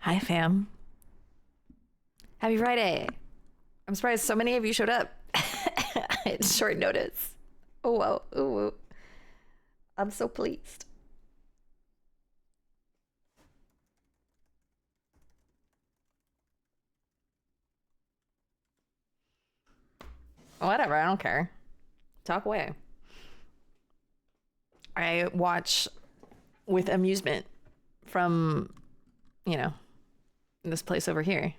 Hi, fam. Happy Friday. I'm surprised so many of you showed up at short notice. Oh, wow. Ooh. I'm so pleased. Whatever, I don't care. Talk away. I watch with amusement from, you know, this place over here.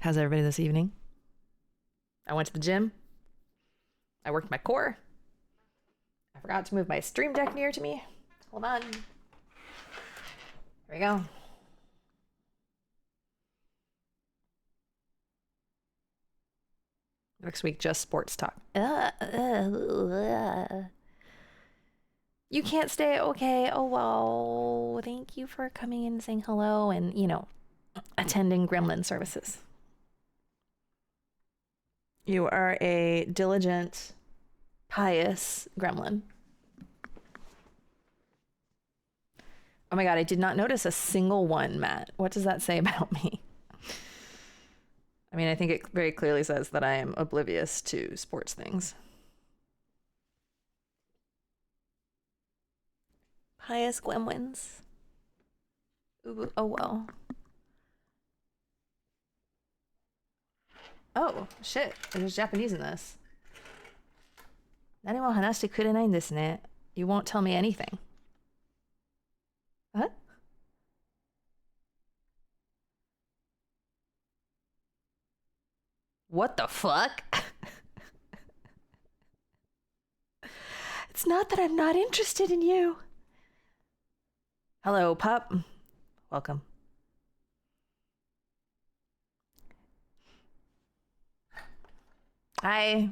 How's everybody this evening? I went to the gym. I worked my core. I forgot to move my stream deck near to me. Hold on. Here we go. Next week, just sports talk. You can't stay? Okay. Oh, well, thank you for coming in and saying hello and, attending Gremlin services. You are a diligent, pious gremlin. Oh my God, I did not notice a single one, Matt. What does that say about me? I mean, I think it very clearly says that I am oblivious to sports things. Pious gremlins. Ooh, oh well. Oh, shit. There's Japanese in this. 何も話してくれないんですね. You won't tell me anything. What? What the fuck? It's not that I'm not interested in you. Hello, pup. Welcome. Hi.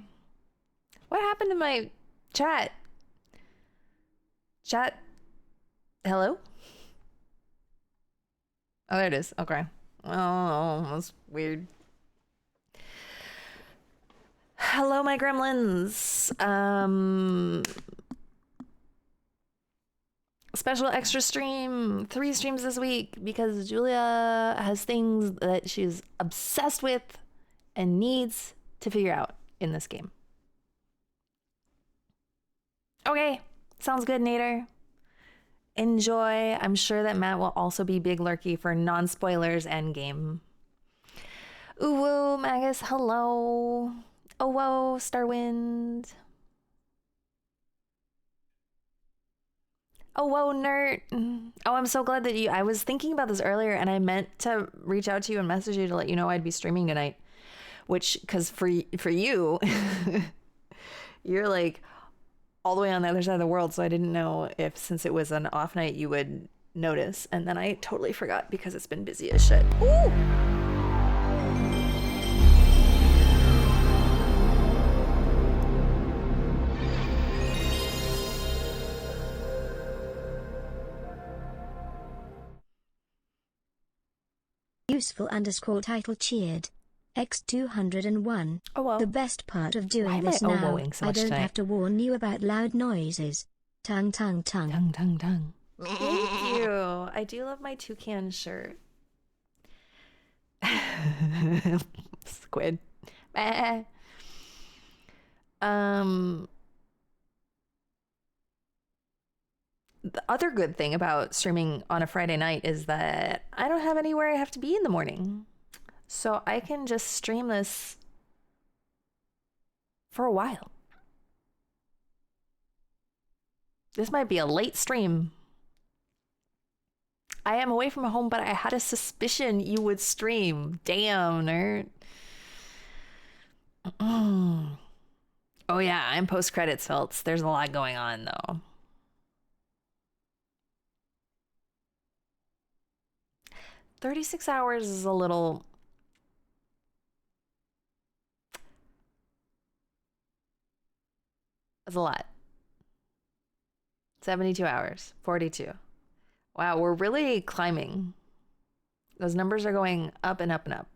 What happened to my chat? Chat? Hello? Oh, there it is. Okay. Oh, that's weird. Hello, my gremlins. Special extra stream. 3 streams this week because Julia has things that she's obsessed with and needs to figure out in this game. Okay. Sounds good, Nader. Enjoy. I'm sure that Matt will also be big lurky for non-spoilers endgame. Ooh, whoa, Magus, hello. Oh, whoa, Starwind. Oh, whoa, Nerd. Oh, I'm so glad that I was thinking about this earlier and I meant to reach out to you and message you to let you know I'd be streaming tonight. Which, because for you, you're like all the way on the other side of the world. So I didn't know if, since it was an off night, you would notice. And then I totally forgot because it's been busy as shit. Ooh! Useful _ title cheered. X201. Oh, well. The best part of doing Why am this I now, so I much don't tonight? have to warn you about loud noises. Tongue. Tongue. Thank you. I do love my toucan shirt. Squid. The other good thing about streaming on a Friday night is that I don't have anywhere I have to be in the morning. So I can just stream this for a while. This might be a late stream. I am away from home, but I had a suspicion you would stream. Damn, nerd. Oh yeah, I'm post-credits, Felts. There's a lot going on, though. $36 hours is a little... That's a lot. 72 hours. 42. Wow, we're really climbing. Those numbers are going up and up and up.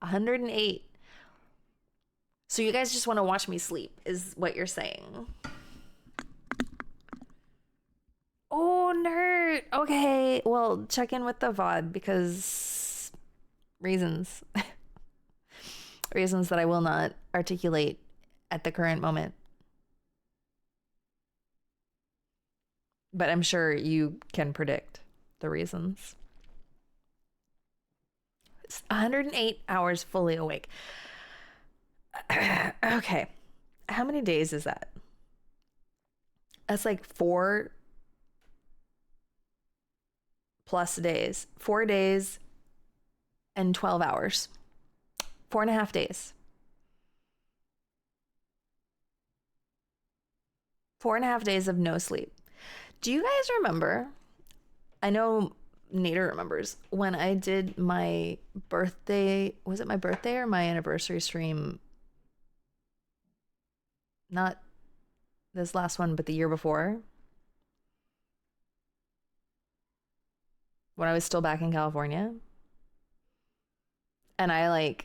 108. So you guys just want to watch me sleep, is what you're saying. Oh, nerd. Okay, well, check in with the VOD because reasons. Reasons that I will not articulate at the current moment. But I'm sure you can predict the reasons. It's 108 hours fully awake. Okay. How many days is that? That's like 4+ days. 4 days and 12 hours. 4.5 days. 4.5 days of no sleep. Do you guys remember? I know Nader remembers when I did my birthday. Was it my birthday or my anniversary stream? Not this last one, but the year before, when I was still back in California. And I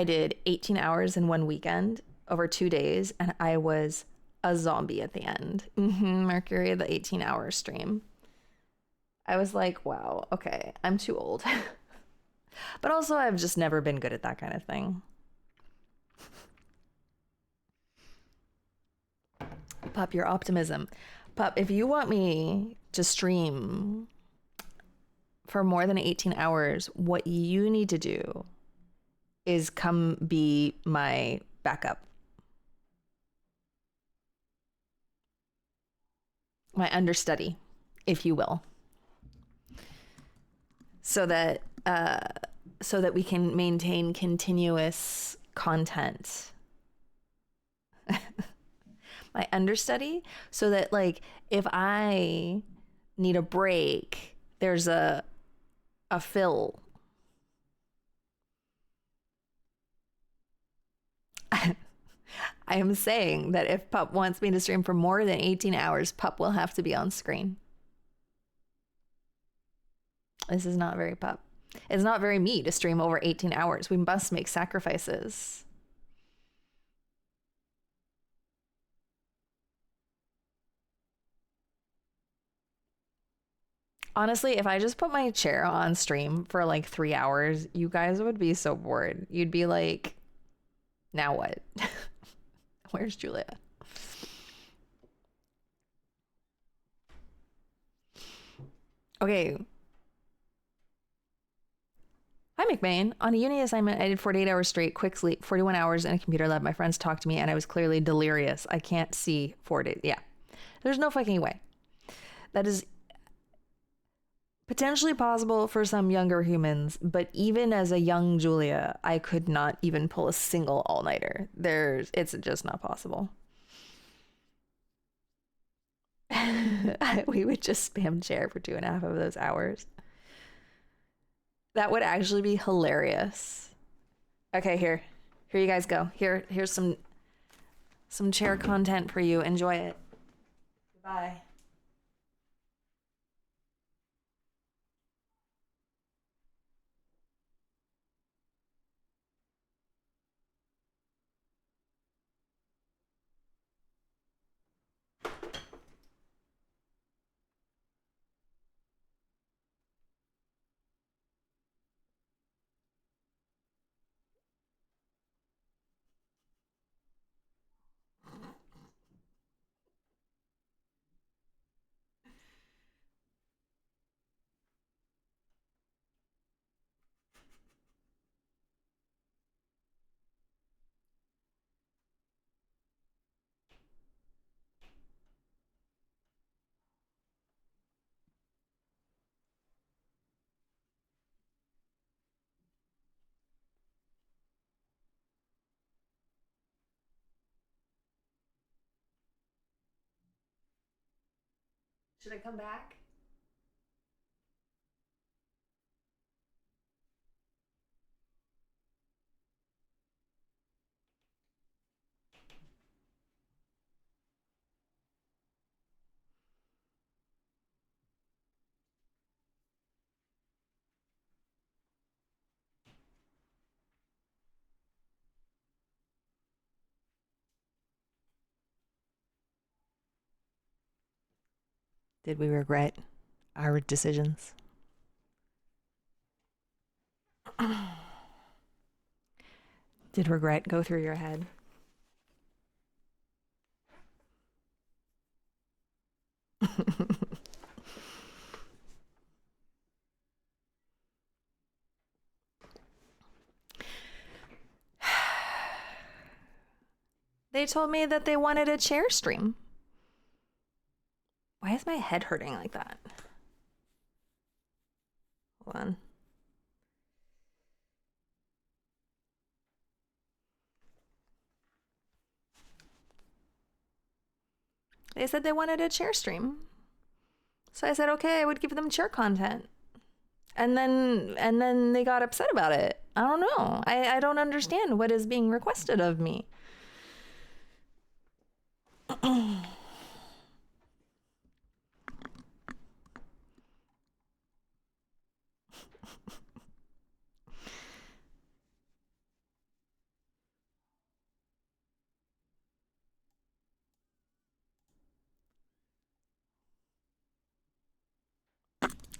did 18 hours in one weekend over 2 days, and I was a zombie at the end. Mercury, the 18-hour stream. I was like, wow, okay, I'm too old. But also, I've just never been good at that kind of thing. Pup, your optimism. Pup, if you want me to stream for more than 18 hours, what you need to do is come be my backup. My understudy, if you will. So that we can maintain continuous content. My understudy, so that like if I need a break, there's a fill. I am saying that if Pup wants me to stream for more than 18 hours, Pup will have to be on screen. This is not very Pup. It's not very me to stream over 18 hours. We must make sacrifices. Honestly, if I just put my chair on stream for like 3 hours, you guys would be so bored. You'd be like, now what? Where's Julia? Okay. Hi, McMahon. On a uni assignment, I did 48 hours straight, quick sleep, 41 hours in a computer lab. My friends talked to me and I was clearly delirious. I can't see 4 days. Yeah. There's no fucking way. That is potentially possible for some younger humans, but even as a young Julia, I could not even pull a single all-nighter. It's just not possible. We would just spam chair for 2.5 of those hours. That would actually be hilarious. Okay, here you guys go. Here's some chair content for you. Enjoy it. Bye. Should I come back? Did we regret our decisions? Did regret go through your head? They told me that they wanted a chair stream. Why is my head hurting like that? Hold on. They said they wanted a chair stream. So I said, okay, I would give them chair content. And then they got upset about it. I don't know. I don't understand what is being requested of me.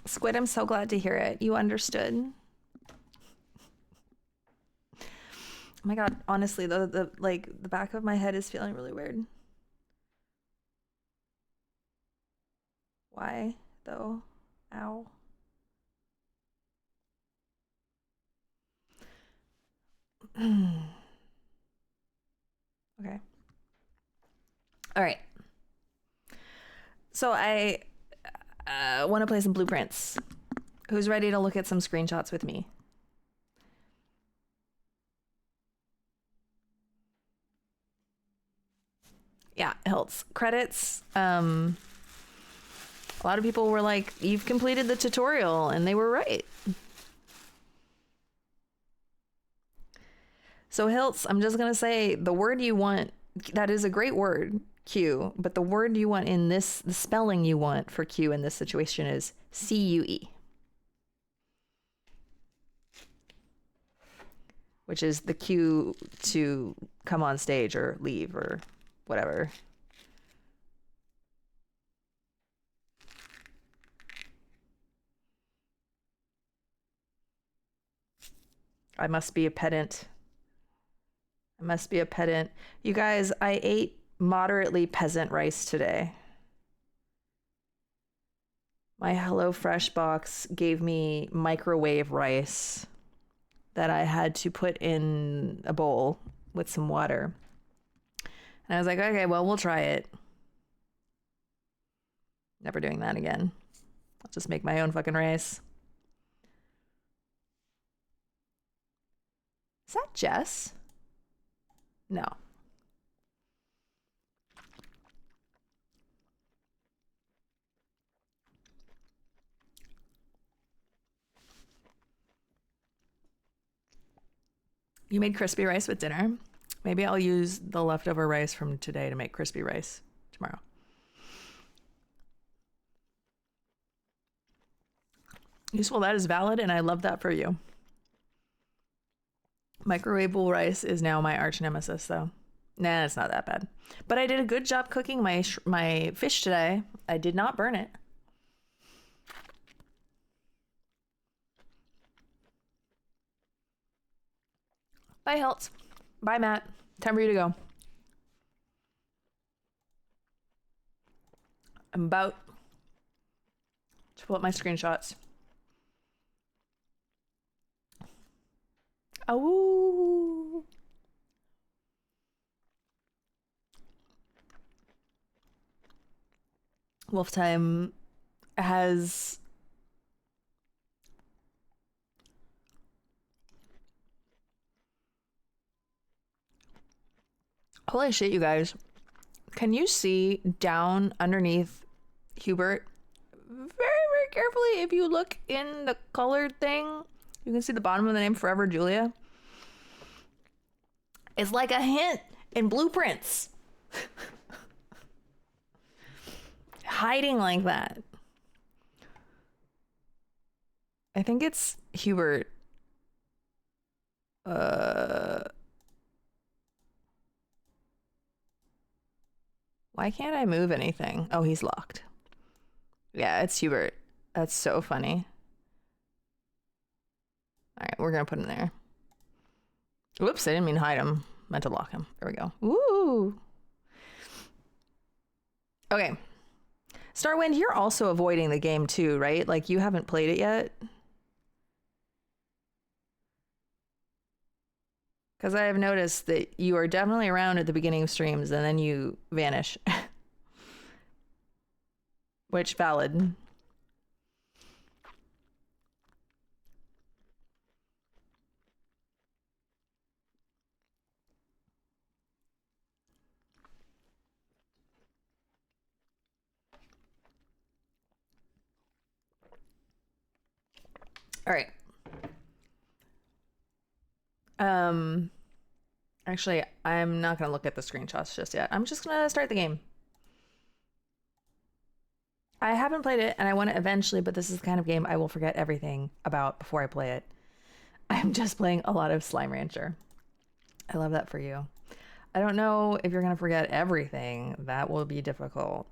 Squid, I'm so glad to hear it. You understood. Oh my god, honestly, the back of my head is feeling really weird. Why though? Ow. Okay. All right. So I want to play some blueprints. Who's ready to look at some screenshots with me? Yeah, Hiltz. Credits. A lot of people were like, you've completed the tutorial, and they were right. So Hiltz, I'm just going to say the word you want, that is a great word, Q, but the word you want in this, the spelling you want for Q in this situation is C-U-E. Which is the cue to come on stage or leave or whatever. I must be a pedant. I must be a pedant. You guys, I ate moderately peasant rice today. My HelloFresh box gave me microwave rice that I had to put in a bowl with some water. And I was like, okay, well, we'll try it. Never doing that again. I'll just make my own fucking rice. Is that Jess? No. You made crispy rice with dinner. Maybe I'll use the leftover rice from today to make crispy rice tomorrow. Useful, that is valid, and I love that for you. Microwavable rice is now my arch nemesis, though. Nah, it's not that bad. But I did a good job cooking my fish today. I did not burn it. Bye, Helt. Bye, Matt. Time for you to go. I'm about to pull up my screenshots. Oh. Wolf Time has holy shit, you guys. Can you see down underneath Hubert? Very, very carefully, if you look in the colored thing, you can see the bottom of the name Forever Julia. It's like a hint in blueprints. Hiding like that. I think it's Hubert. Why can't I move anything? Oh, he's locked. Yeah, it's Hubert. That's so funny. All right, we're gonna put him there. Whoops, I didn't mean hide him. Meant to lock him. There we go. Woo! Okay. Starwind, you're also avoiding the game too, right? Like, you haven't played it yet? Because I have noticed that you are definitely around at the beginning of streams and then you vanish. Which, valid. All right. Actually, I'm not going to look at the screenshots just yet. I'm just going to start the game. I haven't played it and I want to eventually, but this is the kind of game I will forget everything about before I play it. I'm just playing a lot of Slime Rancher. I love that for you. I don't know if you're going to forget everything. That will be difficult.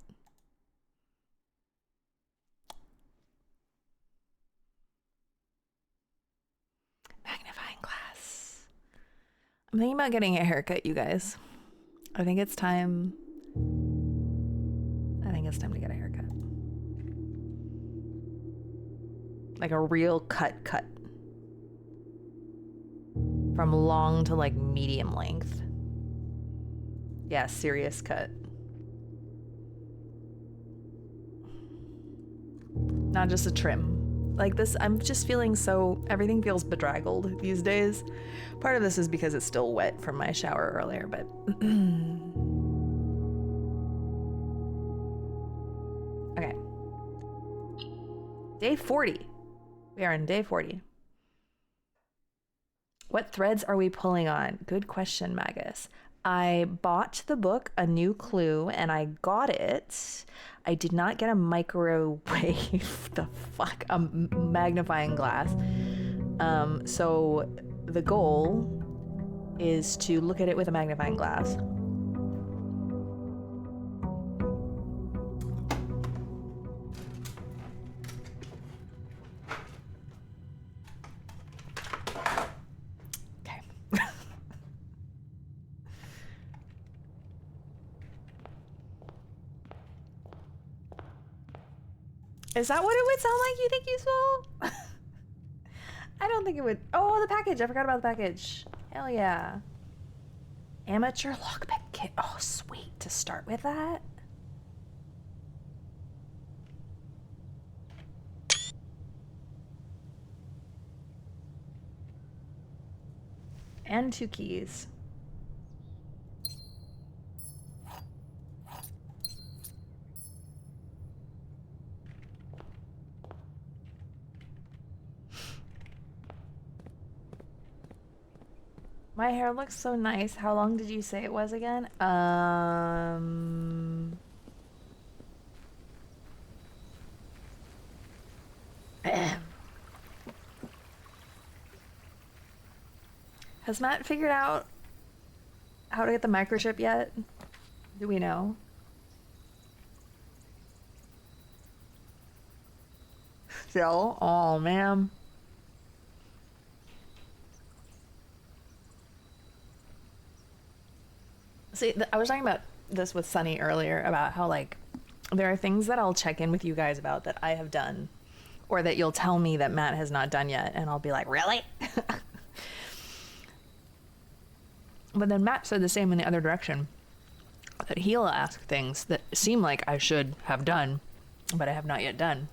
Magnifying glass. I'm thinking about getting a haircut, you guys. I think it's time. I think it's time to get a haircut. Like a real cut. From long to like medium length. Yeah, serious cut. Not just a trim. Like this, I'm just feeling so, everything feels bedraggled these days. Part of this is because it's still wet from my shower earlier, but okay. Day 40. We are in day 40. What threads are we pulling on? Good question, Magus. I bought the book A New Clue and I got it. I did not get a microwave. The fuck? A magnifying glass. So the goal is to look at it with a magnifying glass. Is that what it would sound like, you think, useful? I don't think it would. Oh, the package. I forgot about the package. Hell yeah. Amateur lockpick kit. Oh, sweet. To start with that. And 2 keys. My hair looks so nice. How long did you say it was again? Has Matt figured out how to get the microchip yet? Do we know? Still? Oh, man. See, I was talking about this with Sunny earlier about how, like, there are things that I'll check in with you guys about that I have done, or that you'll tell me that Matt has not done yet, and I'll be like, really? But then Matt said the same in the other direction, that he'll ask things that seem like I should have done, but I have not yet done.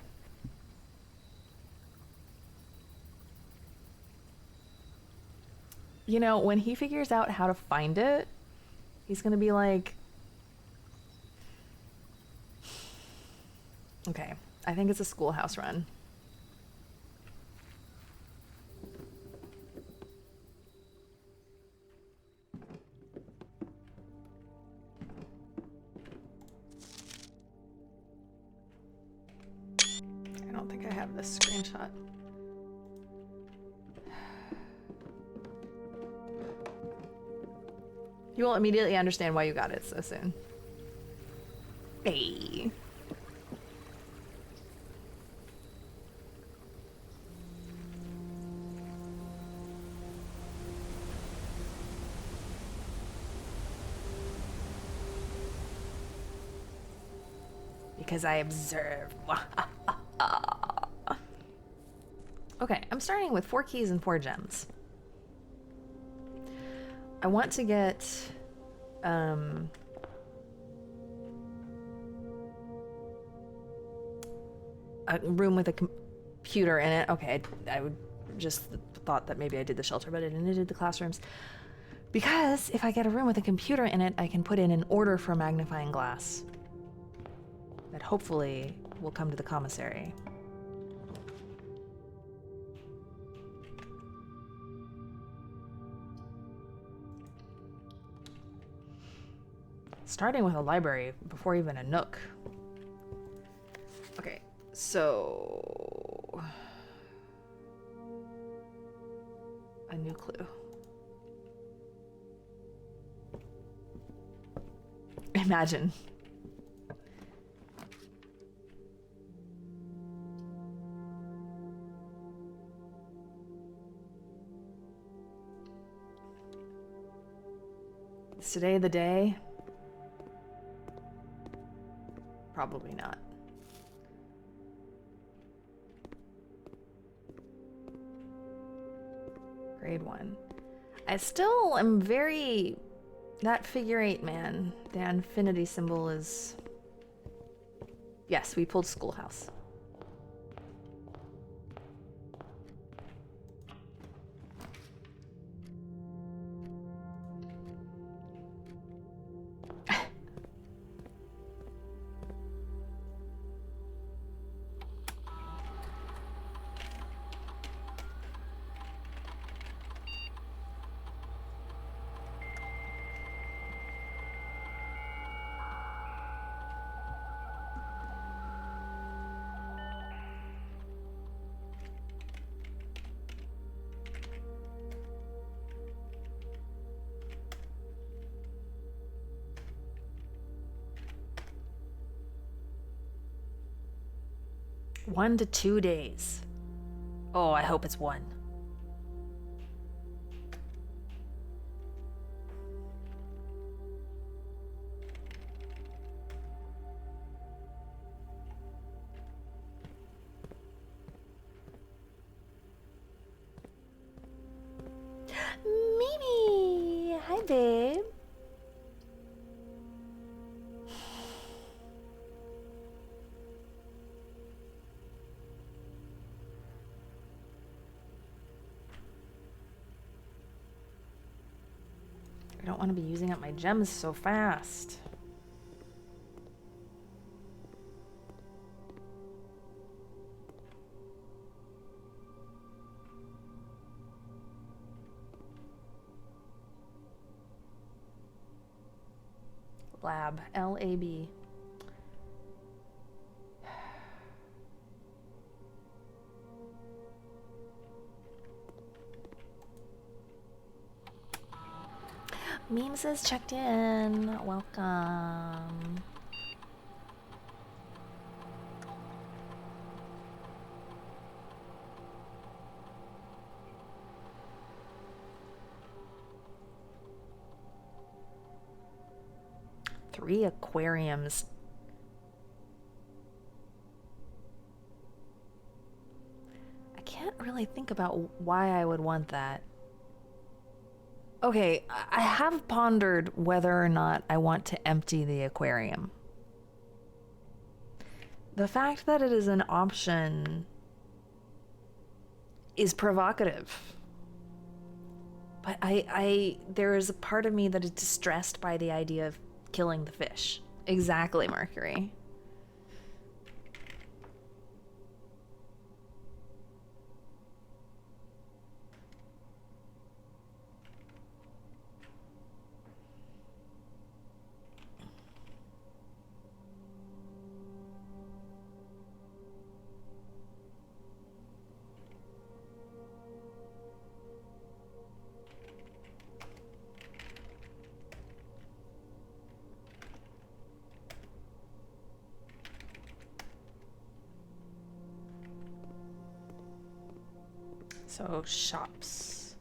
You know, when he figures out how to find it, he's gonna be like, okay, I think it's a Schoolhouse Run. I don't think I have this screenshot. You will immediately understand why you got it so soon. Hey. because I observe. Okay, I'm starting with 4 keys and 4 gems. I want to get a room with a computer in it. Okay, I would just thought that maybe I did the shelter, but I didn't. I did the classrooms. Because if I get a room with a computer in it, I can put in an order for magnifying glass that hopefully will come to the commissary. Starting with a library before even a nook. Okay, so a new clue. Imagine. Is today the day? Probably not. Grade 1. I still am very... That figure 8, man. The infinity symbol is... Yes, we pulled Schoolhouse. One to 2 days. Oh, I hope it's 1. Mimi! Hi, babe. I don't want to be using up my gems so fast. Lab, L-A-B. Memes has checked in. Welcome. Three aquariums. I can't really think about why I would want that. Okay, I have pondered whether or not I want to empty the aquarium. The fact that it is an option is provocative. But there is a part of me that is distressed by the idea of killing the fish. Exactly, Mercury. So, shops.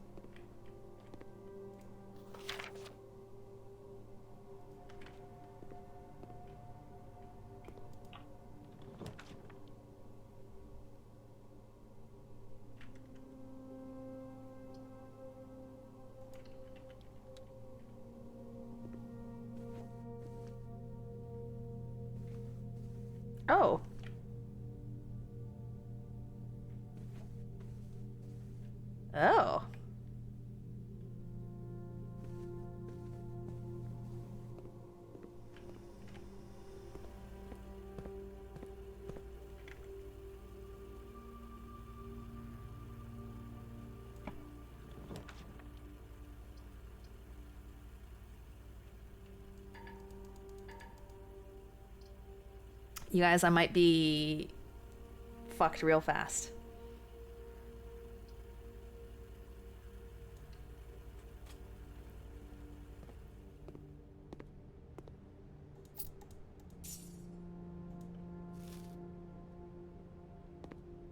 Oh. You guys, I might be fucked real fast.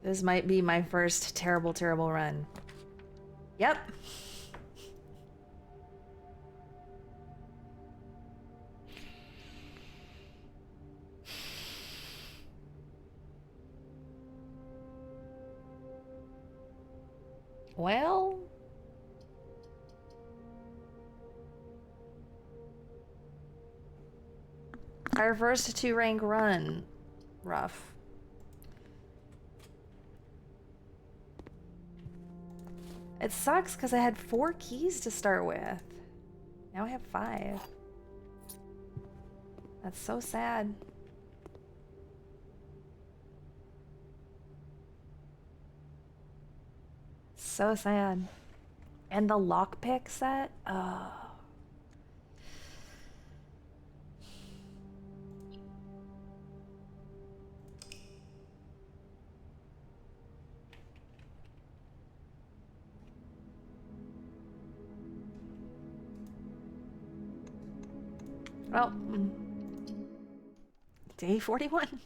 This might be my first terrible, terrible run. Yep. Well, our first 2-rank run. Rough. It sucks because I had 4 keys to start with. Now I have 5. That's so sad. So sad. And the lockpick set? Oh. Well, day 41.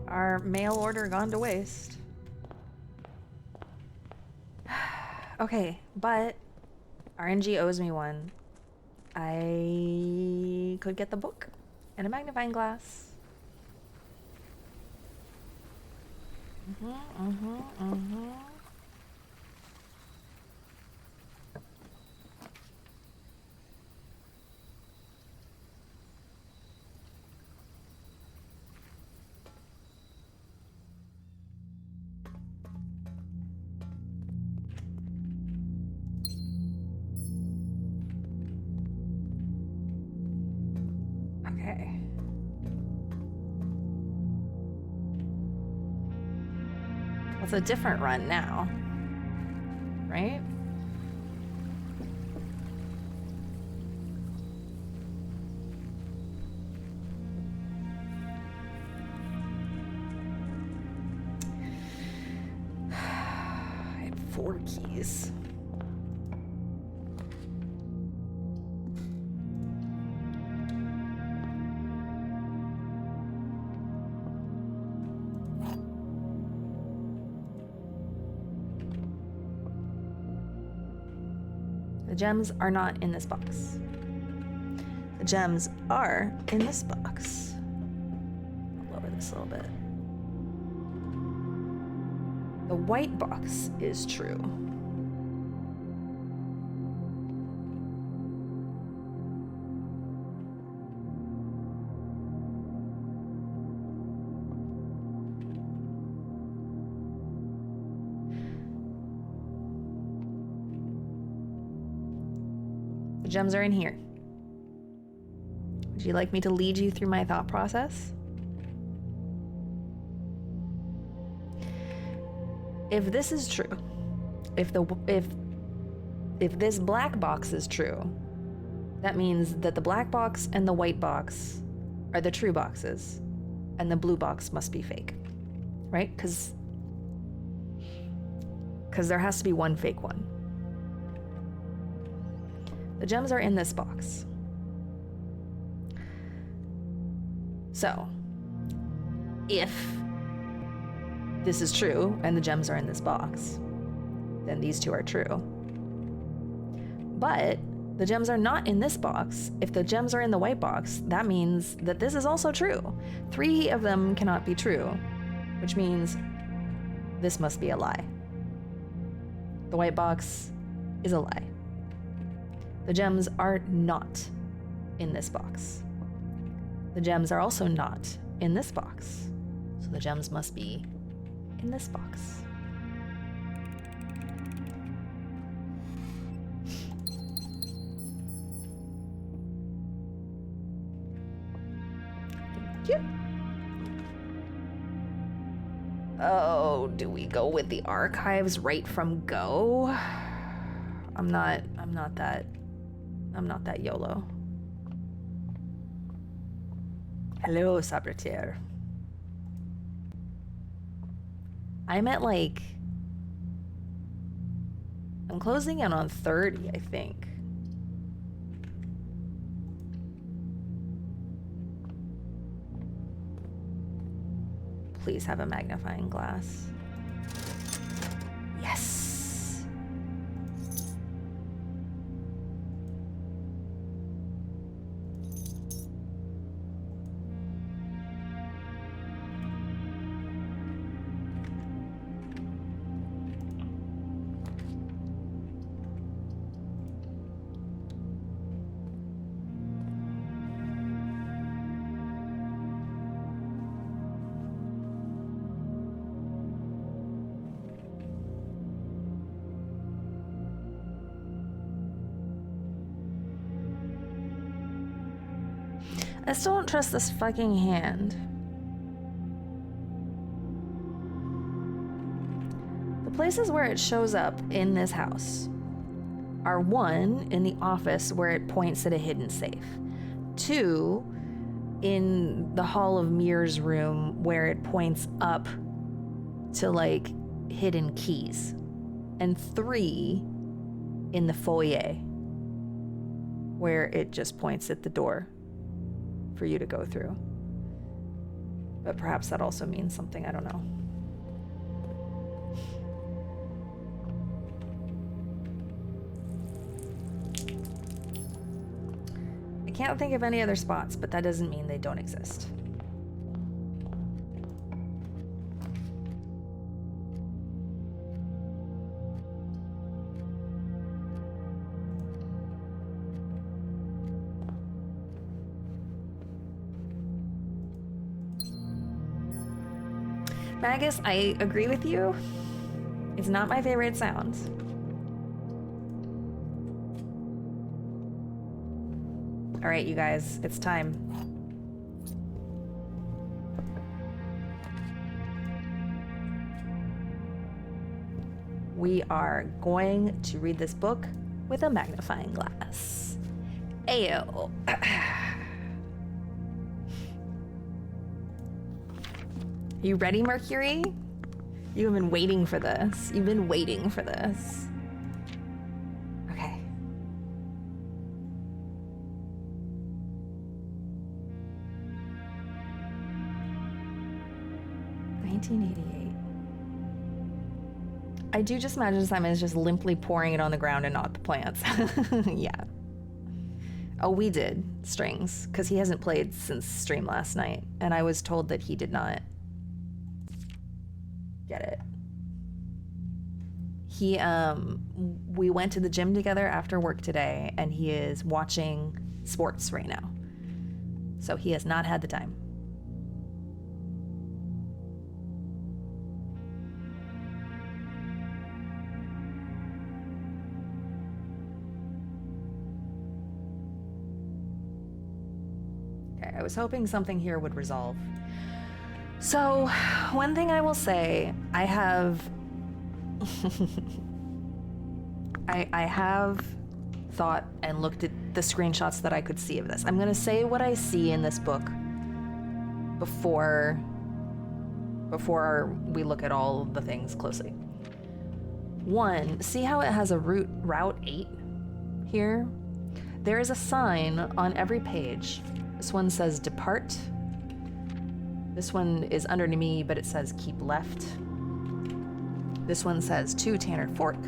Our mail order gone to waste. Okay, but RNG owes me one. I could get the book and a magnifying glass. Okay. Well, it's a different run now, right? I had 4 keys. The gems are not in this box. The gems are in this box. I'll lower this a little bit. The white box is true. The gems are in here. Would you like me to lead you through my thought process? If this is true, if this black box is true, that means that the black box and the white box are the true boxes, and the blue box must be fake, right? Because there has to be one fake one. The gems are in this box. So, if this is true and the gems are in this box, then these two are true. But the gems are not in this box. If the gems are in the white box, that means that this is also true. 3 of them cannot be true, which means This must be a lie. The white box is a lie. The gems are not in this box. The gems are also not in this box. So the gems must be in this box. Thank you. Oh, do we go with the archives right from go? I'm not that YOLO. Hello, Sabretier. I'm at like, I'm closing in on 30, I think. Please have a magnifying glass. Yes. I still don't trust this fucking hand. The places where it shows up in this house are 1, in the office where it points at a hidden safe. 2, in the Hall of Mirrors room where it points up to like hidden keys. And 3, in the foyer where it just points at the door for you to go through. But perhaps that also means something, I don't know. I can't think of any other spots, but that doesn't mean they don't exist. Magus, I agree with you. It's not my favorite sound. All right, you guys, it's time. We are going to read this book with a magnifying glass. Ayo. You ready, Mercury? You have been waiting for this. You've been waiting for this. Okay. $1988. I do just imagine Simon is just limply pouring it on the ground and not the plants. Yeah. Oh, we did strings, because he hasn't played since stream last night, and I was told that he did not get it. We went to the gym together after work today, and he is watching sports right now. So he has not had the time. Okay, I was hoping something here would resolve. So, one thing I will say, I have I have thought and looked at the screenshots that I could see of this. I'm gonna say what I see in this book before we look at all the things closely. 1, see how it has a route 8 here? There is a sign on every page. This one says depart. This one is underneath me, but it says keep left. This one says to Tanner Fork.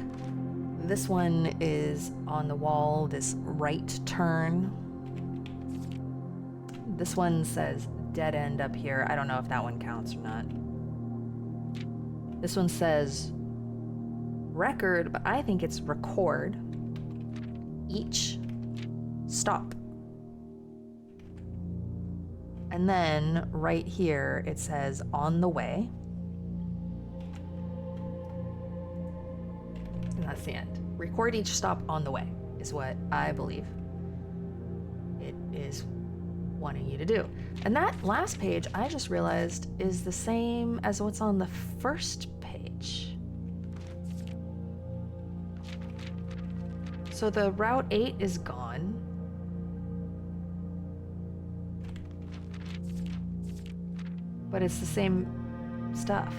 This one is on the wall, this right turn. This one says dead end up here. I don't know if that one counts or not. This one says record, but I think it's record each stop. And then right here it says on the way. And that's the end. Record each stop on the way is what I believe it is wanting you to do. And that last page, I just realized, is the same as what's on the first page. So the Route 8 is gone. But it's the same stuff.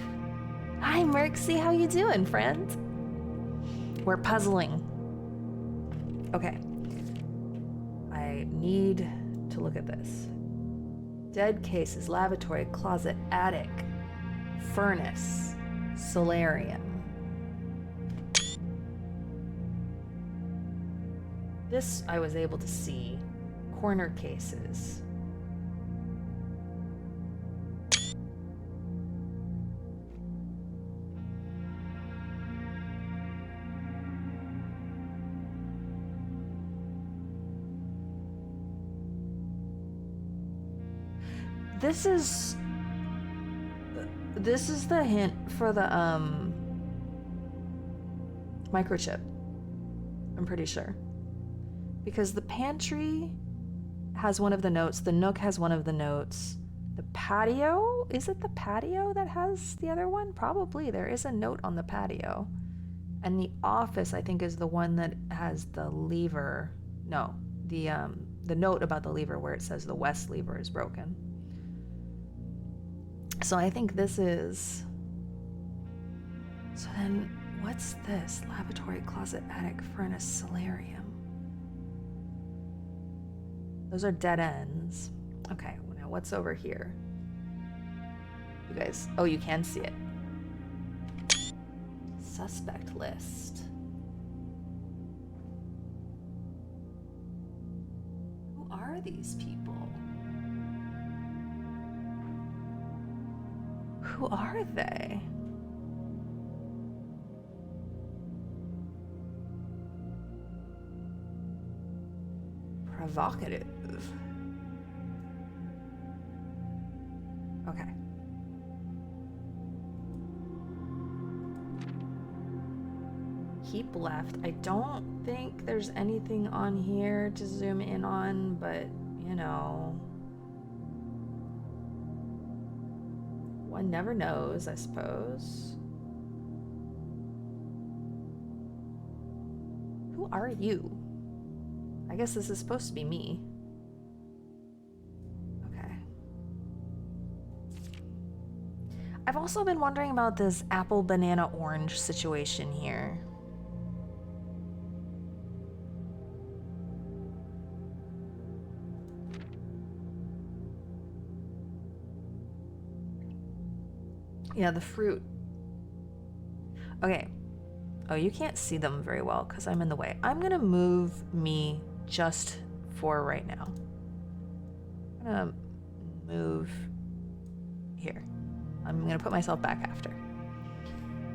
Hi, Merxie, how you doing, friend? We're puzzling. Okay. I need to look at this. Dead cases, lavatory, closet, attic, furnace, solarium. This I was able to see. Corner cases. This is the hint for the microchip. I'm pretty sure. Because the pantry has one of the notes, the Nook has one of the notes. The patio, is it the patio that has the other one? Probably. There is a note on the patio. And the office, I think, is the one that has the lever. No, the note about the lever where it says the west lever is broken. So I think this is... So then, what's this? Lavatory, closet, attic, furnace, solarium. Those are dead ends. Okay, now what's over here? You guys... Oh, you can see it. Suspect list. Who are these people? Who are they? Provocative. Okay. Keep left. I don't think there's anything on here to zoom in on, but you know, one never knows, I suppose. Who are you? I guess this is supposed to be me. Okay. I've also been wondering about this apple, banana, orange situation here. Yeah, the fruit. Okay. Oh, you can't see them very well because I'm in the way. I'm gonna move me just for right now. I'm gonna move here. I'm gonna put myself back after.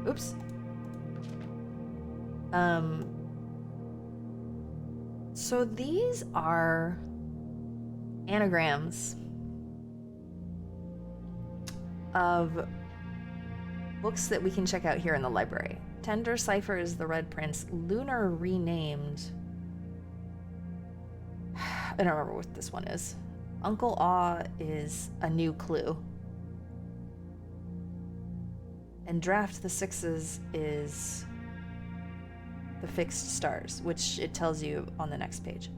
Oops. So these are anagrams of books that we can check out here in the library. Tender Cipher is The Red Prince. Lunar Renamed. I don't remember what this one is. Uncle Aw is A New Clue. And Draft the Sixes is The Fixed Stars, which it tells you on the next page.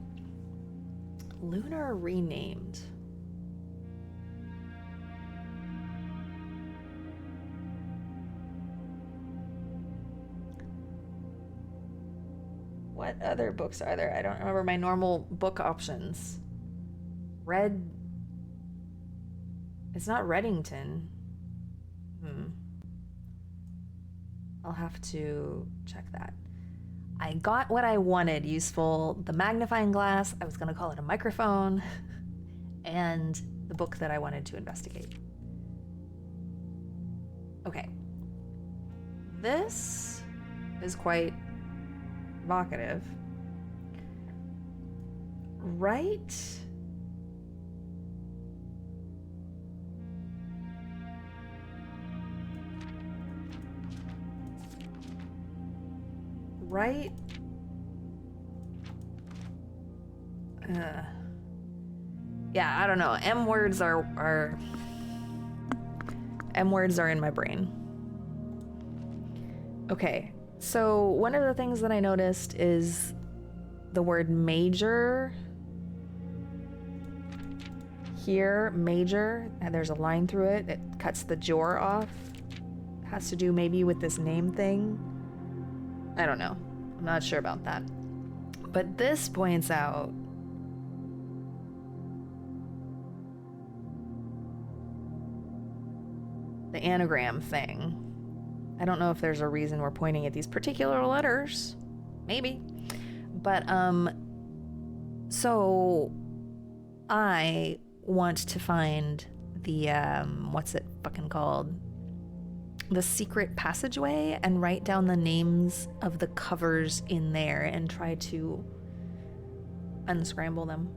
Lunar Renamed. What other books are there? I don't remember my normal book options. Red... It's not Reddington. I'll have to check that. I got what I wanted useful. The magnifying glass, I was going to call it a microphone, and the book that I wanted to investigate. Okay. This is quite evocative. Right? Right? Yeah, I don't know. M words are in my brain. Okay, so one of the things that I noticed is the word major. Here, major, and there's a line through it. It cuts the jor off. Has to do maybe with this name thing. I don't know. I'm not sure about that. But this points out the anagram thing. I don't know if there's a reason we're pointing at these particular letters. Maybe. But, so I want to find the, what's it fucking called? The secret passageway and write down the names of the covers in there and try to unscramble them.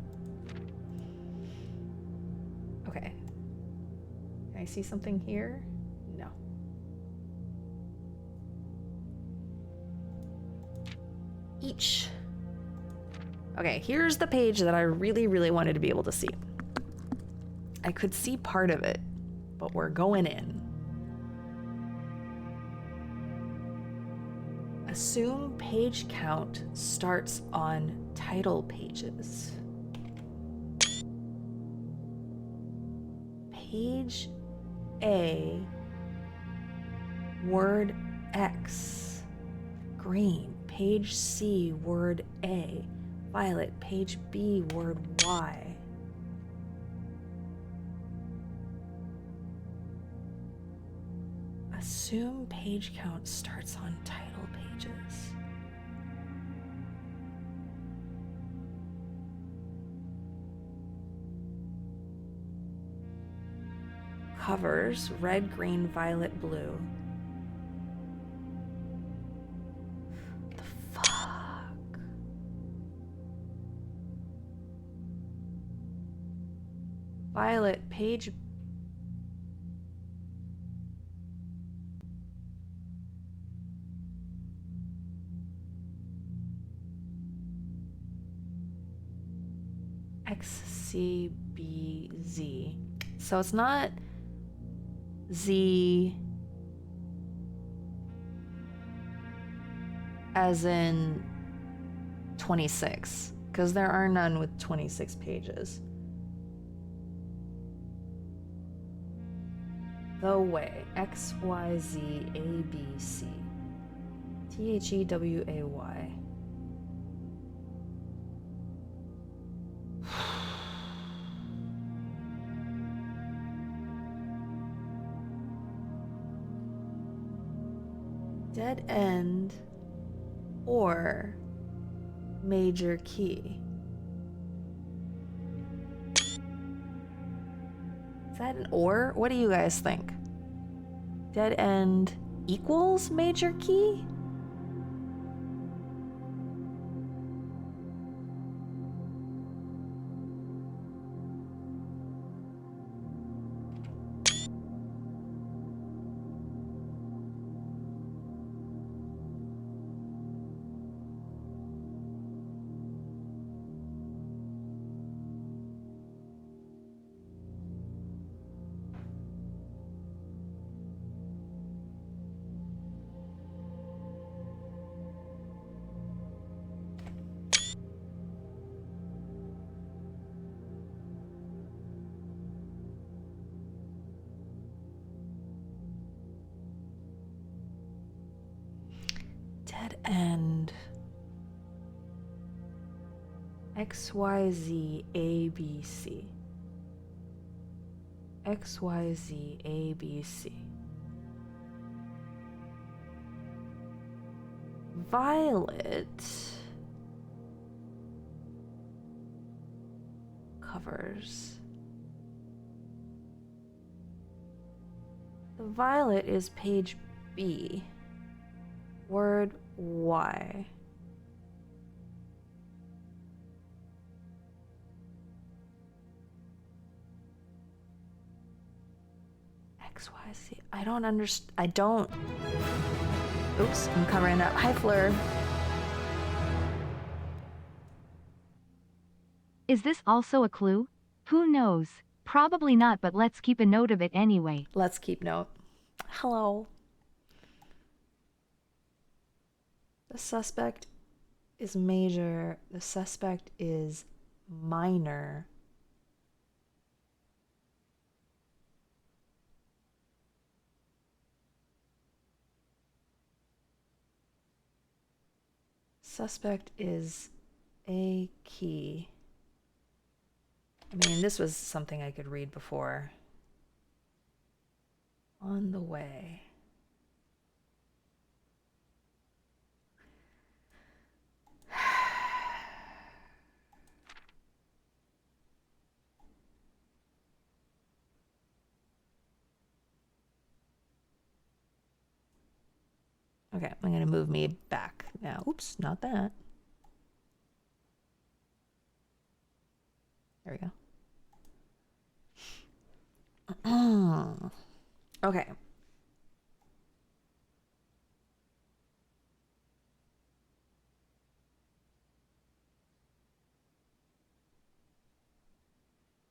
Okay. Can I see something here? No. Each. Okay, here's the page that I really, really wanted to be able to see. I could see part of it, but we're going in. Assume page count starts on title pages. Page A, word X, green. Page C, word A, violet. Page B, word Y. Assume page count starts on title pages. Covers, red, green, violet, blue. The fuck? Violet, page XCBZ. So it's not Z as in 26, because there are none with 26 pages. The way. XYZABC. THEWAY. Dead end or major key. Is that an or? What do you guys think? Dead end equals major key? Dead end. XYZABC. XYZABC. Violet covers. The violet is page B. Word Y. XYZ. I don't understand. I don't. Oops, I'm covering up. Hi, Fleur. Is this also a clue? Who knows? Probably not, but let's keep a note of it anyway. Let's keep note. Hello. The suspect is major. The suspect is minor. Suspect is a key. I mean, this was something I could read before. On the way. Okay, I'm going to move me back now. Oops, not that. There we go. Okay.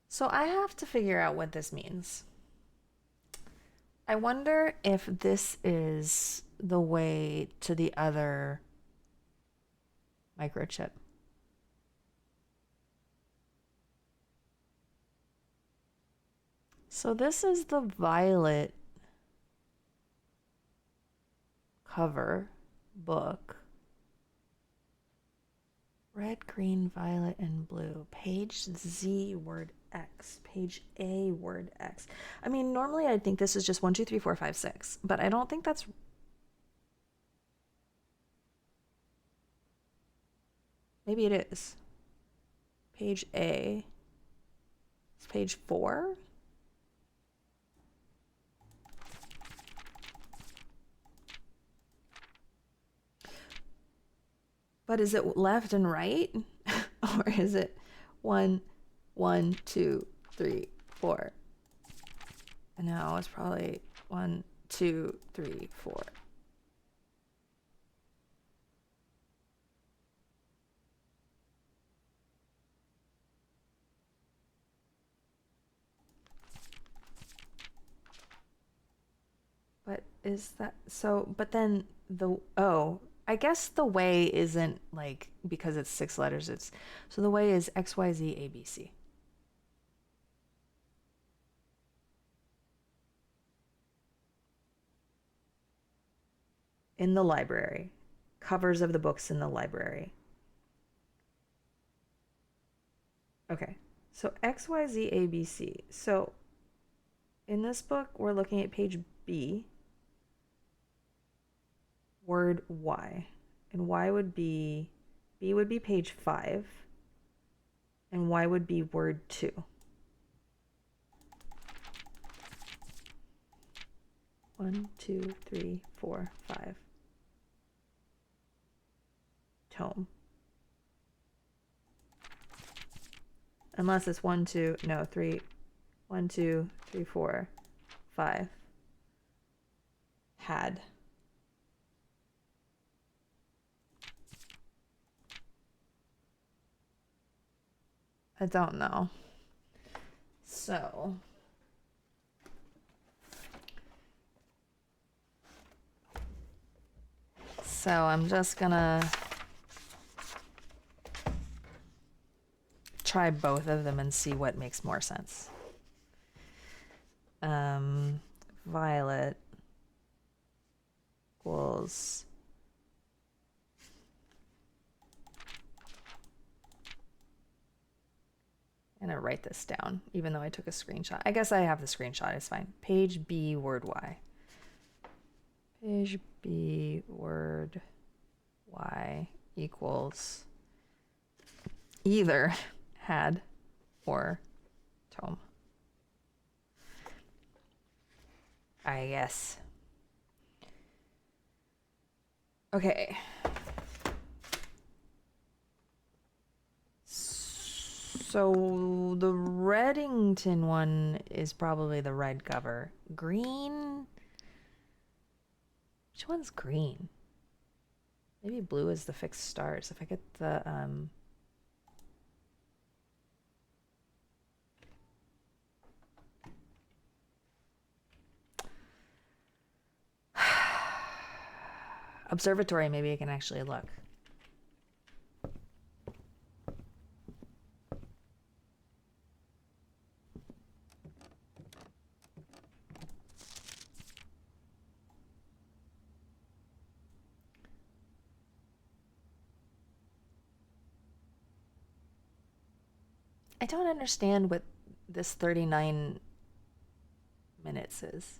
So I have to figure out what this means. I wonder if this is the way to the other microchip. So this is the violet cover book. Red, green, violet, and blue. Page Z, word X. Page A, word X. I mean, normally I'd think this is just 1, 2, 3, 4, 5, 6, but I don't think that's... Maybe it is. Page A. It's page 4? But is it left and right? Or is it 1, 1, 2, 3, 4? No, it's probably 1, 2, 3, 4. But is that so? But then I guess the way isn't like because it's 6 letters. It's so the way is XYZ ABC. In the library, covers of the books in the library. Okay, so XYZ ABC. So in this book, we're looking at page B, word Y, and Y would be B would be page 5, and Y would be word 2. One, two, three, four, 5. Tome. Unless it's 1, 2, no, 3. 1, 2, 3, 4, 5. Had. I don't know. So I'm just gonna try both of them and see what makes more sense. Violet equals I'm gonna write this down, even though I took a screenshot. I guess I have the screenshot, it's fine. Page B, word Y. Page B, word Y equals either had or tome. I guess. Okay. So the Reddington one is probably the red cover. Green? Which one's green? Maybe blue is the fixed stars. If I get the observatory, maybe I can actually look. I don't understand what this 39 minutes is.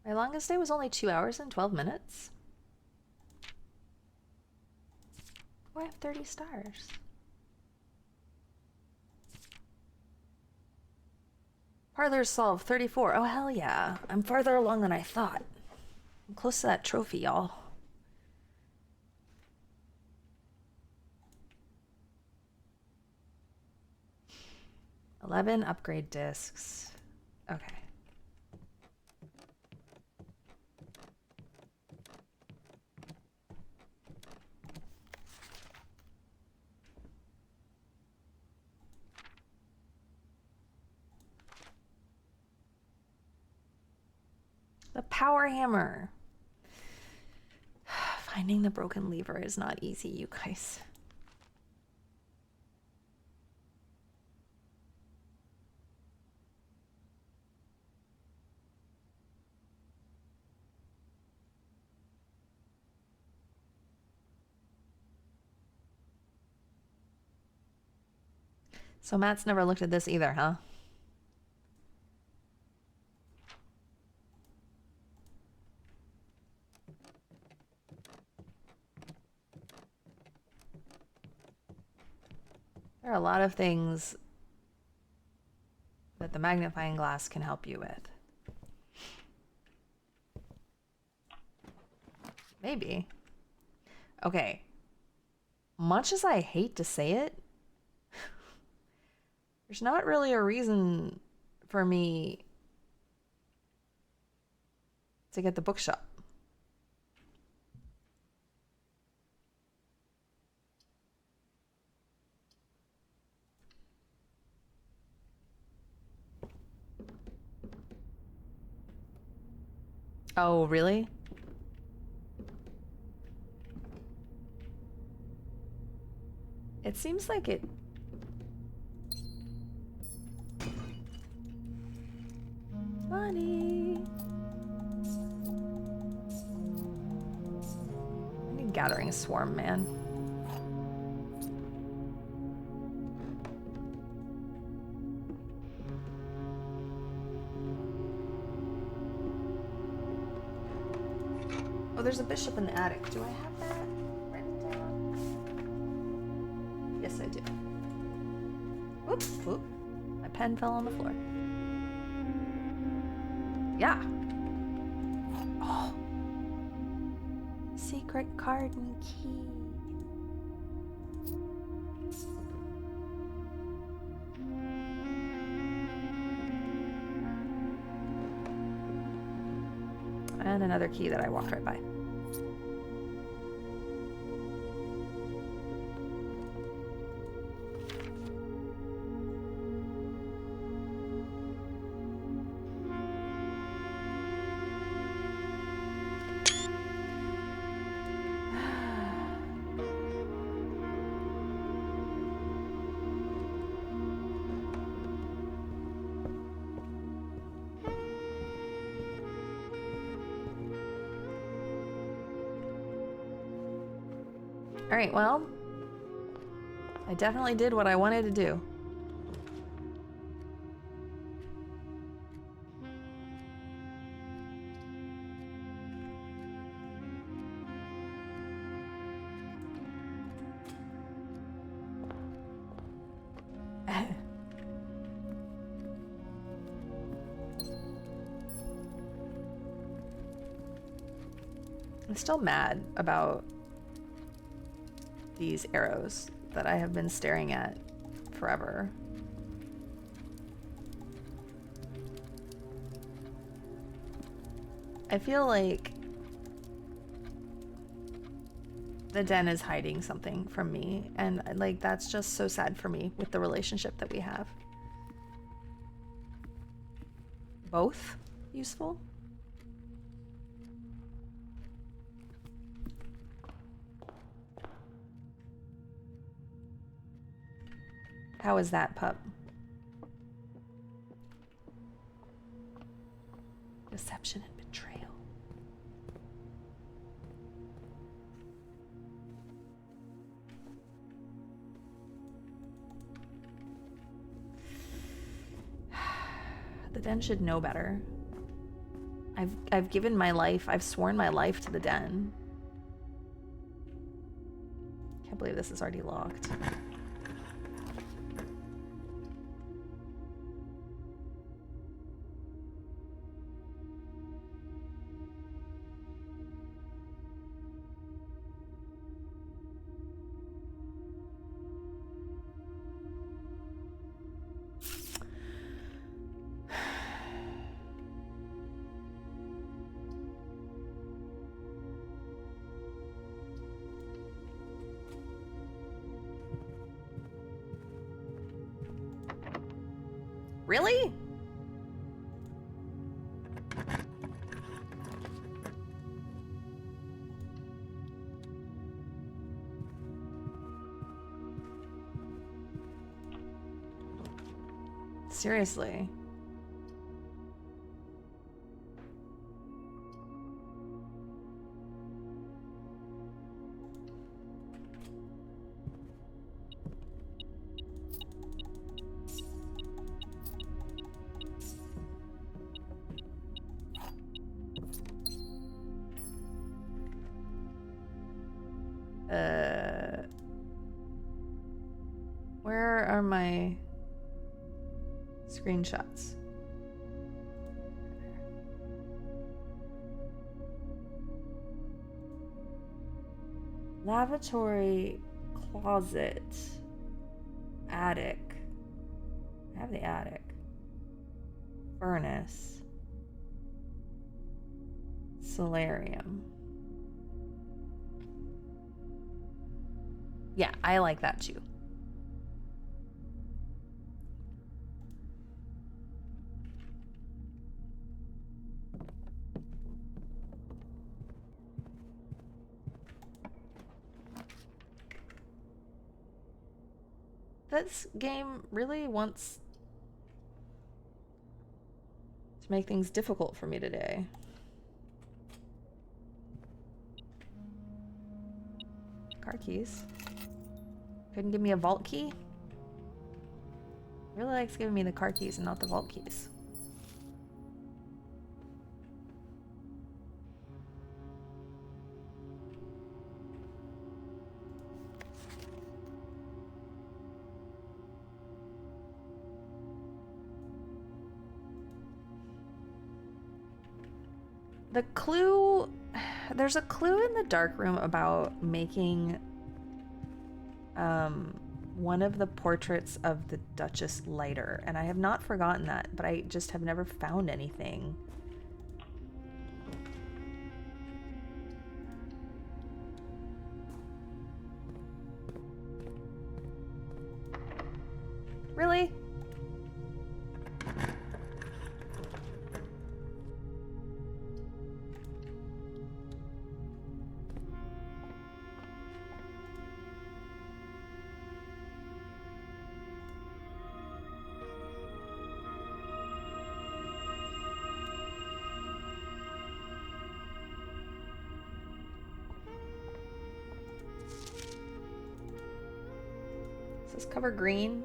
My longest day was only 2 hours and 12 minutes. Oh, I have 30 stars. Parlors solved 34. Oh, hell yeah. I'm farther along than I thought. I'm close to that trophy, y'all. 11 upgrade discs. Okay. The power hammer. Finding the broken lever is not easy, you guys. So Matt's never looked at this either, huh? There are a lot of things that the magnifying glass can help you with. Maybe. Okay. Much as I hate to say it, there's not really a reason for me to get the bookshop. Oh, really? It seems like it... Money! I need Gathering Swarm, man. Oh, there's a bishop in the attic. Do I have that written down? Yes, I do. Whoop, whoop. My pen fell on the floor. Yeah. Oh. Secret card and key. And another key that I walked right by. All right, well, I definitely did what I wanted to do. I'm still mad about these arrows that I have been staring at forever. I feel like the den is hiding something from me, and like that's just so sad for me with the relationship that we have. Both useful? How is that, pup? Deception and betrayal. The den should know better. I've given my life, I've sworn my life to the den. Can't believe this is already locked. Really? Seriously. Where are my screenshots? Lavatory, closet, attic. I have the attic. Furnace. Solarium. Yeah, I like that too. This game really wants to make things difficult for me today. Car keys. Couldn't give me a vault key? Really likes giving me the car keys and not the vault keys. The clue... There's a clue in the dark room about making one of the portraits of the Duchess lighter, and I have not forgotten that, but I just have never found anything. Really? Is this cover green?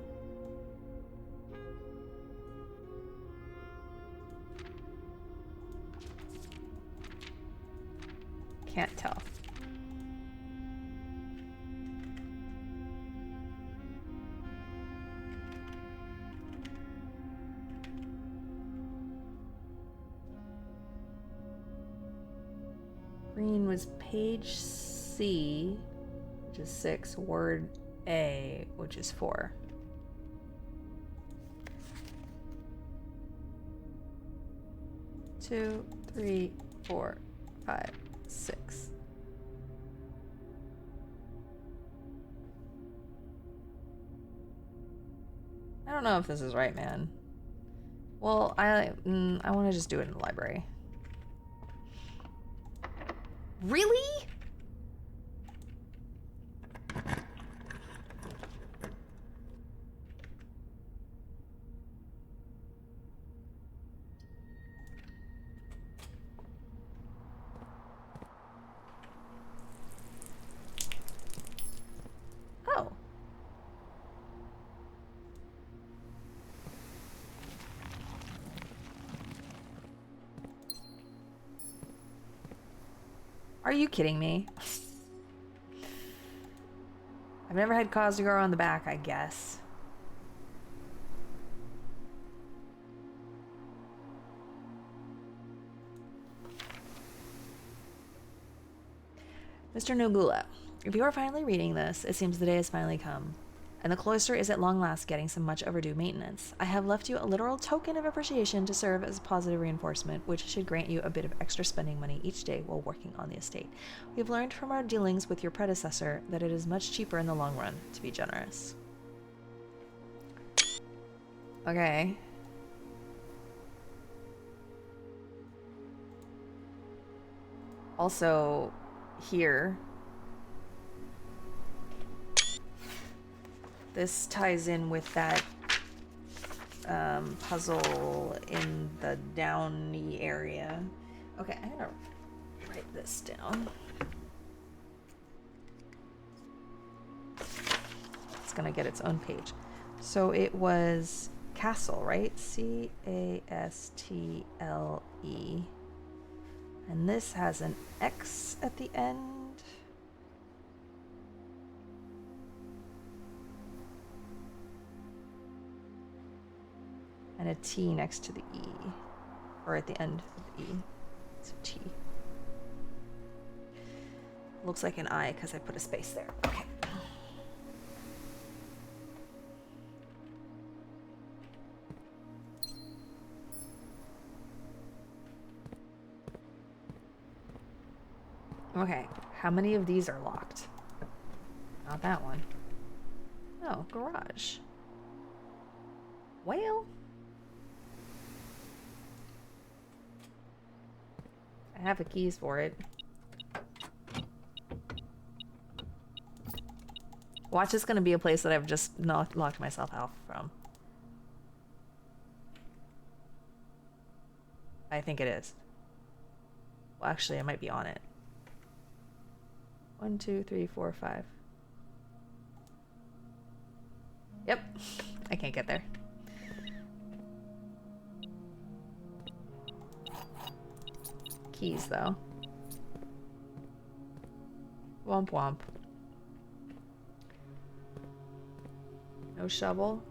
Can't tell. Green was page C, which is 6, word A, which is 4. Two, 3, 4, 5, 6. I don't know if this is right, man. Well, I want to just do it in the library. Really? Oh. Are you kidding me? I've never had cause to go on the back, I guess. Mr. Nogula, if you are finally reading this, it seems the day has finally come, and the cloister is at long last getting some much overdue maintenance. I have left you a literal token of appreciation to serve as positive reinforcement, which should grant you a bit of extra spending money each day while working on the estate. We have learned from our dealings with your predecessor that it is much cheaper in the long run to be generous. Okay. Also, here, this ties in with that puzzle in the Downy area. Okay, I'm gonna write this down. It's gonna get its own page. So it was Castle, right? Castle. And this has an X at the end. And a T next to the E. Or at the end of the E. It's a T. Looks like an I because I put a space there. Okay. Okay, how many of these are locked? Not that one. Oh, garage. Well, I have the keys for it. Watch, it's gonna be a place that I've just not locked myself out from. I think it is. Well, actually, I might be on it. 1, 2, 3, 4, 5. Yep, I can't get there. Keys, though. Womp womp. No shovel.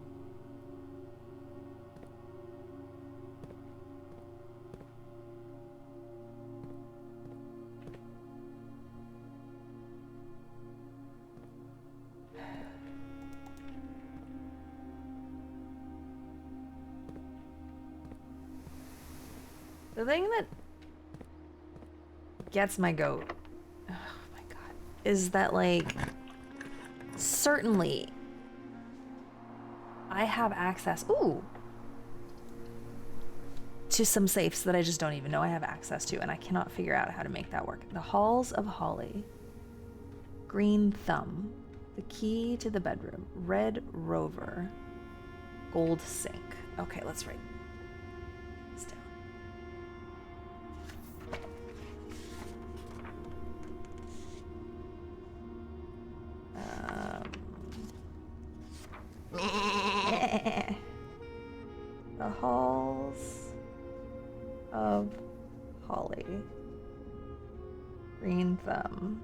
The thing that gets my goat, oh my god, is that, like, certainly I have access, to some safes that I just don't even know I have access to, and I cannot figure out how to make that work. The Halls of Holly, Green Thumb, the key to the bedroom, Red Rover, Gold Sink. Okay, let's write this down. The Halls of Holly, Green Thumb,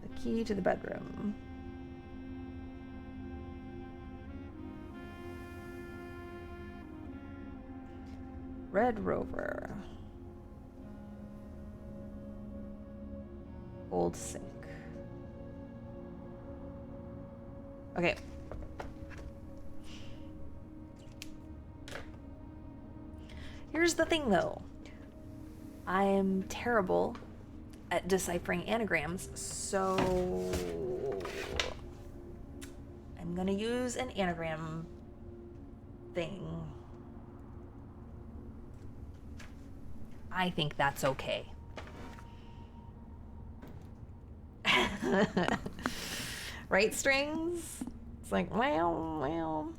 the key to the bedroom, Red Rover. Old Sink. Okay. Here's the thing though. I am terrible at deciphering anagrams, so I'm gonna use an anagram thing. I think that's okay. Right, Strings? It's like, well.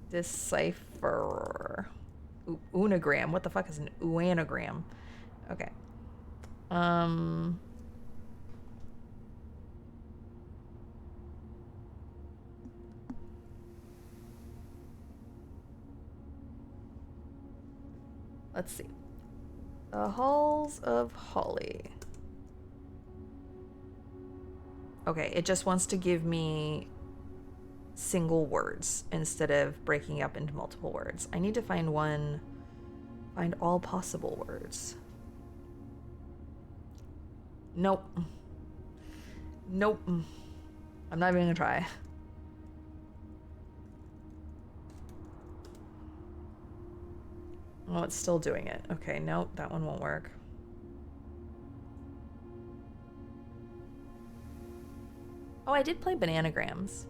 Decipher. Unagram. What the fuck is an uanagram? Okay. Let's see. The Halls of Holly. Okay, it just wants to give me single words instead of breaking up into multiple words. I need to find all possible words. Nope. I'm not even gonna try. Oh, it's still doing it. Okay, nope, that one won't work. Oh, I did play Bananagrams.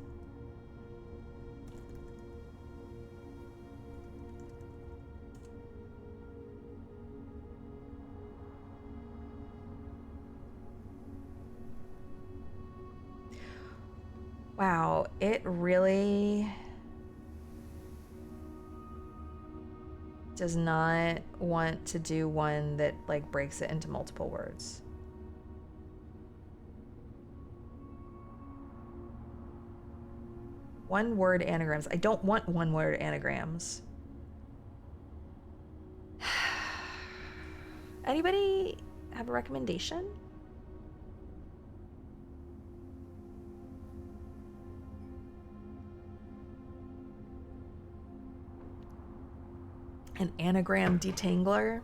Wow, it really does not want to do one that like breaks it into multiple words. One word anagrams. I don't want one word anagrams. Anybody have a recommendation? An anagram detangler?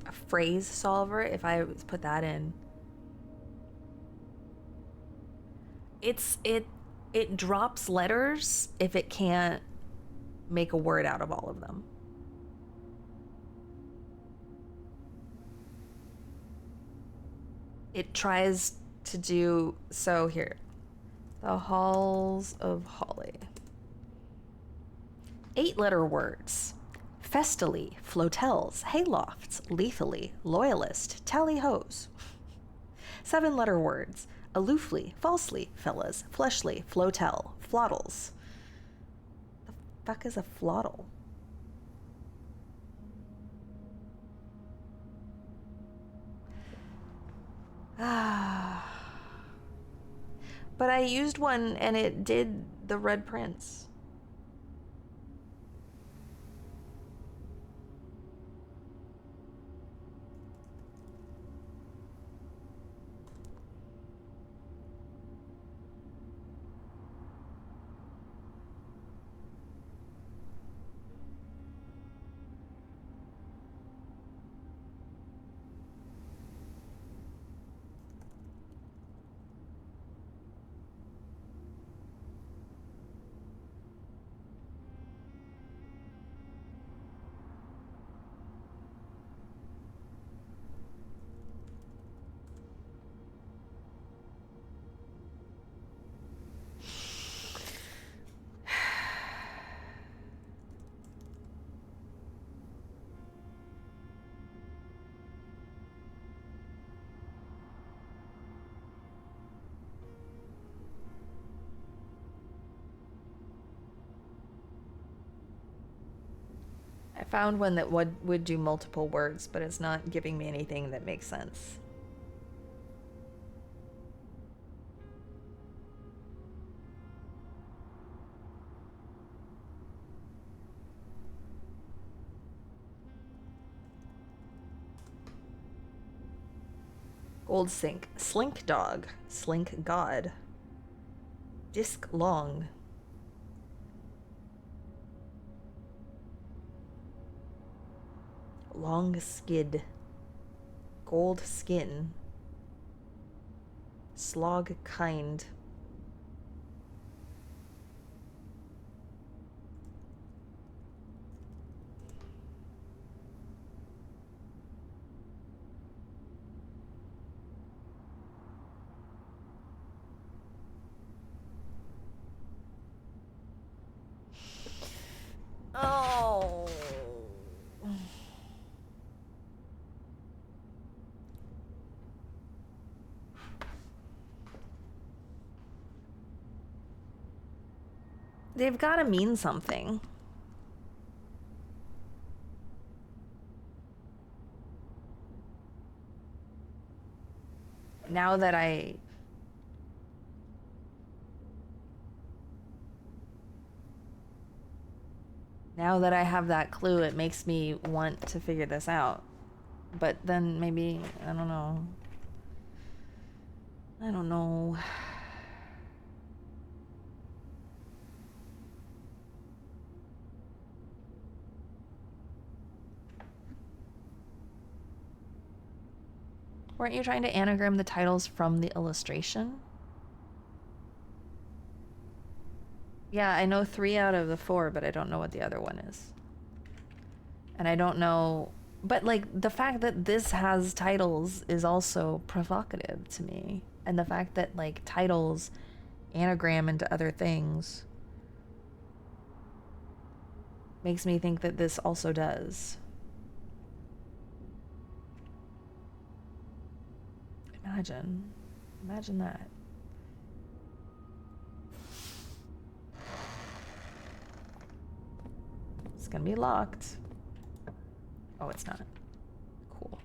A phrase solver, if I put that in. It drops letters if it can't make a word out of all of them. It tries to do so here. The Halls of Holly. 8-letter words. Festily, flotels, haylofts, lethally, loyalist, tally-hos. 7-letter words. Aloofly, falsely, fellas, fleshly, flotel, flottles. The fuck is a flottle? But I used one and it did the Red Prince. I found one that would do multiple words, but it's not giving me anything that makes sense. Gold sink. Slink dog. Slink god. Disc long. Long skid. Gold skin. Slog kind. Oh. They've got to mean something. Now that I have that clue, it makes me want to figure this out. But then maybe, I don't know. I don't know. Weren't you trying to anagram the titles from the illustration? Yeah, I know 3 out of the 4, but I don't know what the other one is. And I don't know, but like the fact that this has titles is also provocative to me. And the fact that like titles anagram into other things makes me think that this also does. Imagine that. It's gonna be locked. Oh, it's not. Cool.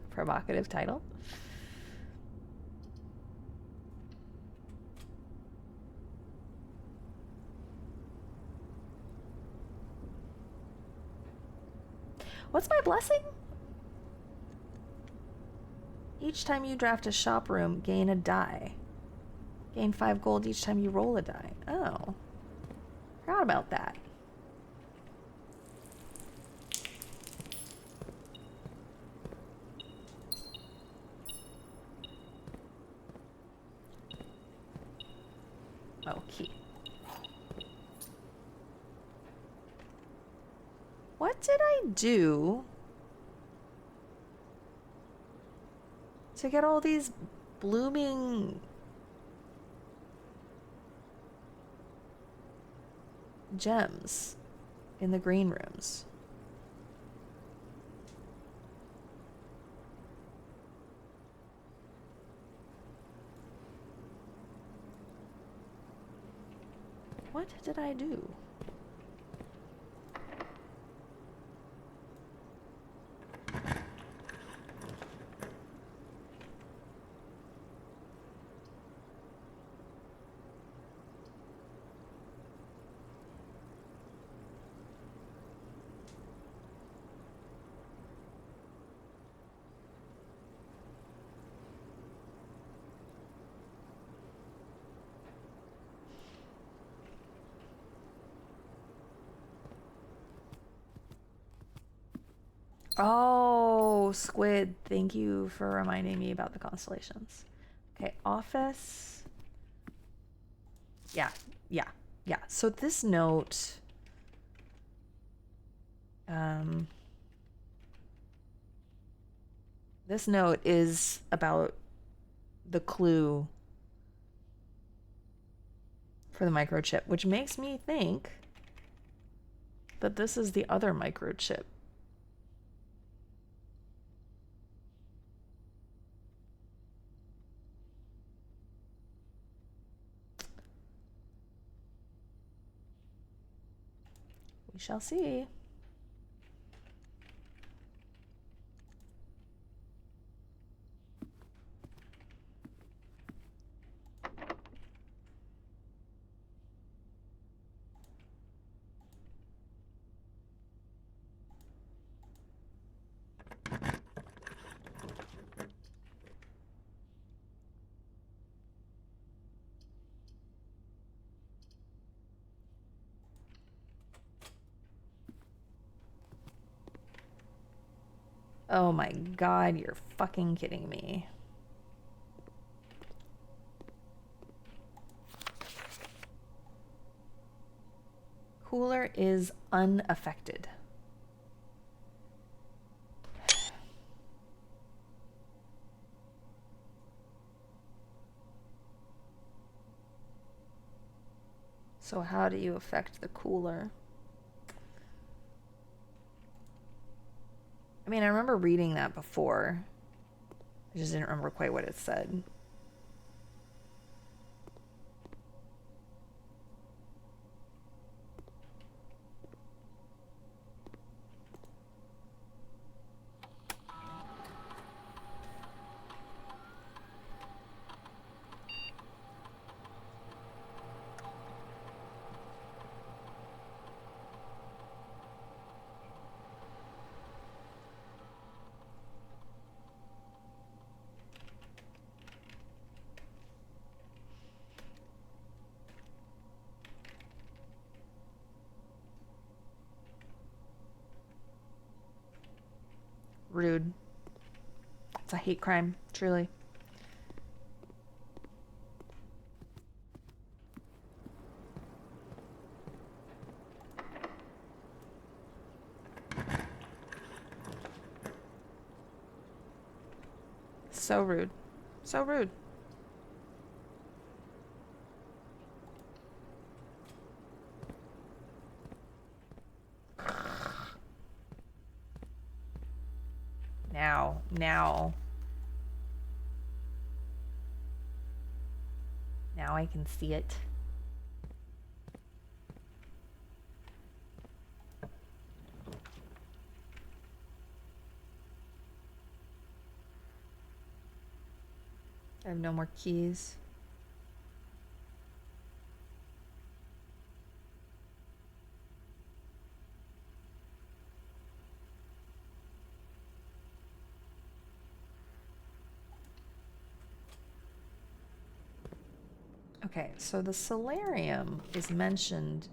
Provocative title. What's my blessing? Each time you draft a shop room, gain a die. Gain 5 gold each time you roll a die. Oh. Forgot about that. Oh, key. What did I do to get all these blooming gems in the green rooms? What did I do? Oh, Squid, thank you for reminding me about the constellations. Okay, office. Yeah. So this note, this note is about the clue for the microchip, which makes me think that this is the other microchip. We shall see. Oh my god, you're fucking kidding me. Cooler is unaffected. So how do you affect the cooler? I mean, I remember reading that before. I just didn't remember quite what it said. Rude. It's a hate crime, truly. So rude. So rude. Now I can see it. I have no more keys. Okay, so the solarium is mentioned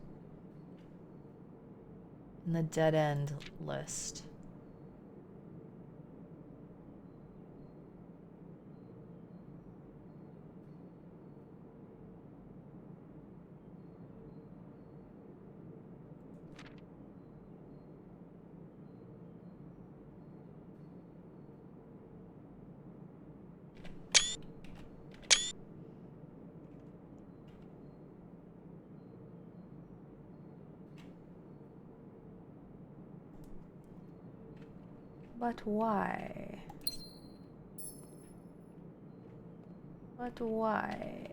in the dead end list. But why? But why?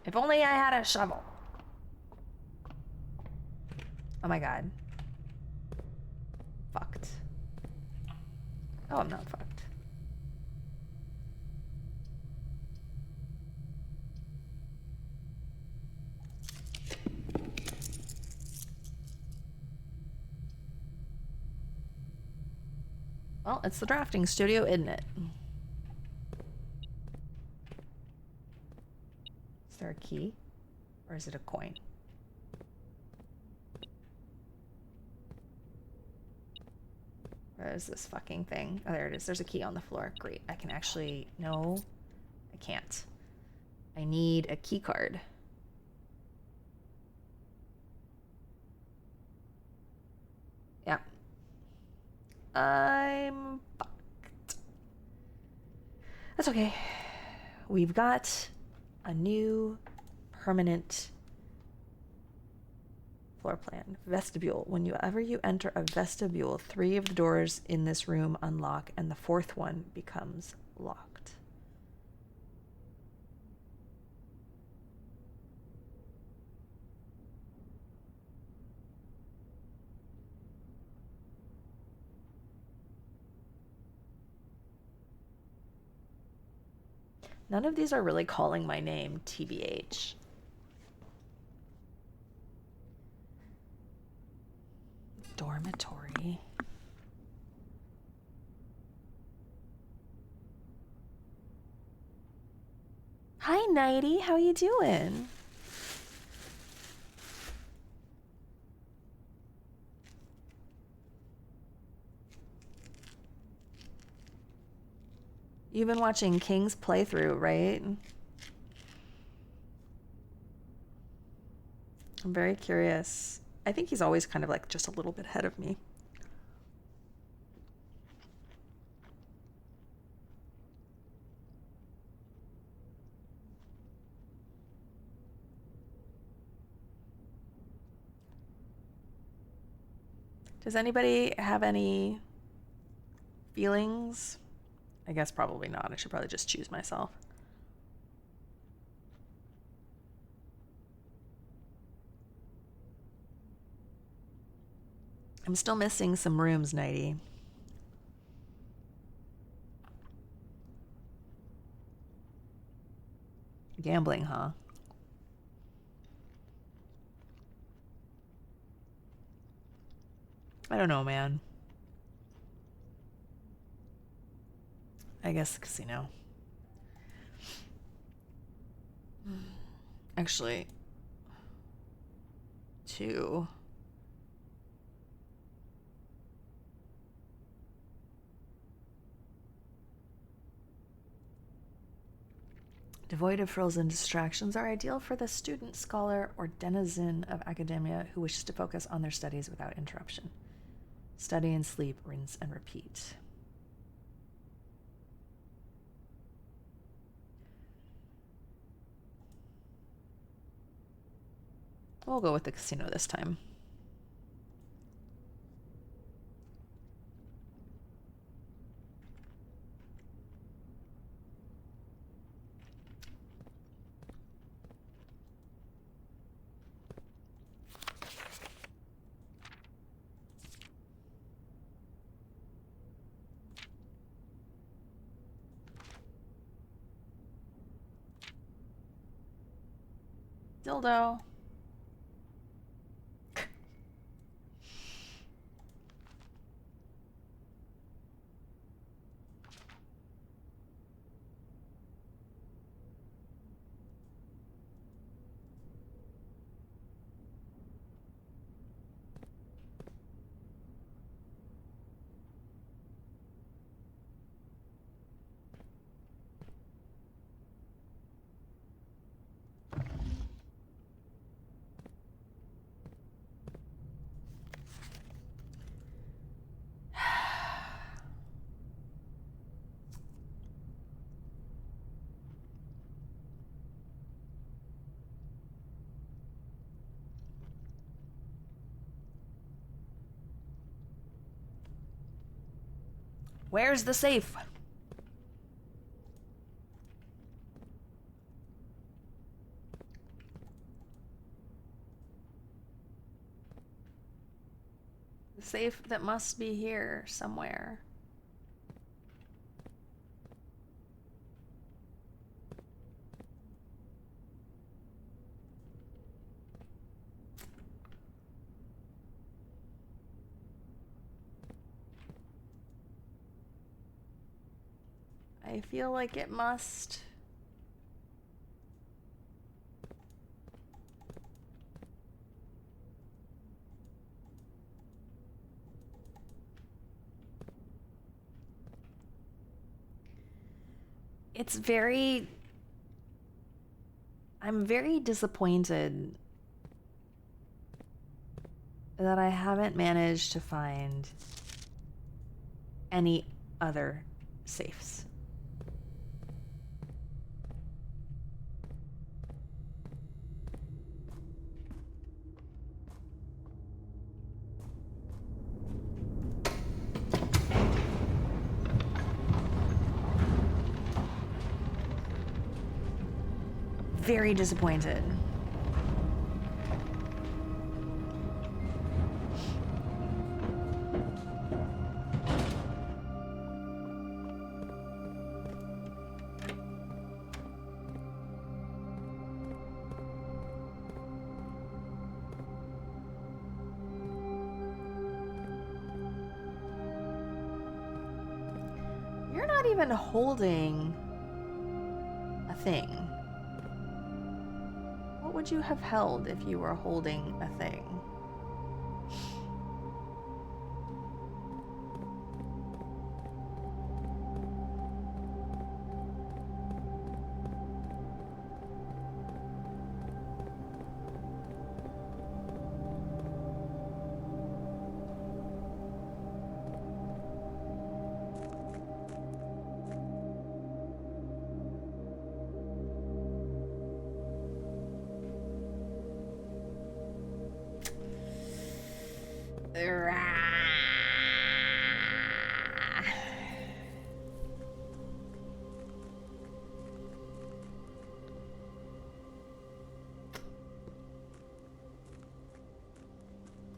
If only I had a shovel. Oh my god. Fucked. Oh, I'm not fucked. Well, it's the drafting studio, isn't it? Is there a key? Or is it a coin? Where is this fucking thing? Oh, there it is. There's a key on the floor. Great. I can actually... No, I can't. I need a key card. Yeah. I'm fucked. That's okay. We've got a new permanent floor plan. Vestibule. Whenever you enter a vestibule, 3 of the doors in this room unlock and the 4th one becomes locked. None of these are really calling my name, TBH. Dormitory. Hi, Nighty. How you doing? You've been watching King's playthrough, right? I'm very curious. I think he's always kind of like just a little bit ahead of me. Does anybody have any feelings? I guess probably not. I should probably just choose myself. I'm still missing some rooms, Nighty. Gambling, huh? I don't know, man. I guess casino. Actually, 2. Devoid of frills and distractions are ideal for the student, scholar, or denizen of academia who wishes to focus on their studies without interruption. Study and sleep, rinse and repeat. We'll go with the casino this time. Dildo. Where's the safe? The safe that must be here somewhere. I feel like it must. It's very... I'm very disappointed that I haven't managed to find any other safes. Very disappointed. even holding a thing? What would you have held if you were holding a thing?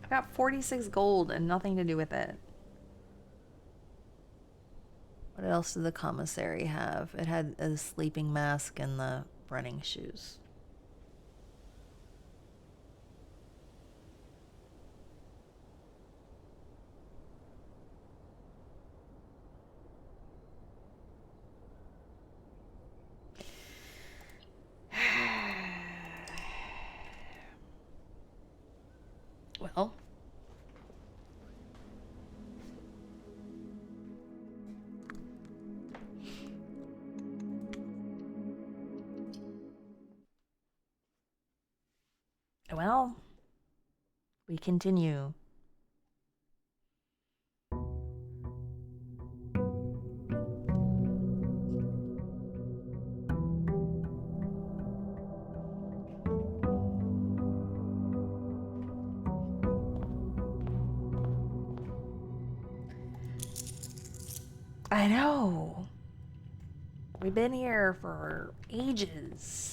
I got 46 gold and nothing to do with it. What else did the commissary have? It had a sleeping mask and the running shoes. Well, we continue. I know. We've been here for ages.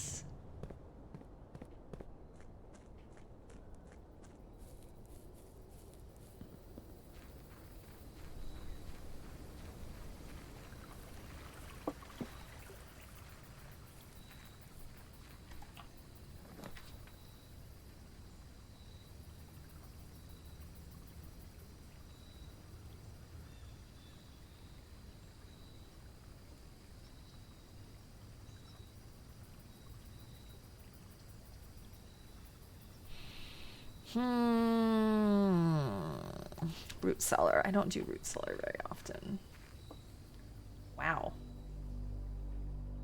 Root cellar. I don't do root cellar very often. Wow.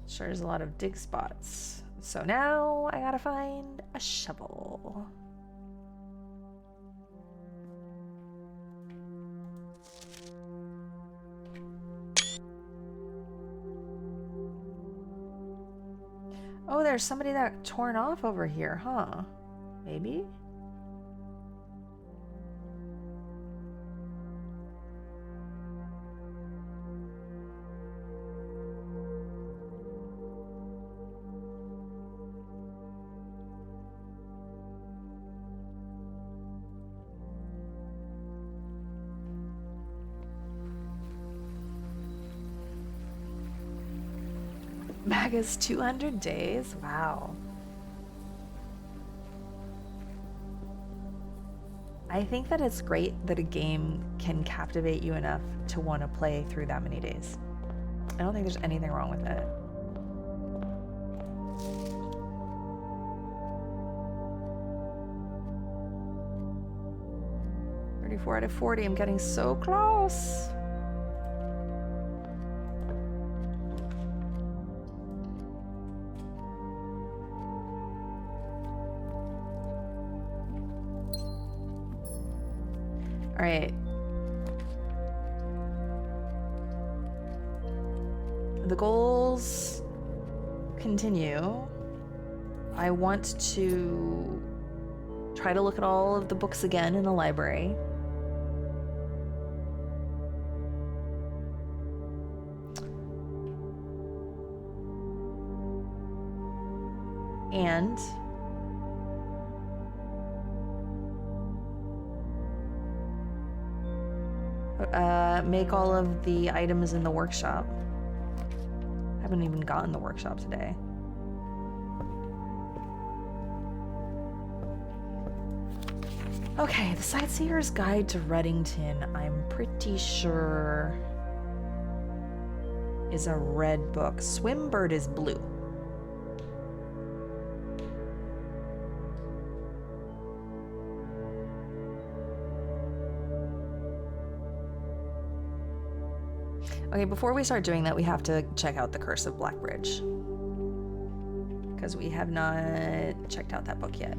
Sure, there's a lot of dig spots. So now I gotta find a shovel. Oh, there's somebody that torn off over here, huh? Maybe? Maga's 200 days? Wow. I think that it's great that a game can captivate you enough to want to play through that many days. I don't think there's anything wrong with it. "34 out of 40, I'm getting so close." All right. The goals continue. I want to try to look at all of the books again in the library. And make all of the items in the workshop. I haven't even gotten the workshop today. Okay, the Sightseer's Guide to Reddington. I'm pretty sure is a red book. Swimbird is blue. Okay, before we start doing that, we have to check out The Curse of Blackbridge, because we have not checked out that book yet.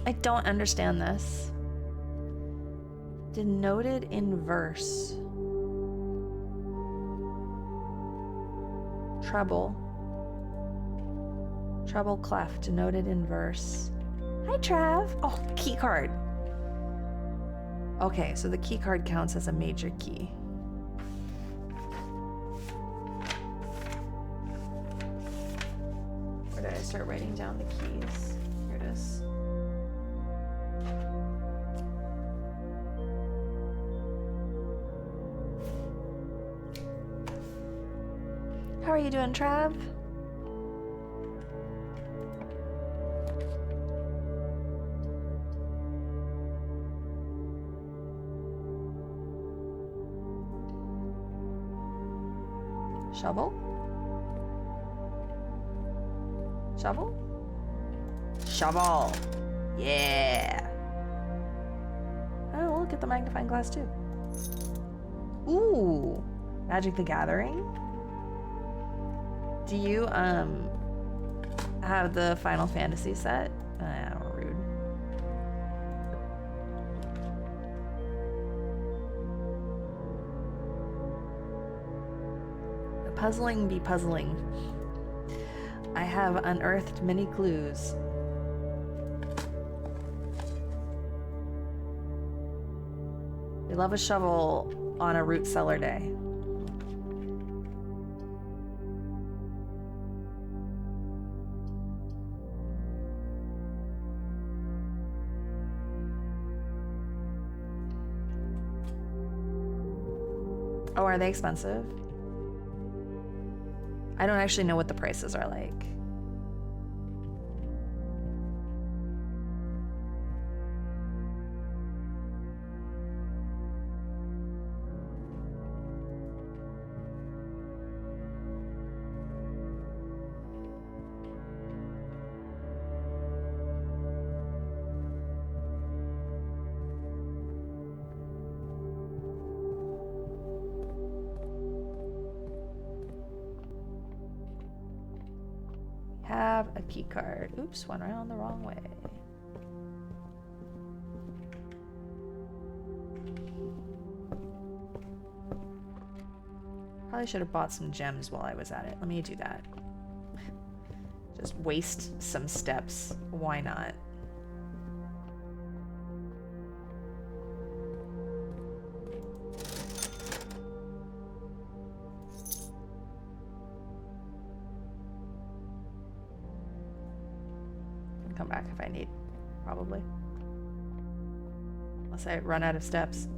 I don't understand this. Denoted in verse. Treble. Treble clef, denoted in verse. Hi, Trav. Oh, key card. Okay, so the key card counts as a major key. Where did I start writing down the keys? Here it is. How are you doing, Trav? Shovel? Shovel? Shovel! Yeah! Oh, look at the magnifying glass too. Ooh! Magic the Gathering? Do you, have the Final Fantasy set? I don't know, rude. The puzzling be puzzling. I have unearthed many clues. We love a shovel on a root cellar day. Oh, are they expensive? I don't actually know what the prices are like. Have a key card. Oops, went around the wrong way. Probably should have bought some gems while I was at it. Let me do that. Just waste some steps. Why not? Come back if I need, probably. Unless I run out of steps.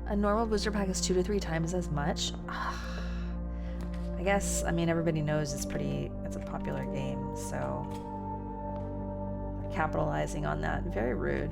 A normal booster pack is 2 to 3 times as much. I guess, I mean, everybody knows it's a popular game, so capitalizing on that, very rude.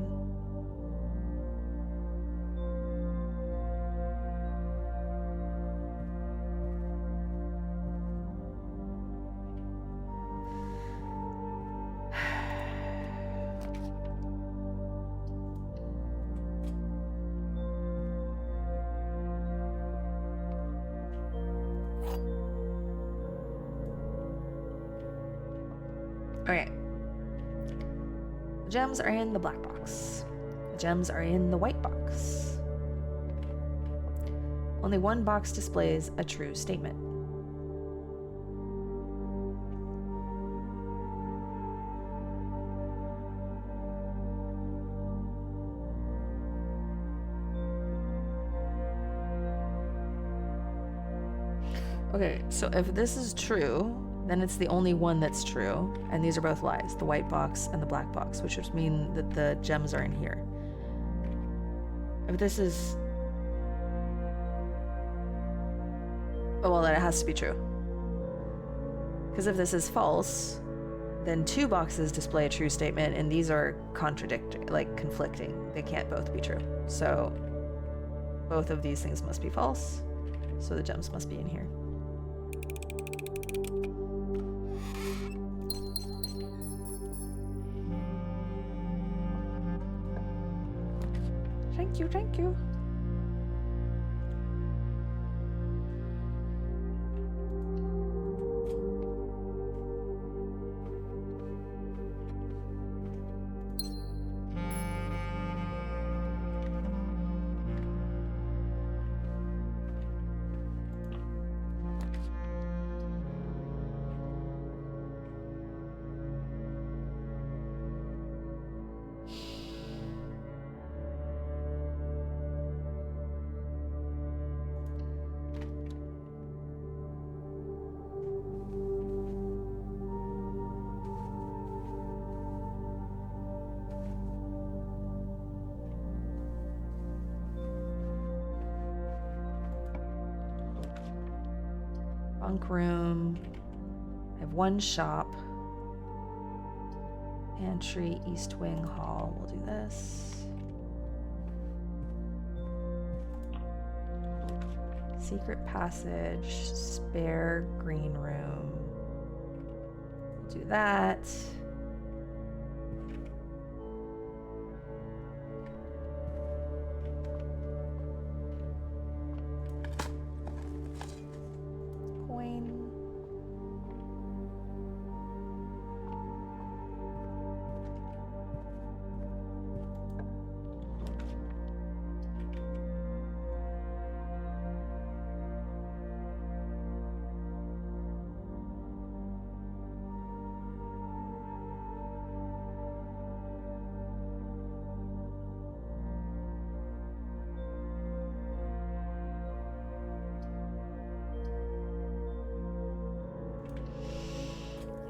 Okay. The gems are in the black box. The gems are in the white box. Only one box displays a true statement. Okay, so if this is true, then it's the only one that's true, and these are both lies, the white box and the black box, which would mean that the gems are in here. If this is... oh, well, then it has to be true. Because if this is false, then 2 boxes display a true statement, and these are contradictory, like conflicting. They can't both be true. So both of these things must be false, so the gems must be in here. Thank you, thank you. Bunk room. I have 1 shop. Pantry, East Wing Hall. We'll do this. Secret passage. Spare green room. We'll do that.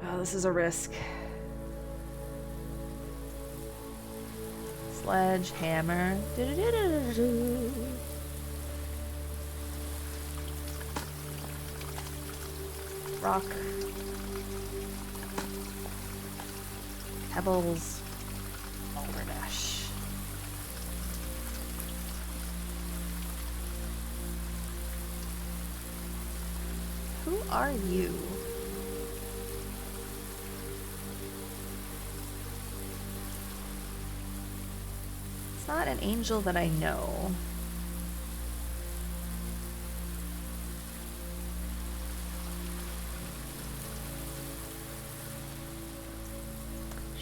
Oh, this is a risk. Sledgehammer. Rock. Pebbles. Boulder dash. Who are you? It's not an angel that I know.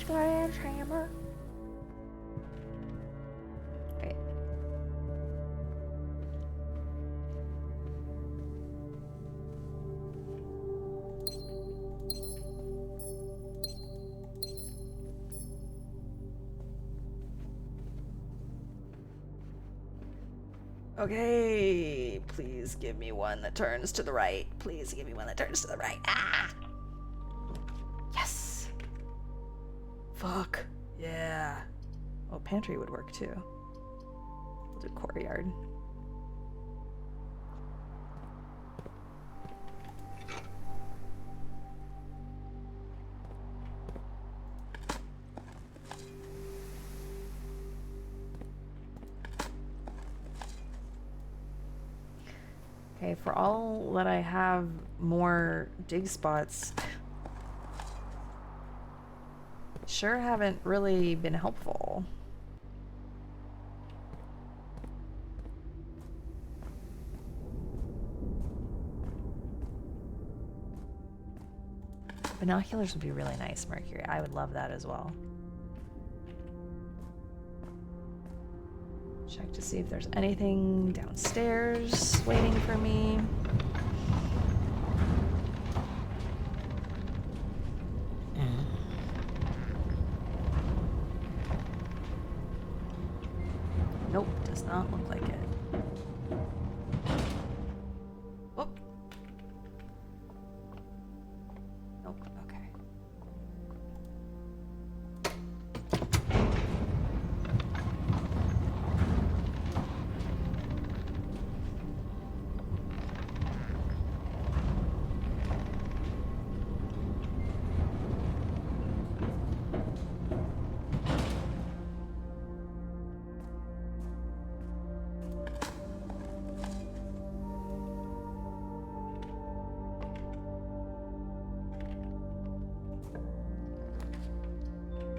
Sledgehammer. Right. Okay, please give me one that turns to the right. Please give me one that turns to the right. Ah! Yes! Fuck. Yeah. Oh, pantry would work too. We'll do courtyard. Okay, for all that I have more dig spots, sure haven't really been helpful. Binoculars would be really nice, Mercury. I would love that as well. Check to see if there's anything downstairs waiting for me. Nope, does not look like it. Whoop.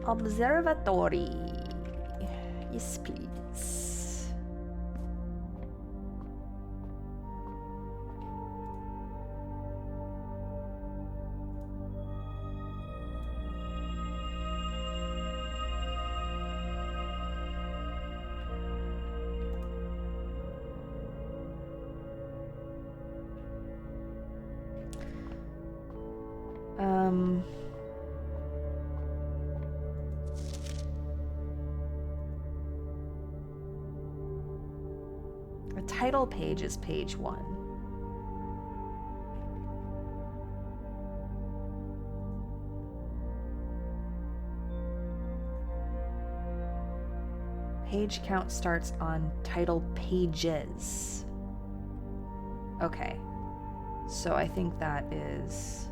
Observatory. Yes, please. The title page is page 1. Page count starts on title pages. Okay. So I think that is...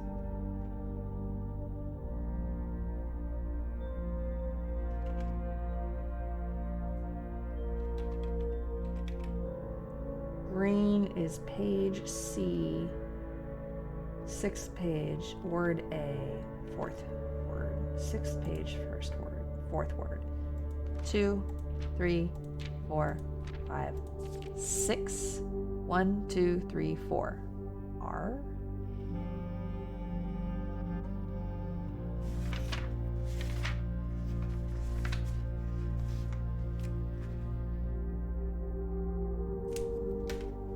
Green is page C, 6th page, word A, 4th word, 6th page, 1st word, 4th word. 2, 3, 4, 5, 6. 1, 2, 3, 4. R.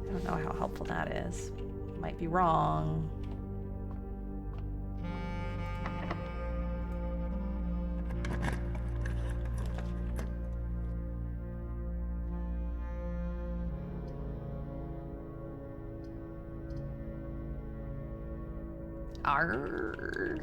I don't know how helpful that is. Might be wrong. R.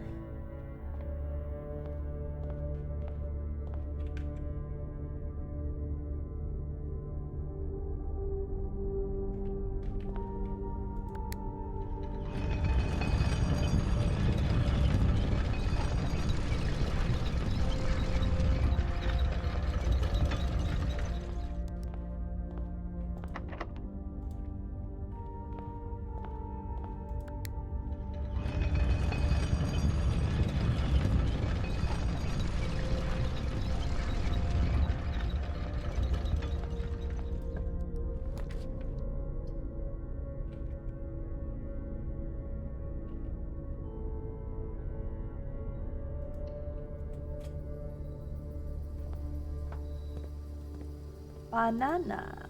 Banana.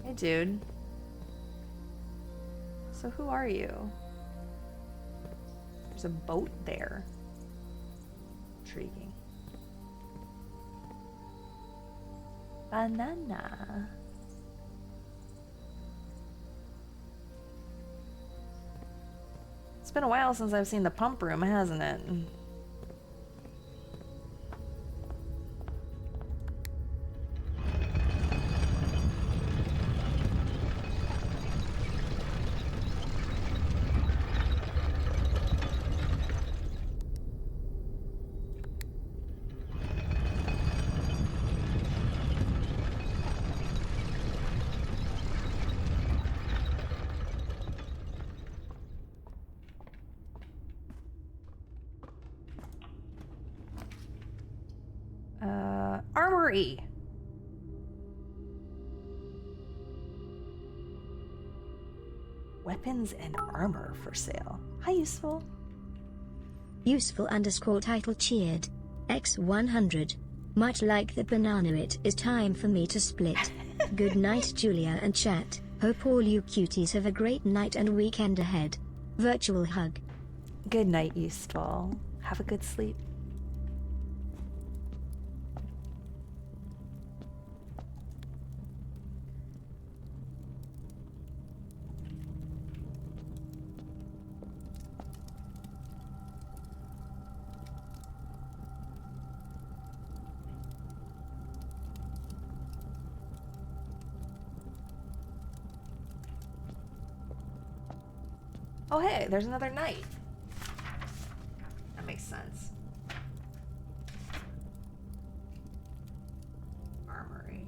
Hey, dude. So who are you? There's a boat there. Intriguing. Banana. It's been a while since I've seen the pump room, hasn't it? Armory. Weapons and armor for sale. How useful. Useful _ title cheered. X100. Much like the banana, it is time for me to split. Good night, Julia and chat. Hope all you cuties have a great night and weekend ahead. Virtual hug. Good night, useful. Have a good sleep. Oh, hey, there's another knight. That makes sense. Armory.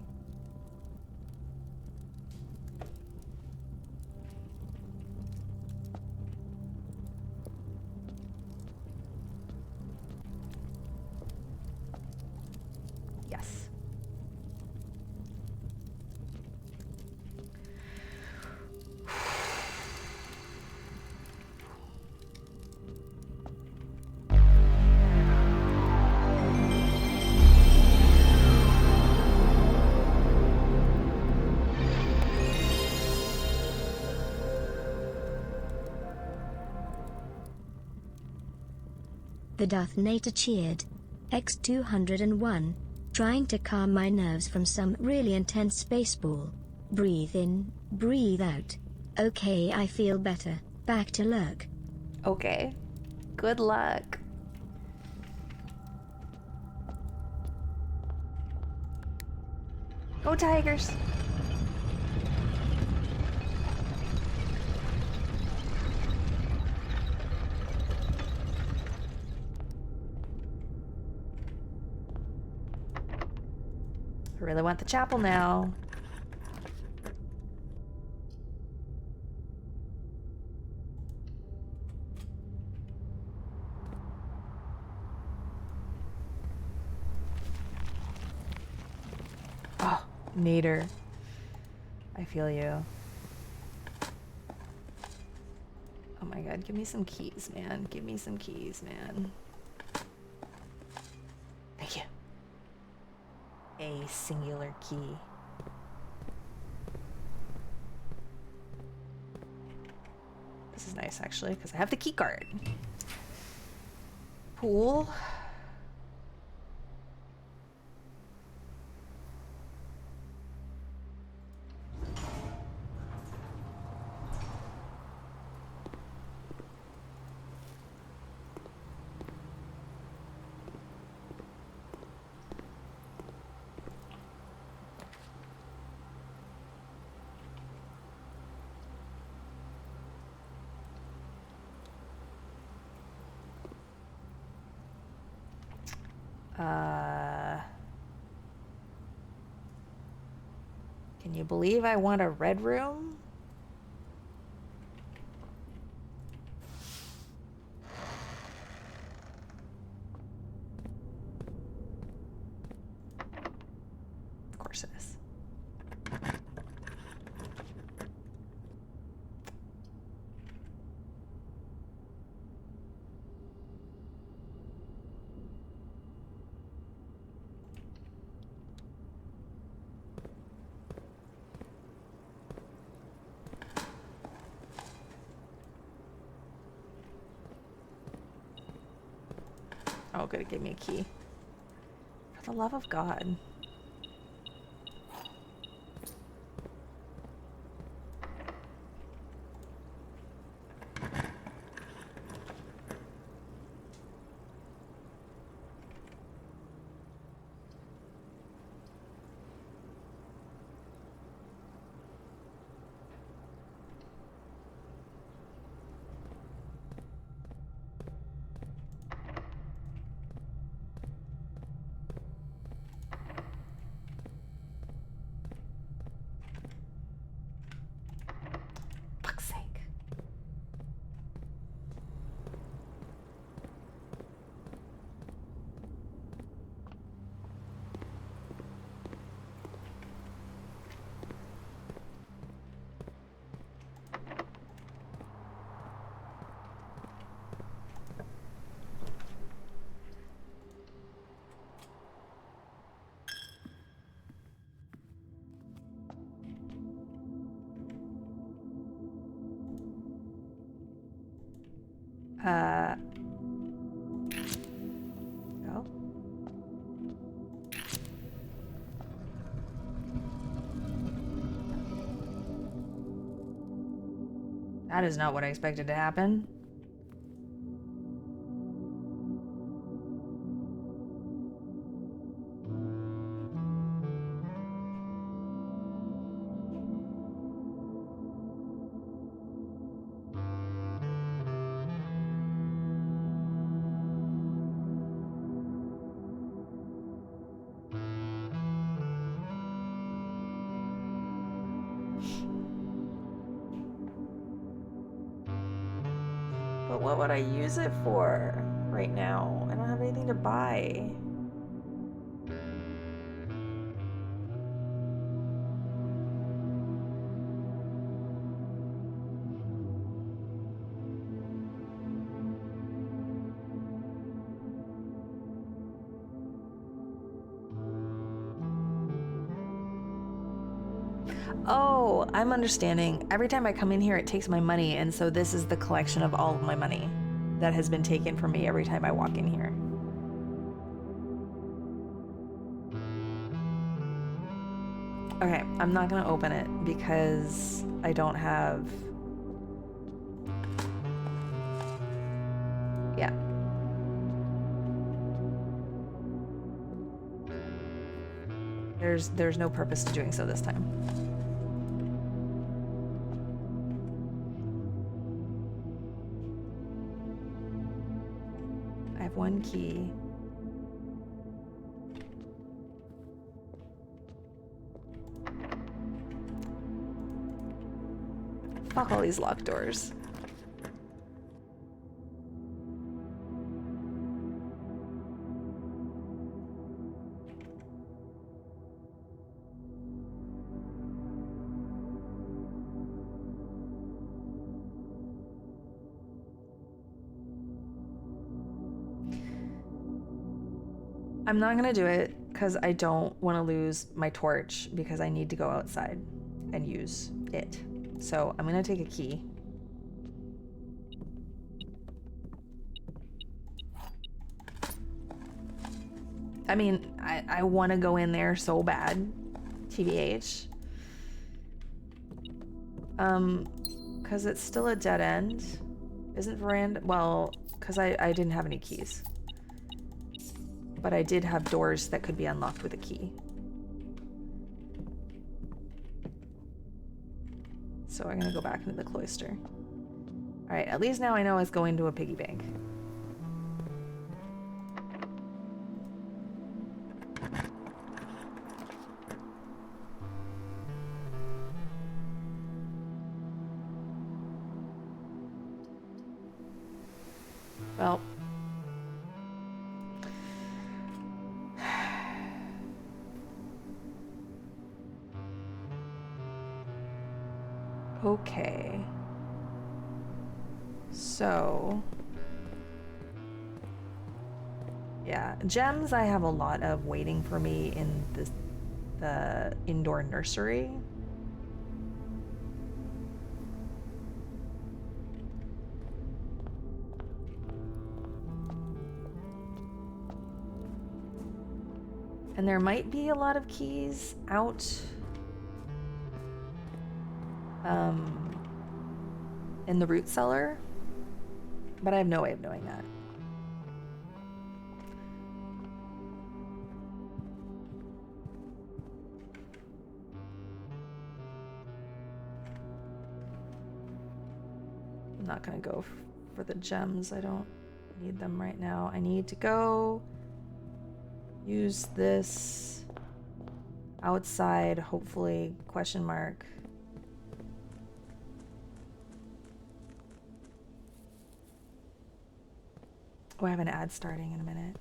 The Darth Nator cheered. X201. Trying to calm my nerves from some really intense spaceball. Breathe in, breathe out. Okay, I feel better. Back to lurk. Okay. Good luck. Go Tigers! I really want the chapel now. Oh, Nader. I feel you. Oh my god, give me some keys, man. Give me some keys, man. Thank you. A singular key. This is nice, actually, because I have the key card. Pool. Can you believe I want a red room? Of course it is. Oh, good, it gave me a key. For the love of God. Fuck's sake. No. That is not what I expected to happen. But what would I use it for right now? I don't have anything to buy. Oh, I'm understanding. Every time I come in here, it takes my money, and so this is the collection of all of my money. that has been taken from me every time I walk in here. Okay, I'm not gonna open it because I don't have... Yeah. There's no purpose to doing so this time. I have one key. Fuck all these locked doors. I'm not gonna do it because I don't want to lose my torch because I need to go outside and use it. So I'm gonna take a key. I mean, I want to go in there so bad, TBH. Because it's still a dead end. Isn't veranda? Well, because I didn't have any keys. But I did have doors that could be unlocked with a key. So I'm gonna go back into the cloister. Alright, at least now I know it's going to a piggy bank. Well. Okay. So. Yeah, gems I have a lot of waiting for me in the indoor nursery. And there might be a lot of keys out in the root cellar, but I have no way of knowing that. I'm not gonna go for the gems. I don't need them right now. I need to go use this outside, hopefully, question mark. Oh, I have an ad starting in a minute.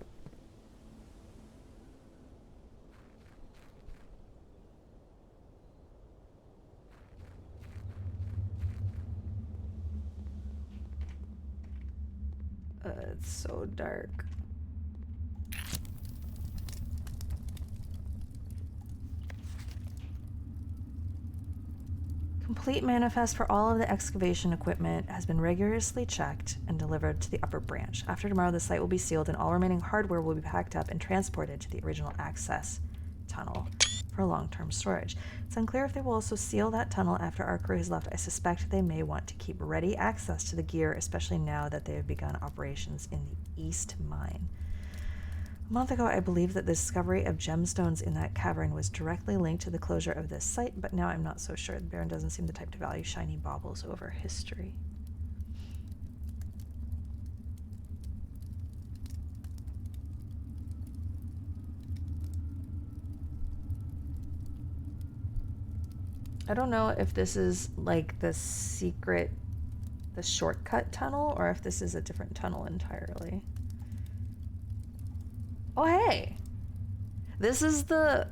It's so dark. Complete manifest for all of the excavation equipment has been rigorously checked and delivered to the upper branch. After tomorrow, the site will be sealed and all remaining hardware will be packed up and transported to the original access tunnel for long-term storage. It's unclear if they will also seal that tunnel after our crew has left. I suspect they may want to keep ready access to the gear, especially now that they have begun operations in the East Mine. A month ago, I believed that the discovery of gemstones in that cavern was directly linked to the closure of this site, but now I'm not so sure. The Baron doesn't seem the type to value shiny baubles over history. I don't know if this is like the secret, the shortcut tunnel, or if this is a different tunnel entirely. Oh, hey! This is the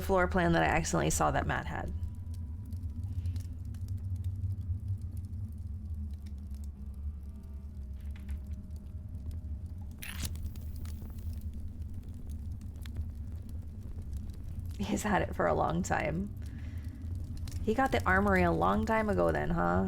floor plan that I accidentally saw that Matt had. He's had it for a long time. He got the armory a long time ago then, huh?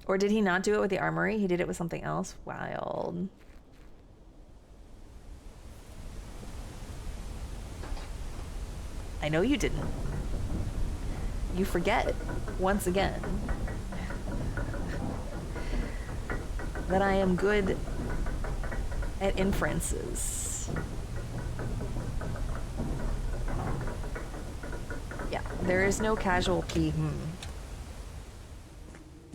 Or did he not do it with the armory? He did it with something else? Wild. I know you didn't. You forget, once again, that I am good at inferences. Yeah, there is no casual P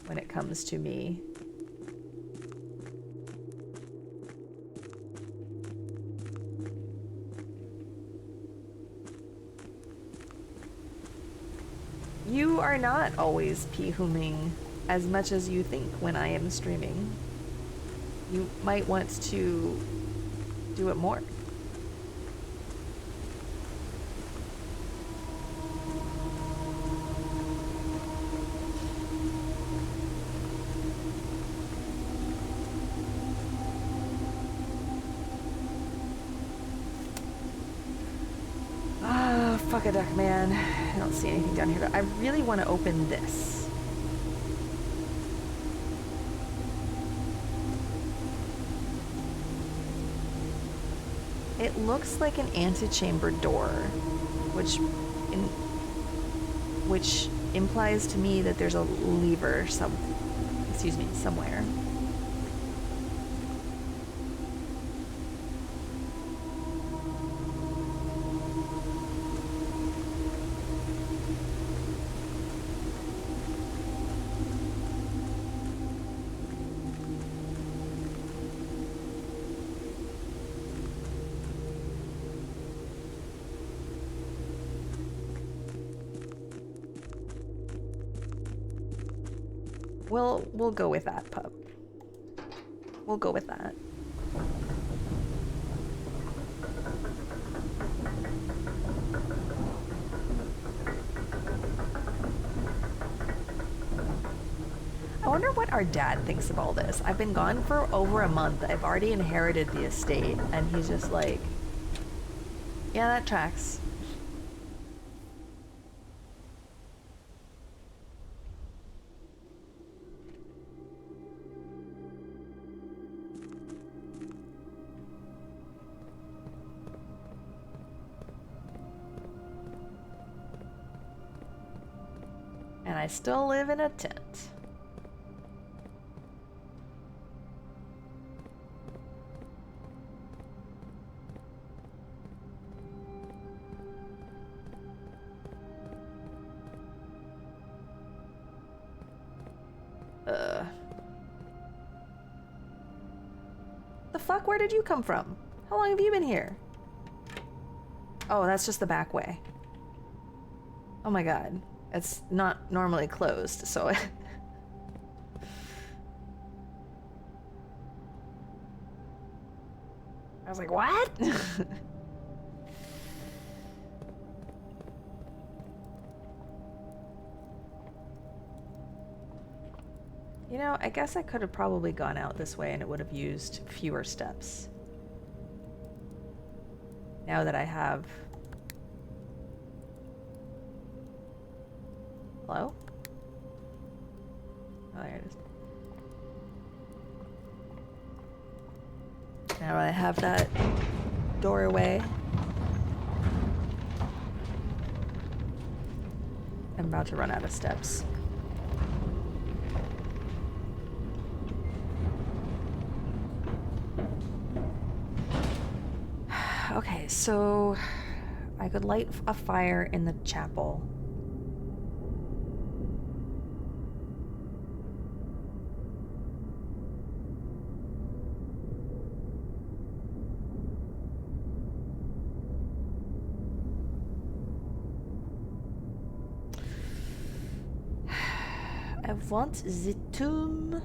when it comes to me. You are not always p-huming as much as you think when I am streaming. You might want to do it more. Fuck a duck, man. I don't see anything down here. I really want to open this. It looks like an antechamber door, which implies to me that there's a lever somewhere. We'll go with that, pup. We'll go with that. I wonder what our dad thinks of all this. I've been gone for over a month. I've already inherited the estate, and he's just like, yeah, that tracks. And I still live in a tent. The fuck? Where did you come from? How long have you been here? Oh, that's just the back way. Oh my god. It's not normally closed, so I was like, what? You know, I guess I could have probably gone out this way and it would have used fewer steps. Now that I have... Hello? Oh, there it is. Now I have that doorway. I'm about to run out of steps. Okay, so I could light a fire in the chapel. I want the tomb.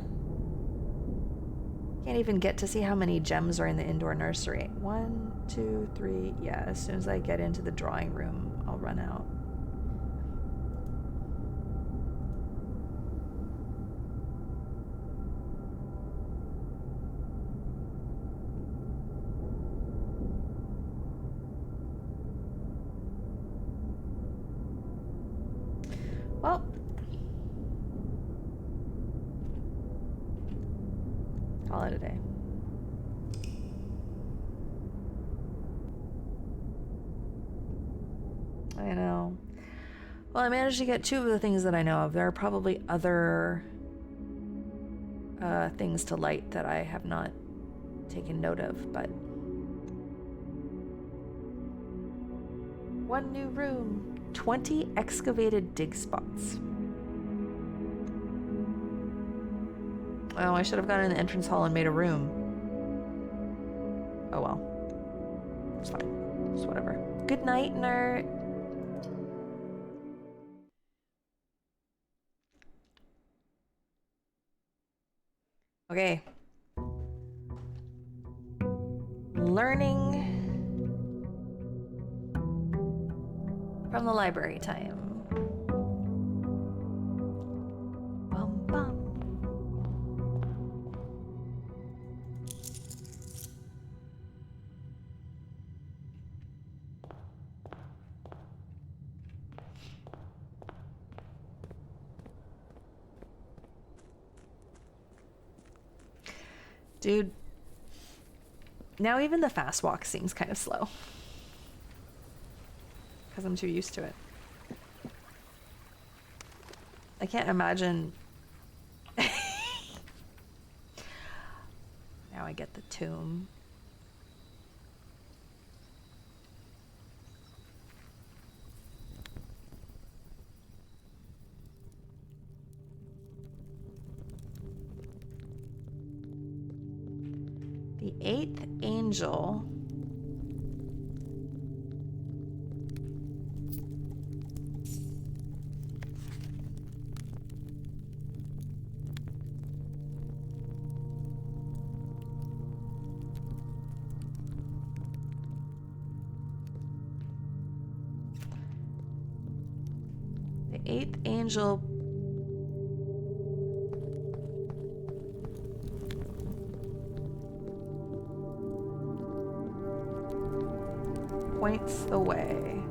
Can't even get to see how many gems are in the indoor nursery. 1, 2, 3. Yeah, as soon as I get into the drawing room, I'll run out. Well. Call it a day. I know. Well, I managed to get 2 of the things that I know of. There are probably other things to light that I have not taken note of, but... One new room. 20 excavated dig spots. Oh, I should have gone in the entrance hall and made a room. Oh well. It's fine. It's whatever. Good night, nerd. Okay. Learning from the library time. Bum bum. Dude, now even the fast walk seems kind of slow. Because I'm too used to it. I can't imagine. Now I get the tomb. The 8th angel. The 8th angel points the way.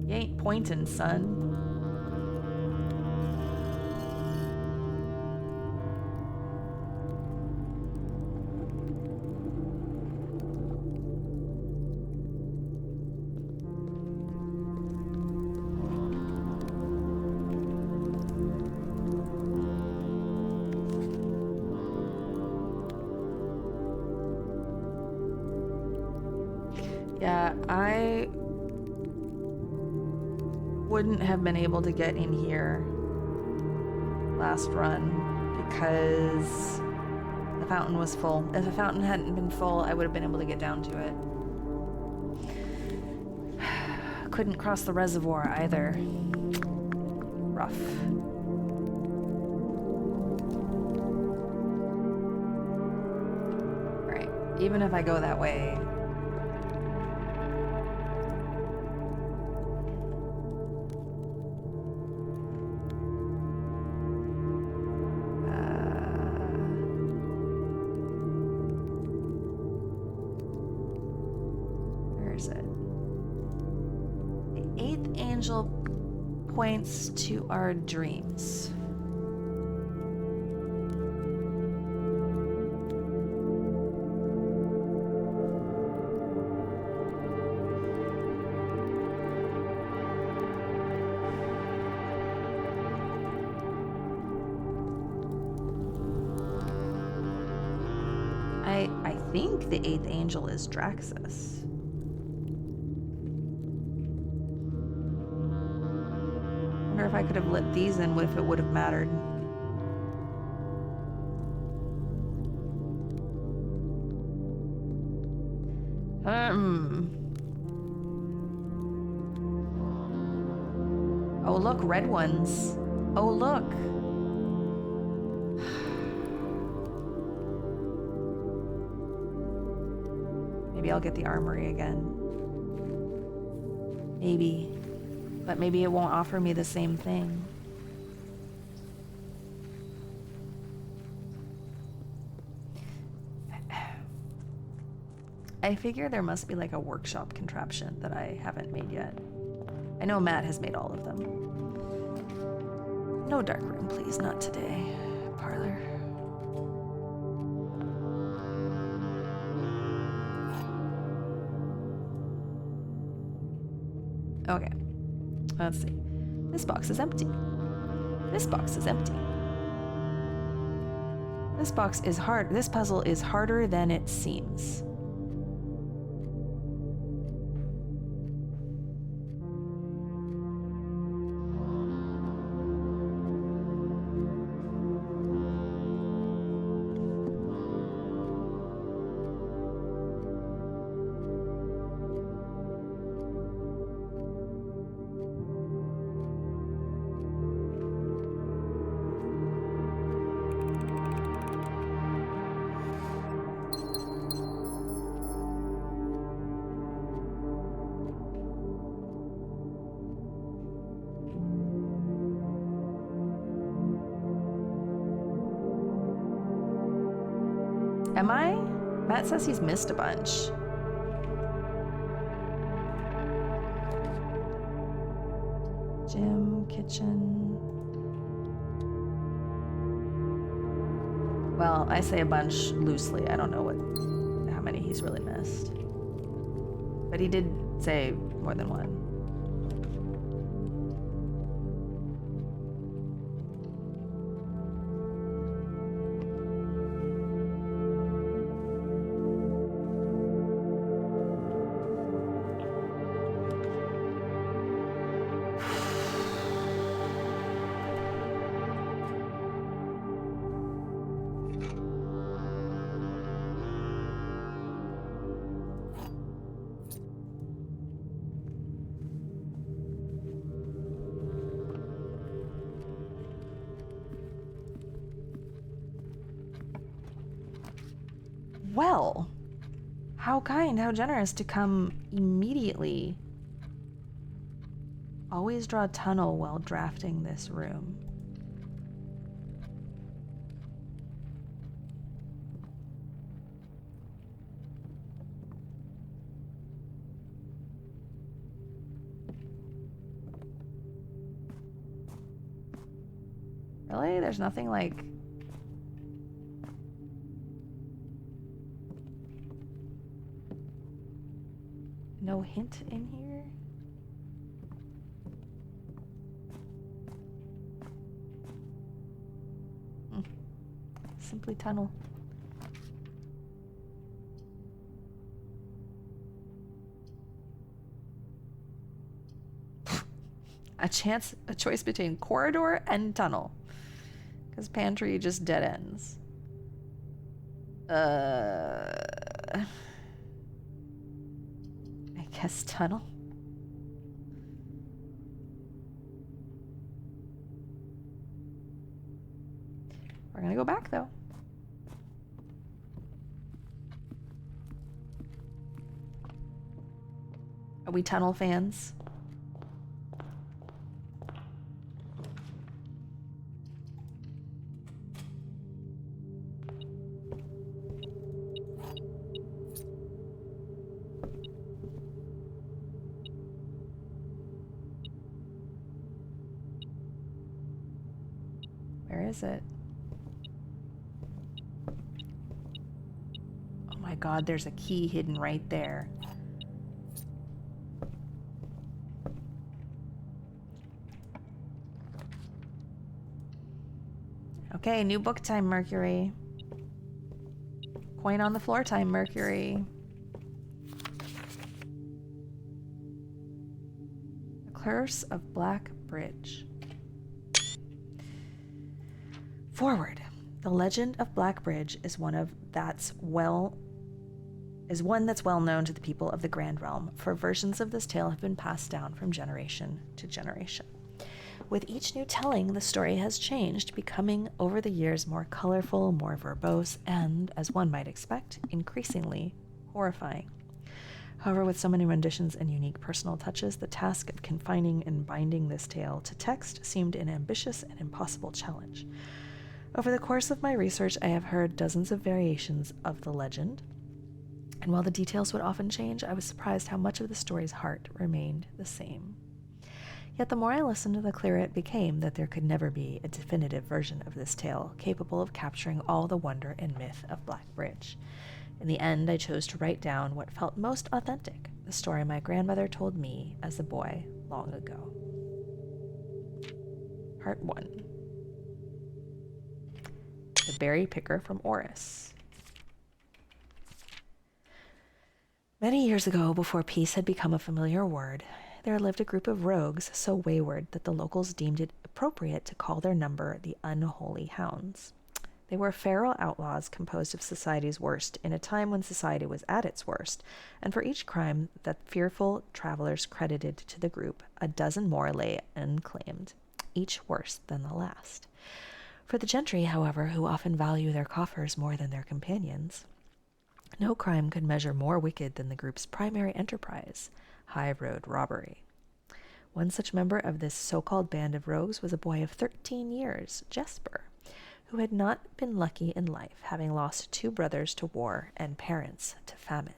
You ain't pointing, son. Yeah, I wouldn't have been able to get in here last run because the fountain was full. If the fountain hadn't been full, I would have been able to get down to it. Couldn't cross the reservoir either. Rough. Alright, even if I go that way, points to our dreams. I think the 8th angel is Draxus. If I could have lit these in, if it would have mattered. Oh look, red ones. Oh look. Maybe I'll get the armory again. Maybe. But maybe it won't offer me the same thing. I figure there must be like a workshop contraption that I haven't made yet. I know Matt has made all of them. No dark room, please, not today. Parlor. Okay. Let's see. This box is empty. This box is empty. This box is hard. This puzzle is harder than it seems. Am I? Matt says he's missed a bunch. Gym, kitchen. Well, I say a bunch loosely. I don't know how many he's really missed. But he did say more than one. Well, how kind, how generous to come immediately. Always draw a tunnel while drafting this room. Really? There's nothing like... No hint in here? Simply tunnel. A choice between corridor and tunnel. Because pantry just dead ends. I guess tunnel. We're gonna go back though. Are we tunnel fans? Where is it? Oh my God, there's a key hidden right there. Okay, new book time, Mercury. Coin on the floor time, Mercury. The Curse of Black Bridge. Forward. The legend of Black Bridge is one that's well known to the people of the Grand Realm, for versions of this tale have been passed down from generation to generation. With each new telling, the story has changed, becoming over the years more colorful, more verbose, and, as one might expect, increasingly horrifying. However, with so many renditions and unique personal touches, the task of confining and binding this tale to text seemed an ambitious and impossible challenge. Over the course of my research, I have heard dozens of variations of the legend, And while the details would often change, I was surprised how much of the story's heart remained the same. Yet the more I listened, the clearer it became that there could never be a definitive version of this tale capable of capturing all the wonder and myth of Black Bridge. In the end, I chose to write down what felt most authentic, the story my grandmother told me as a boy long ago. Part 1. The Berry Picker from Orris. Many years ago, before peace had become a familiar word, there lived a group of rogues so wayward that the locals deemed it appropriate to call their number the Unholy Hounds. They were feral outlaws composed of society's worst in a time when society was at its worst, and for each crime that fearful travelers credited to the group, a dozen more lay unclaimed, each worse than the last. For the gentry, however, who often value their coffers more than their companions, no crime could measure more wicked than the group's primary enterprise, high road robbery. One such member of this so-called band of rogues was a boy of 13 years, Jesper, who had not been lucky in life, having lost 2 brothers to war and parents to famine.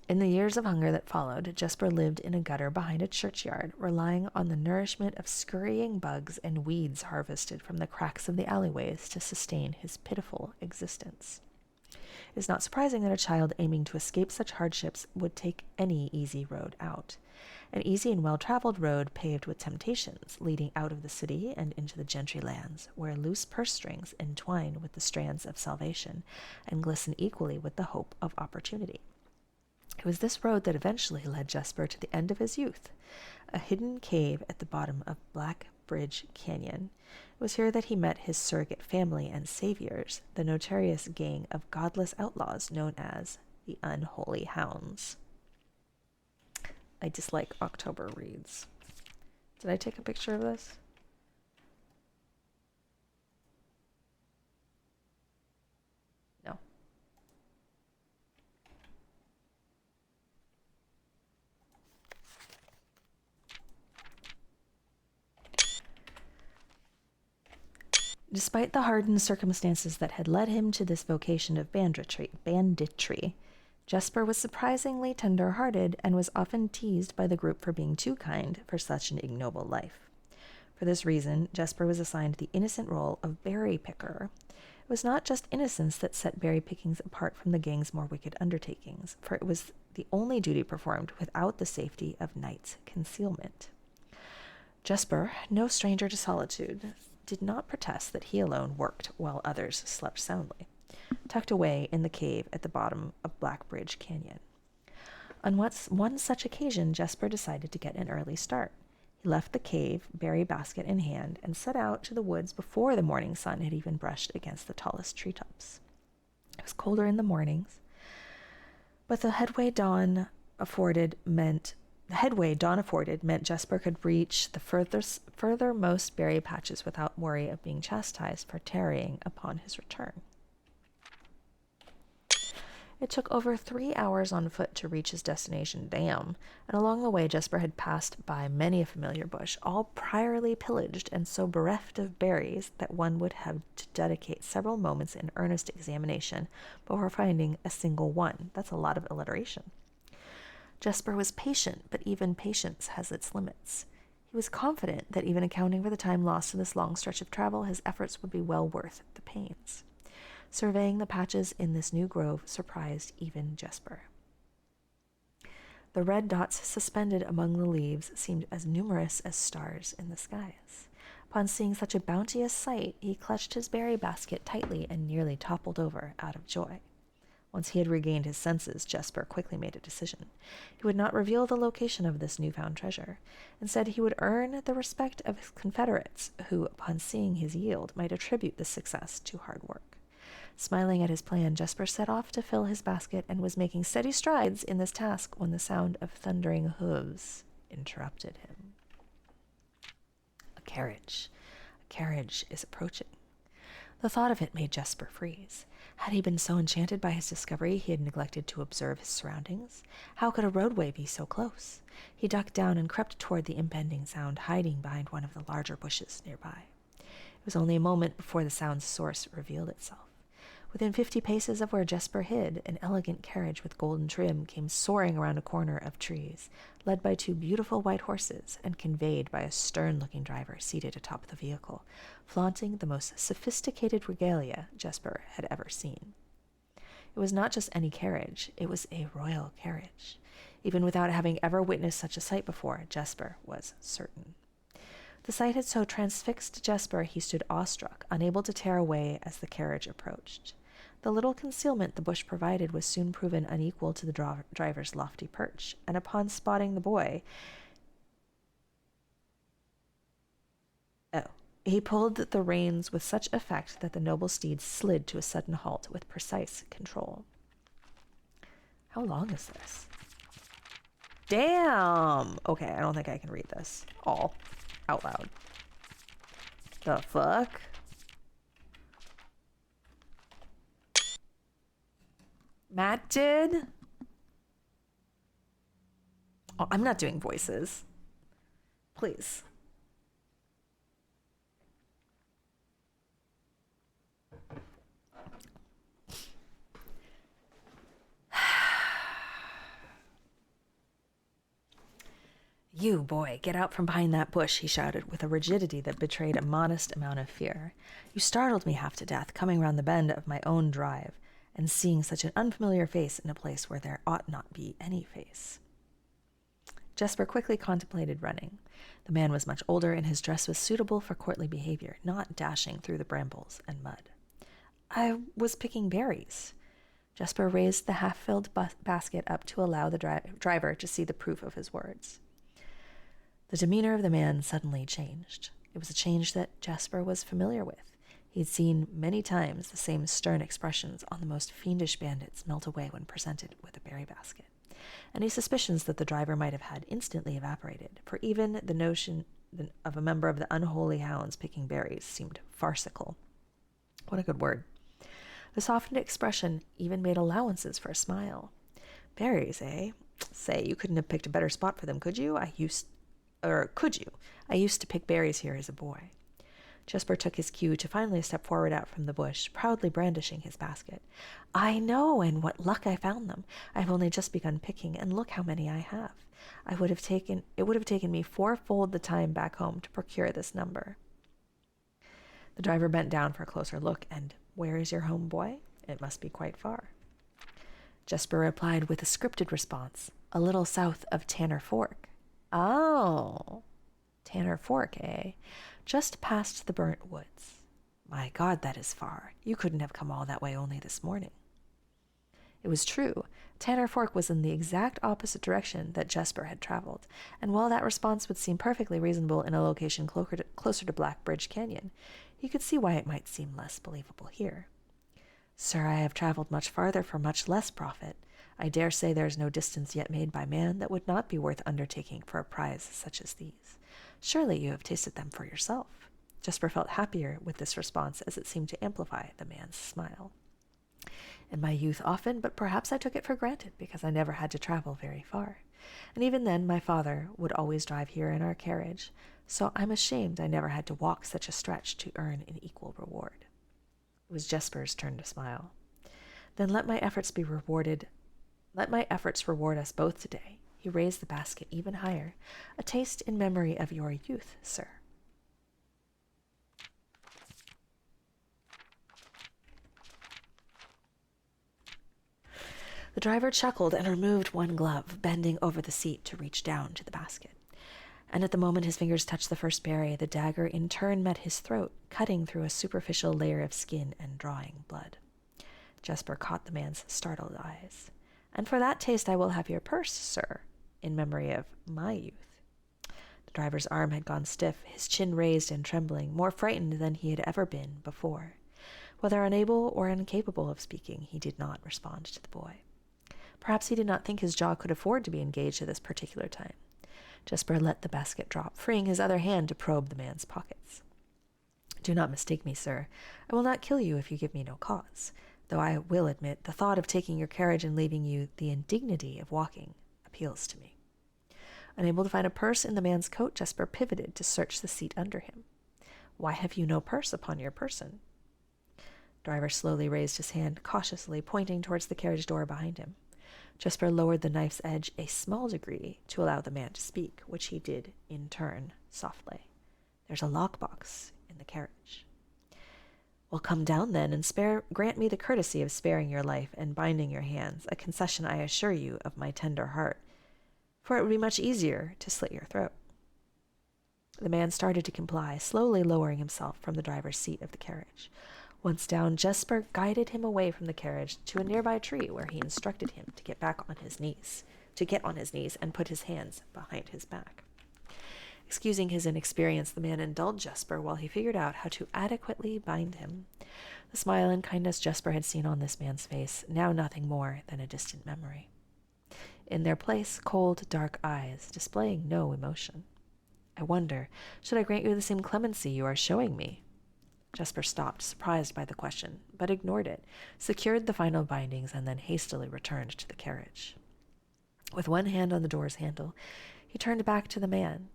In the years of hunger that followed, Jesper lived in a gutter behind a churchyard, relying on the nourishment of scurrying bugs and weeds harvested from the cracks of the alleyways to sustain his pitiful existence. It is not surprising that a child aiming to escape such hardships would take any easy road out. An easy and well-traveled road paved with temptations, leading out of the city and into the gentry lands, where loose purse strings entwine with the strands of salvation and glisten equally with the hope of opportunity. It was this road that eventually led Jesper to the end of his youth, a hidden cave at the bottom of Black Bridge Canyon. It was here that he met his surrogate family and saviors, the notorious gang of godless outlaws known as the Unholy Hounds. I dislike October reads. Did I take a picture of this? No. Despite the hardened circumstances that had led him to this vocation of banditry, Jesper was surprisingly tender-hearted and was often teased by the group for being too kind for such an ignoble life. For this reason, Jesper was assigned the innocent role of berry picker. It was not just innocence that set berry pickings apart from the gang's more wicked undertakings, for it was the only duty performed without the safety of night's concealment. Jesper, no stranger to solitude, did not protest that he alone worked while others slept soundly, tucked away in the cave at the bottom of Black Bridge Canyon. On one such occasion, Jesper decided to get an early start. He left the cave, berry basket in hand, and set out to the woods before the morning sun had even brushed against the tallest treetops. It was colder in the mornings, but the headway dawn afforded meant Jesper could reach the furthermost berry patches without worry of being chastised for tarrying upon his return. It took over 3 hours on foot to reach his destination, Dam, and along the way Jesper had passed by many a familiar bush, all priorly pillaged and so bereft of berries that one would have to dedicate several moments in earnest examination before finding a single one. That's a lot of alliteration. Jesper was patient, but even patience has its limits. He was confident that even accounting for the time lost in this long stretch of travel, his efforts would be well worth the pains. Surveying the patches in this new grove surprised even Jesper. The red dots suspended among the leaves seemed as numerous as stars in the skies. Upon seeing such a bounteous sight, he clutched his berry basket tightly and nearly toppled over out of joy. Once he had regained his senses, Jesper quickly made a decision. He would not reveal the location of this newfound treasure. Instead, he would earn the respect of his confederates, who, upon seeing his yield, might attribute this success to hard work. Smiling at his plan, Jesper set off to fill his basket and was making steady strides in this task when the sound of thundering hooves interrupted him. A carriage is approaching. The thought of it made Jesper freeze. Had he been so enchanted by his discovery he had neglected to observe his surroundings? How could a roadway be so close? He ducked down and crept toward the impending sound, hiding behind one of the larger bushes nearby. It was only a moment before the sound's source revealed itself. Within 50 paces of where Jesper hid, an elegant carriage with golden trim came soaring around a corner of trees, led by 2 beautiful white horses and conveyed by a stern-looking driver seated atop the vehicle, flaunting the most sophisticated regalia Jesper had ever seen. It was not just any carriage, it was a royal carriage. Even without having ever witnessed such a sight before, Jesper was certain. The sight had so transfixed Jesper he stood awestruck, unable to tear away as the carriage approached. The little concealment the bush provided was soon proven unequal to the driver's lofty perch, and upon spotting the boy, he pulled the reins with such effect that the noble steed slid to a sudden halt with precise control. How long is this? Damn! Okay, I don't think I can read this all out loud. The fuck? Matt did? Oh, I'm not doing voices. Please. You, boy, get out from behind that bush, he shouted with a rigidity that betrayed a modest amount of fear. You startled me half to death, coming round the bend of my own drive, and seeing such an unfamiliar face in a place where there ought not be any face. Jesper quickly contemplated running. The man was much older, and his dress was suitable for courtly behavior, not dashing through the brambles and mud. I was picking berries. Jesper raised the half-filled basket up to allow the driver to see the proof of his words. The demeanor of the man suddenly changed. It was a change that Jesper was familiar with. He had seen many times the same stern expressions on the most fiendish bandits melt away when presented with a berry basket. Any suspicions that the driver might have had instantly evaporated, for even the notion of a member of the unholy hounds picking berries seemed farcical. What a good word. The softened expression even made allowances for a smile. Berries, eh? Say, you couldn't have picked a better spot for them, could you? Could you? I used to pick berries here as a boy. Jesper took his cue to finally step forward out from the bush, proudly brandishing his basket. I know, and what luck I found them. I've only just begun picking, and look how many I have. It would have taken me 4-fold the time back home to procure this number. The driver bent down for a closer look, and where is your home, boy? It must be quite far. Jesper replied with a scripted response, a little south of Tanner Fork. Oh, Tanner Fork, eh? Just past the burnt woods. My God, that is far. You couldn't have come all that way only this morning. It was true. Tanner Fork was in the exact opposite direction that Jesper had traveled, and while that response would seem perfectly reasonable in a location closer to Black Bridge Canyon, he could see why it might seem less believable here. Sir, I have traveled much farther for much less profit. I dare say there is no distance yet made by man that would not be worth undertaking for a prize such as these. Surely you have tasted them for yourself. Jesper felt happier with this response as it seemed to amplify the man's smile. In my youth often, but perhaps I took it for granted because I never had to travel very far. And even then my father would always drive here in our carriage, so I'm ashamed I never had to walk such a stretch to earn an equal reward. It was Jesper's turn to smile. Then let my efforts reward us both today. He raised the basket even higher. A taste in memory of your youth, sir. The driver chuckled and removed one glove, bending over the seat to reach down to the basket. And at the moment his fingers touched the first berry, the dagger in turn met his throat, cutting through a superficial layer of skin and drawing blood. Jesper caught the man's startled eyes. And for that taste I will have your purse, sir, in memory of my youth. The driver's arm had gone stiff, his chin raised and trembling, more frightened than he had ever been before. Whether unable or incapable of speaking, he did not respond to the boy. Perhaps he did not think his jaw could afford to be engaged at this particular time. Jesper let the basket drop, freeing his other hand to probe the man's pockets. Do not mistake me, sir. I will not kill you if you give me no cause, though I will admit the thought of taking your carriage and leaving you the indignity of walking appeals to me. Unable to find a purse in the man's coat, Jesper pivoted to search the seat under him. Why have you no purse upon your person? Driver slowly raised his hand, cautiously pointing towards the carriage door behind him. Jesper lowered the knife's edge a small degree to allow the man to speak, which he did, in turn, softly. "There's a lockbox in the carriage." "Well, come down then, and grant me the courtesy of sparing your life and binding your hands, a concession, I assure you, of my tender heart, for it would be much easier to slit your throat." The man started to comply, slowly lowering himself from the driver's seat of the carriage. Once down, Jesper guided him away from the carriage to a nearby tree, where he instructed him to get on his knees and put his hands behind his back. Excusing his inexperience, the man indulged Jesper while he figured out how to adequately bind him. The smile and kindness Jesper had seen on this man's face, now nothing more than a distant memory. In their place, cold, dark eyes, displaying no emotion. "I wonder, should I grant you the same clemency you are showing me?" Jesper stopped, surprised by the question, but ignored it, secured the final bindings, and then hastily returned to the carriage. With one hand on the door's handle, he turned back to the man.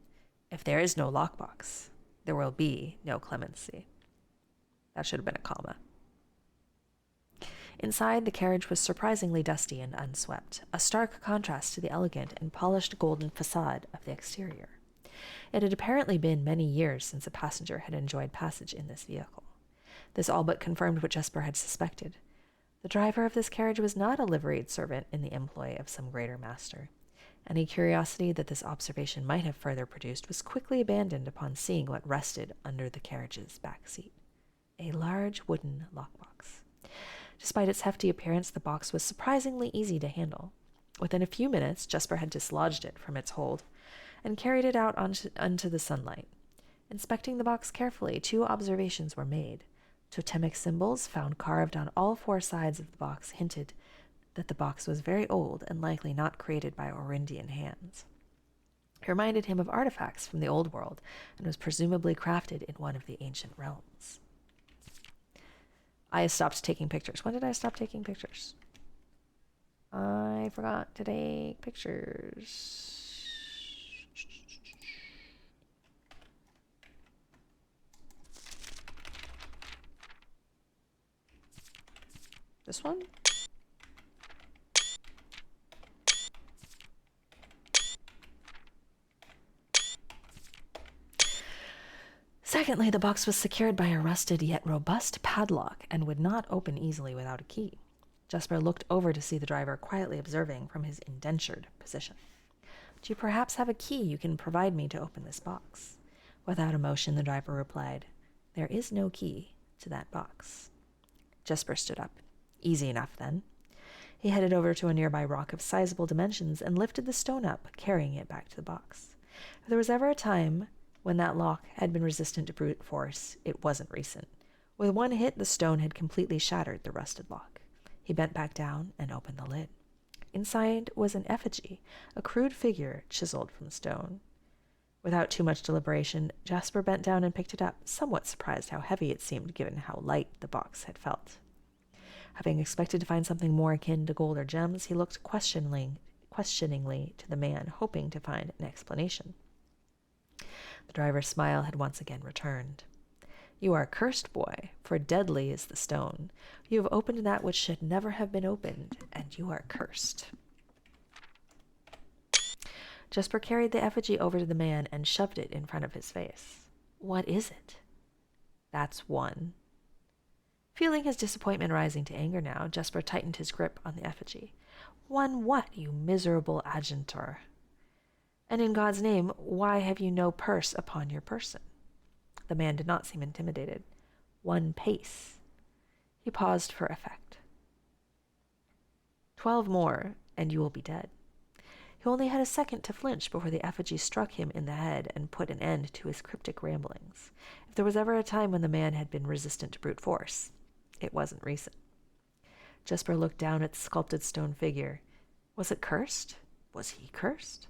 "If there is no lockbox, there will be no clemency." That should have been a comma. Inside, the carriage was surprisingly dusty and unswept, a stark contrast to the elegant and polished golden facade of the exterior. It had apparently been many years since a passenger had enjoyed passage in this vehicle. This all but confirmed what Jesper had suspected. The driver of this carriage was not a liveried servant in the employ of some greater master. Any curiosity that this observation might have further produced was quickly abandoned upon seeing what rested under the carriage's back seat. A large wooden lockbox. Despite its hefty appearance, the box was surprisingly easy to handle. Within a few minutes, Jesper had dislodged it from its hold and carried it out onto the sunlight. Inspecting the box carefully, 2 observations were made. Totemic symbols found carved on all 4 sides of the box hinted that the box was very old and likely not created by Orindian hands. It reminded him of artifacts from the old world and was presumably crafted in one of the ancient realms. I stopped taking pictures. When did I stop taking pictures? I forgot to take pictures. This one? Secondly, the box was secured by a rusted yet robust padlock and would not open easily without a key. Jesper looked over to see the driver quietly observing from his indentured position. "Do you perhaps have a key you can provide me to open this box?" Without emotion, the driver replied, "There is no key to that box." Jesper stood up. Easy enough, then. He headed over to a nearby rock of sizable dimensions and lifted the stone up, carrying it back to the box. If there was ever a time when that lock had been resistant to brute force, it wasn't recent. With one hit, the stone had completely shattered the rusted lock. He bent back down and opened the lid. Inside was an effigy, a crude figure chiseled from stone. Without too much deliberation, Jesper bent down and picked it up, somewhat surprised how heavy it seemed given how light the box had felt. Having expected to find something more akin to gold or gems, he looked questioningly to the man, hoping to find an explanation. The driver's smile had once again returned. "You are cursed, boy, for deadly is the stone. You have opened that which should never have been opened, and you are cursed." Jesper carried the effigy over to the man and shoved it in front of his face. "What is it?" "That's one." Feeling his disappointment rising to anger now, Jesper tightened his grip on the effigy. "One what, you miserable adjutor? And in God's name, why have you no purse upon your person?" The man did not seem intimidated. "One pace." He paused for effect. 12 more, and you will be dead." He only had a second to flinch before the effigy struck him in the head and put an end to his cryptic ramblings. If there was ever a time when the man had been resistant to brute force, it wasn't recent. Jesper looked down at the sculpted stone figure. Was it cursed? Was he cursed?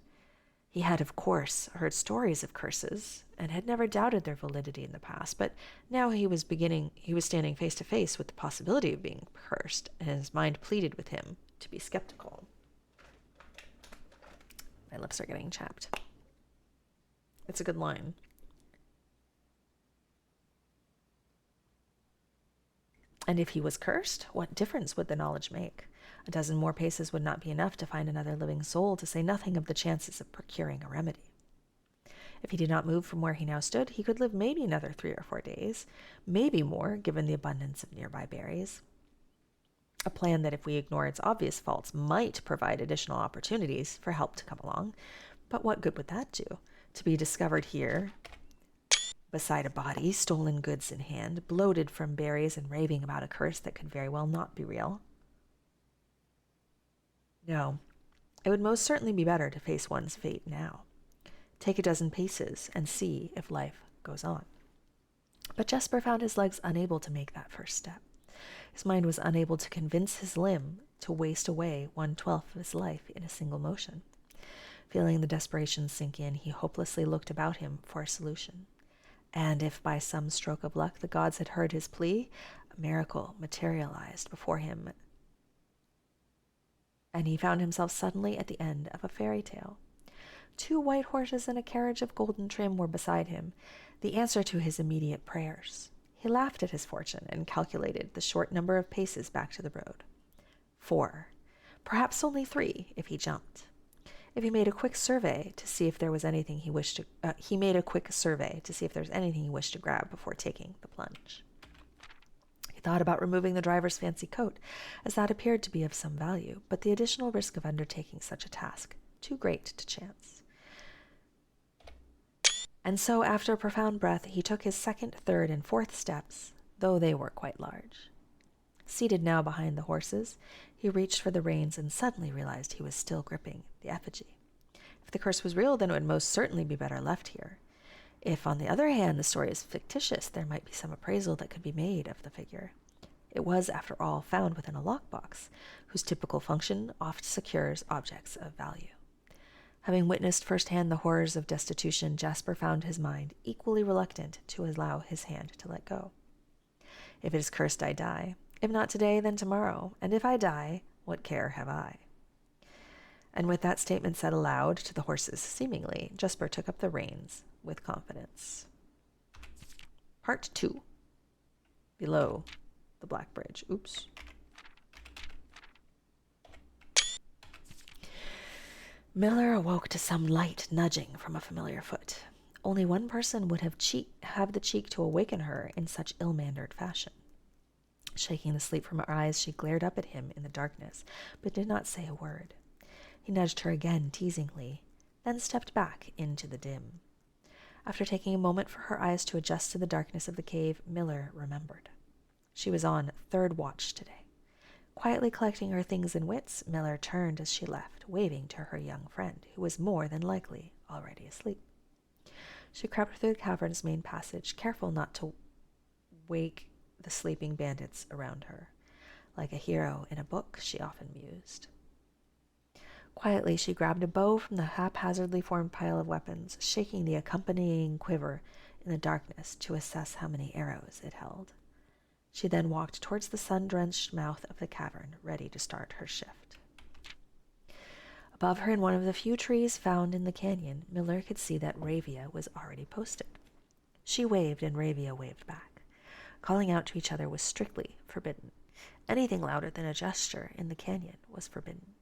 He had, of course, heard stories of curses, and had never doubted their validity in the past, but now he was standing face to face with the possibility of being cursed, and his mind pleaded with him to be skeptical. My lips are getting chapped. It's a good line. And if he was cursed, what difference would the knowledge make? A dozen more paces would not be enough to find another living soul, to say nothing of the chances of procuring a remedy. If he did not move from where he now stood, he could live maybe another 3 or 4 days, maybe more, given the abundance of nearby berries. A plan that, if we ignore its obvious faults, might provide additional opportunities for help to come along. But what good would that do? To be discovered here, beside a body, stolen goods in hand, bloated from berries and raving about a curse that could very well not be real. No, it would most certainly be better to face one's fate now. Take a dozen paces and see if life goes on. But Jesper found his legs unable to make that first step. His mind was unable to convince his limb to waste away 1/12 of his life in a single motion. Feeling the desperation sink in, he hopelessly looked about him for a solution. And if by some stroke of luck the gods had heard his plea, a miracle materialized before him, and he found himself suddenly at the end of a fairy tale. 2 white horses and a carriage of golden trim were beside him, the answer to his immediate prayers. He laughed at his fortune and calculated the short number of paces back to the road. 4, perhaps only 3 if he jumped. If he made a quick survey to see if there was anything he wished to grab before taking the plunge. He thought about removing the driver's fancy coat, as that appeared to be of some value, but the additional risk of undertaking such a task too great to chance. And so, after a profound breath, he took his 2nd, 3rd, and 4th steps, though they were quite large. Seated now behind the horses, he reached for the reins and suddenly realized he was still gripping the effigy. If the curse was real, then it would most certainly be better left here. If, on the other hand, the story is fictitious, there might be some appraisal that could be made of the figure. It was, after all, found within a lockbox, whose typical function oft secures objects of value. Having witnessed firsthand the horrors of destitution, Jesper found his mind equally reluctant to allow his hand to let go. If it is cursed, I die. If not today, then tomorrow. And if I die, what care have I? And with that statement said aloud to the horses, seemingly, Jesper took up the reins with confidence. Part 2. Below the Black Bridge. Oops. Miller awoke to some light nudging from a familiar foot. Only one person would have the cheek to awaken her in such ill-mannered fashion. Shaking the sleep from her eyes, she glared up at him in the darkness, but did not say a word. He nudged her again teasingly, then stepped back into the dim. After taking a moment for her eyes to adjust to the darkness of the cave, Miller remembered. She was on 3rd watch today. Quietly collecting her things and wits, Miller turned as she left, waving to her young friend, who was more than likely already asleep. She crept through the cavern's main passage, careful not to wake the sleeping bandits around her. Like a hero in a book, she often mused. Quietly, she grabbed a bow from the haphazardly formed pile of weapons, shaking the accompanying quiver in the darkness to assess how many arrows it held. She then walked towards the sun-drenched mouth of the cavern, ready to start her shift. Above her, in one of the few trees found in the canyon, Miller could see that Ravia was already posted. She waved, and Ravia waved back. Calling out to each other was strictly forbidden. Anything louder than a gesture in the canyon was forbidden.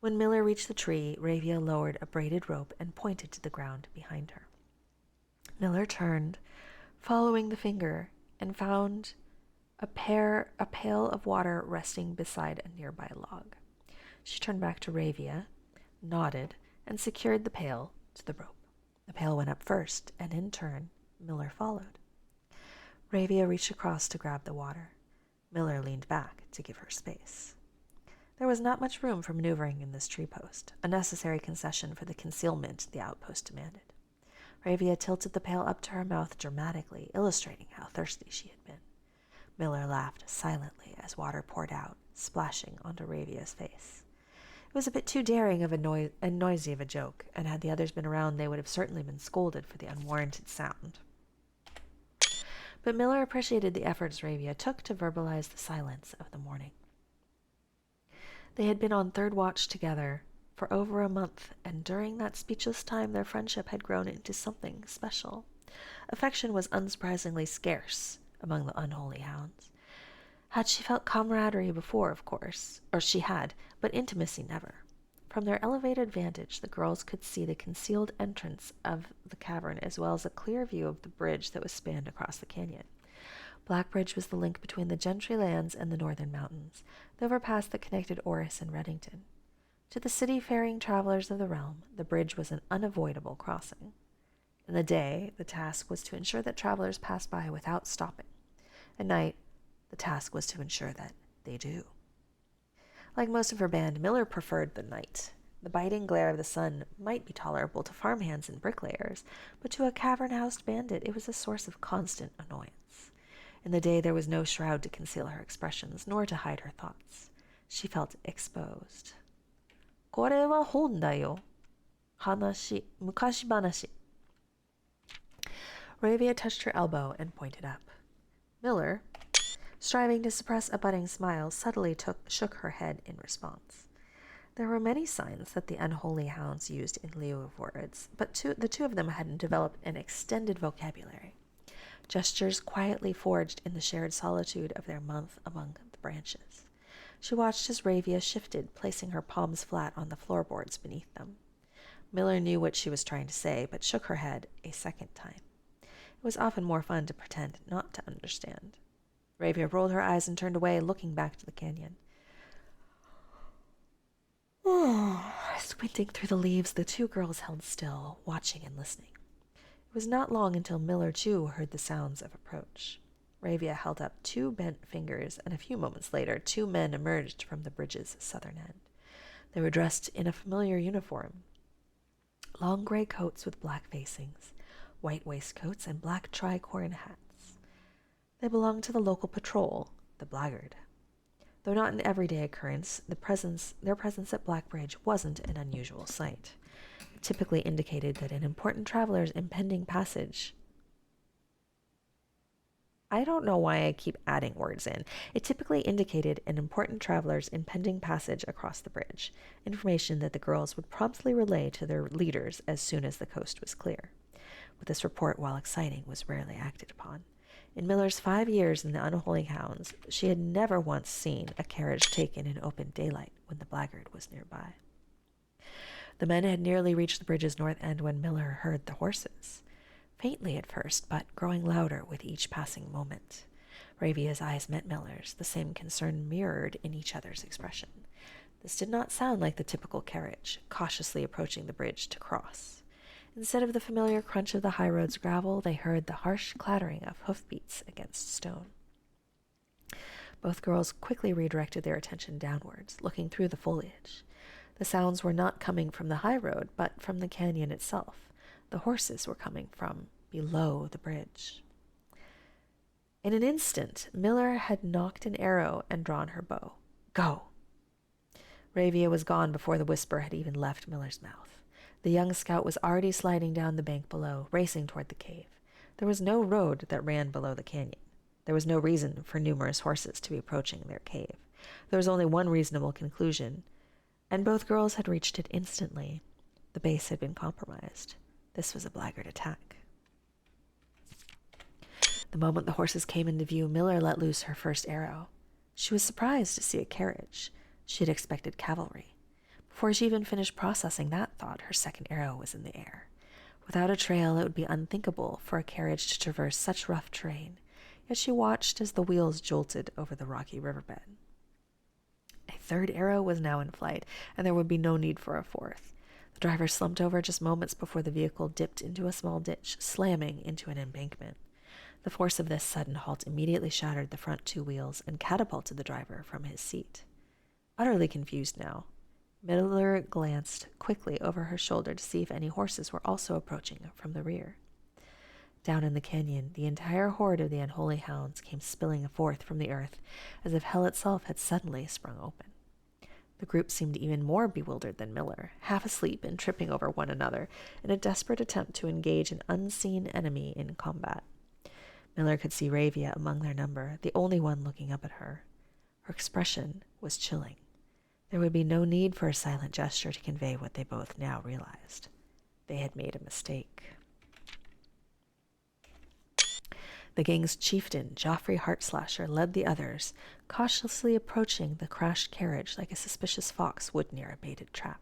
When Miller reached the tree, Ravia lowered a braided rope and pointed to the ground behind her. Miller turned, following the finger, and found a pail of water resting beside a nearby log. She turned back to Ravia, nodded, and secured the pail to the rope. The pail went up first, and in turn, Miller followed. Ravia reached across to grab the water. Miller leaned back to give her space. There was not much room for maneuvering in this tree post, a necessary concession for the concealment the outpost demanded. Ravia tilted the pail up to her mouth dramatically, illustrating how thirsty she had been. Miller laughed silently as water poured out, splashing onto Ravia's face. It was a bit too daring and noisy of a joke, and had the others been around, they would have certainly been scolded for the unwarranted sound. But Miller appreciated the efforts Ravia took to verbalize the silence of the morning. They had been on 3rd watch together for over a month, and during that speechless time their friendship had grown into something special. Affection was unsurprisingly scarce among the unholy hounds. Had she felt camaraderie before, of course, or she had, but intimacy never. From their elevated vantage, the girls could see the concealed entrance of the cavern as well as a clear view of the bridge that was spanned across the canyon. Black Bridge was the link between the Gentry lands and the northern mountains, the overpass that connected Oris and Reddington. To the city-faring travelers of the realm, the bridge was an unavoidable crossing. In the day, the task was to ensure that travelers passed by without stopping. At night, the task was to ensure that they do. Like most of her band, Miller preferred the night. The biting glare of the sun might be tolerable to farmhands and bricklayers, but to a cavern-housed bandit it was a source of constant annoyance. In the day there was no shroud to conceal her expressions, nor to hide her thoughts. She felt exposed. これは本だよ。昔話. Ravia touched her elbow and pointed up. Miller, striving to suppress a budding smile, subtly shook her head in response. There were many signs that the unholy hounds used in lieu of words, but the two of them hadn't developed an extended vocabulary. Gestures quietly forged in the shared solitude of their month among the branches. She watched as Ravia shifted, placing her palms flat on the floorboards beneath them. Miller knew what she was trying to say, but shook her head a second time. It was often more fun to pretend not to understand. Ravia rolled her eyes and turned away, looking back to the canyon. Squinting through the leaves, the two girls held still, watching and listening. It was not long until Miller, too, heard the sounds of approach. Ravia held up two bent fingers, and a few moments later, two men emerged from the bridge's southern end. They were dressed in a familiar uniform. Long gray coats with black facings, white waistcoats, and black tricorn hats. They belonged to the local patrol, the Blackguard. Though not an everyday occurrence, their presence at Black Bridge wasn't an unusual sight. It typically indicated that an important traveler's impending passage... I don't know why I keep adding words in. It typically indicated an important traveler's impending passage across the bridge, information that the girls would promptly relay to their leaders as soon as the coast was clear. But this report, while exciting, was rarely acted upon. In Miller's 5 years in the Unholy Hounds, she had never once seen a carriage taken in open daylight when the Blackguard was nearby. The men had nearly reached the bridge's north end when Miller heard the horses. Faintly at first, but growing louder with each passing moment. Ravia's eyes met Miller's, the same concern mirrored in each other's expression. This did not sound like the typical carriage, cautiously approaching the bridge to cross. Instead of the familiar crunch of the high road's gravel, they heard the harsh clattering of hoofbeats against stone. Both girls quickly redirected their attention downwards, looking through the foliage. The sounds were not coming from the high road, but from the canyon itself. The horses were coming from below the bridge. In an instant, Miller had knocked an arrow and drawn her bow. Go! Ravia was gone before the whisper had even left Miller's mouth. The young scout was already sliding down the bank below, racing toward the cave. There was no road that ran below the canyon. There was no reason for numerous horses to be approaching their cave. There was only one reasonable conclusion, and both girls had reached it instantly. The base had been compromised. This was a Blackguard attack. The moment the horses came into view, Miller let loose her first arrow. She was surprised to see a carriage. She had expected cavalry. Before she even finished processing that thought, her second arrow was in the air. Without a trail, it would be unthinkable for a carriage to traverse such rough terrain, yet she watched as the wheels jolted over the rocky riverbed. A third arrow was now in flight, and there would be no need for a fourth. The driver slumped over just moments before the vehicle dipped into a small ditch, slamming into an embankment. The force of this sudden halt immediately shattered the front two wheels and catapulted the driver from his seat. Utterly confused now, Miller glanced quickly over her shoulder to see if any horses were also approaching from the rear. Down in the canyon, the entire horde of the Unholy Hounds came spilling forth from the earth, as if hell itself had suddenly sprung open. The group seemed even more bewildered than Miller, half asleep and tripping over one another, in a desperate attempt to engage an unseen enemy in combat. Miller could see Ravia among their number, the only one looking up at her. Her expression was chilling. There would be no need for a silent gesture to convey what they both now realized. They had made a mistake. The gang's chieftain, Joffrey Heartslasher, led the others, cautiously approaching the crashed carriage like a suspicious fox would near a baited trap.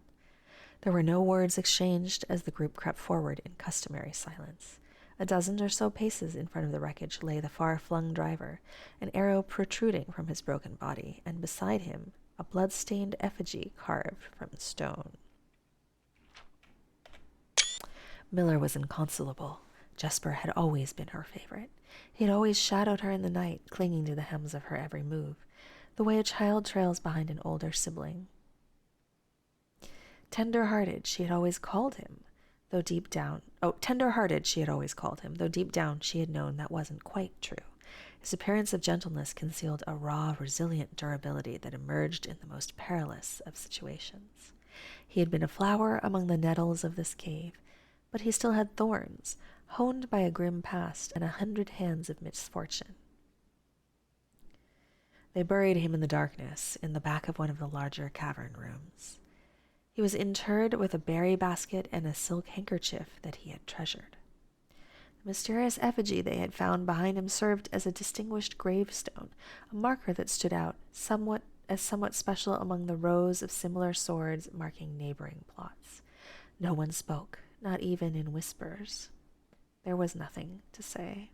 There were no words exchanged as the group crept forward in customary silence. A dozen or so paces in front of the wreckage lay the far-flung driver, an arrow protruding from his broken body, and beside him, a blood-stained effigy carved from stone. Miller was inconsolable. Jesper had always been her favorite. He had always shadowed her in the night, clinging to the hems of her every move, the way a child trails behind an older sibling. Tender-hearted, she had always called him, though deep down she had known that wasn't quite true. His appearance of gentleness concealed a raw, resilient durability that emerged in the most perilous of situations. He had been a flower among the nettles of this cave, but he still had thorns, honed by a grim past and 100 hands of misfortune. They buried him in the darkness, in the back of one of the larger cavern rooms. He was interred with a berry basket and a silk handkerchief that he had treasured. The mysterious effigy they had found behind him served as a distinguished gravestone, a marker that stood out somewhat special among the rows of similar swords marking neighboring plots. No one spoke, not even in whispers. There was nothing to say.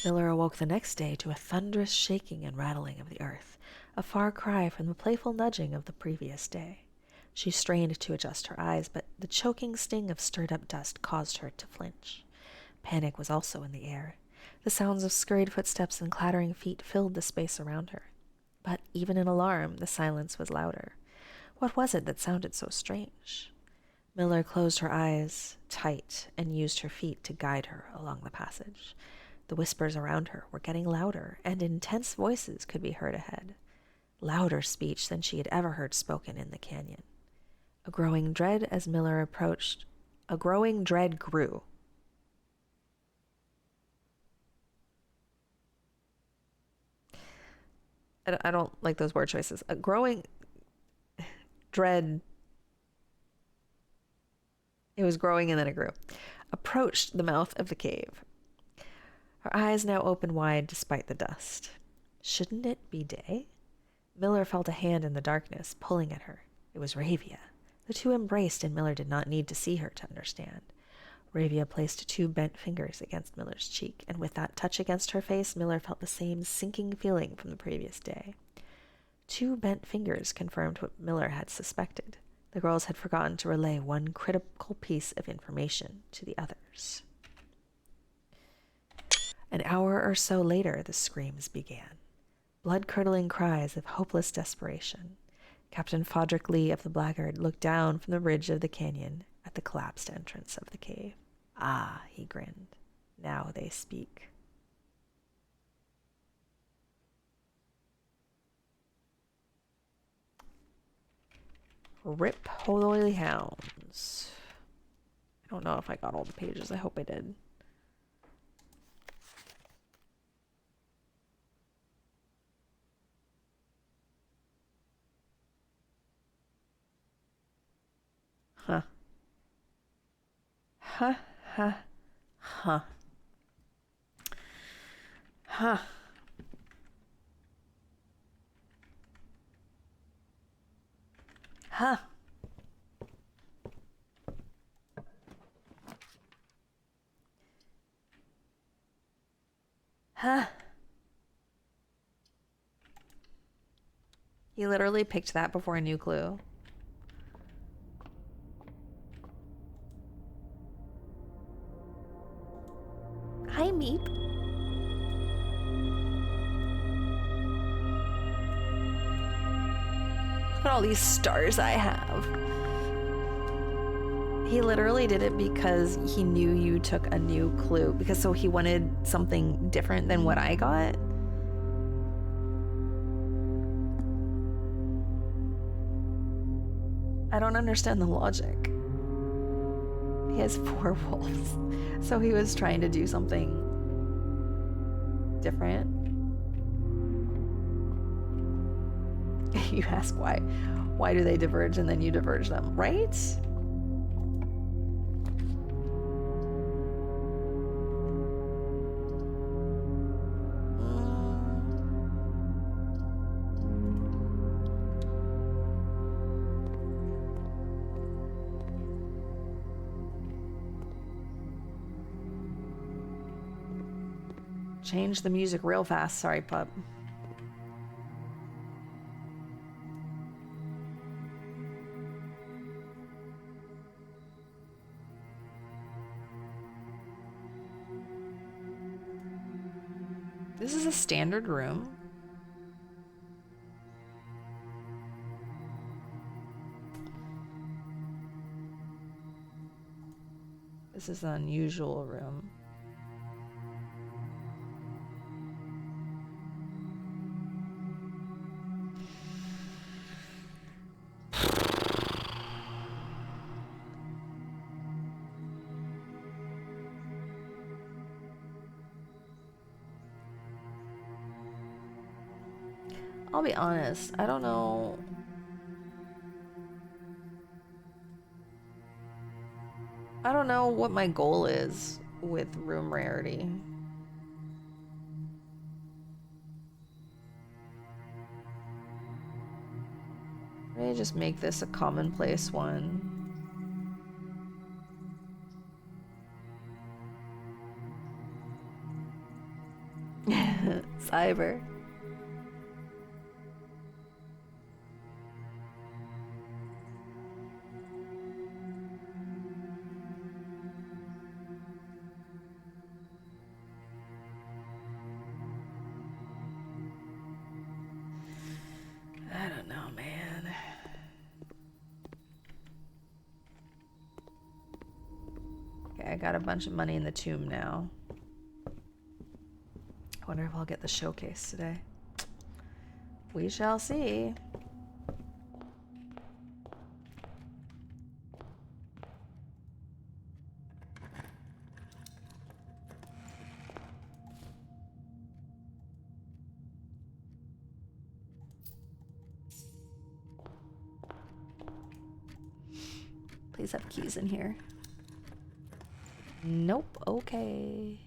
Miller awoke the next day to a thunderous shaking and rattling of the earth, a far cry from the playful nudging of the previous day. She strained to adjust her eyes, but the choking sting of stirred-up dust caused her to flinch. Panic was also in the air. The sounds of scurried footsteps and clattering feet filled the space around her. But even in alarm, the silence was louder. What was it that sounded so strange? Miller closed her eyes tight and used her feet to guide her along the passage. The whispers around her were getting louder, and intense voices could be heard ahead. Louder speech than she had ever heard spoken in the canyon. A growing dread grew. I don't like those word choices. A growing dread. It was growing and then it grew. Approached the mouth of the cave. Her eyes now opened wide despite the dust. Shouldn't it be day? Miller felt a hand in the darkness pulling at her. It was Ravia. The two embraced, and Miller did not need to see her to understand. Ravia placed 2 bent fingers against Miller's cheek, and with that touch against her face, Miller felt the same sinking feeling from the previous day. 2 bent fingers confirmed what Miller had suspected. The girls had forgotten to relay one critical piece of information to the others. An hour or so later, the screams began. Blood-curdling cries of hopeless desperation. Captain Fodrick Lee of the Blackguard looked down from the ridge of the canyon at the collapsed entrance of the cave. Ah, he grinned. Now they speak. Rip Holy Hounds. I don't know if I got all the pages. I hope I did. Huh. Huh. Huh. Huh. Huh. Huh. Huh. He literally picked that before a new clue. Hi, Meep. Look at all these stars I have. He literally did it because he knew you took a new clue. So he wanted something different than what I got. I don't understand the logic. He has 4 wolves. So he was trying to do something different. You ask why. Why do they diverge and then you diverge them, right? Change the music real fast. Sorry, pup. This is a standard room. This is an unusual room. I'll be honest, I don't know. I don't know what my goal is with room rarity. Maybe just make this a commonplace one. Cyber. I don't know, man. Okay, I got a bunch of money in the tomb now. I wonder if I'll get the showcase today. We shall see. Please have keys in here. Nope. Okay.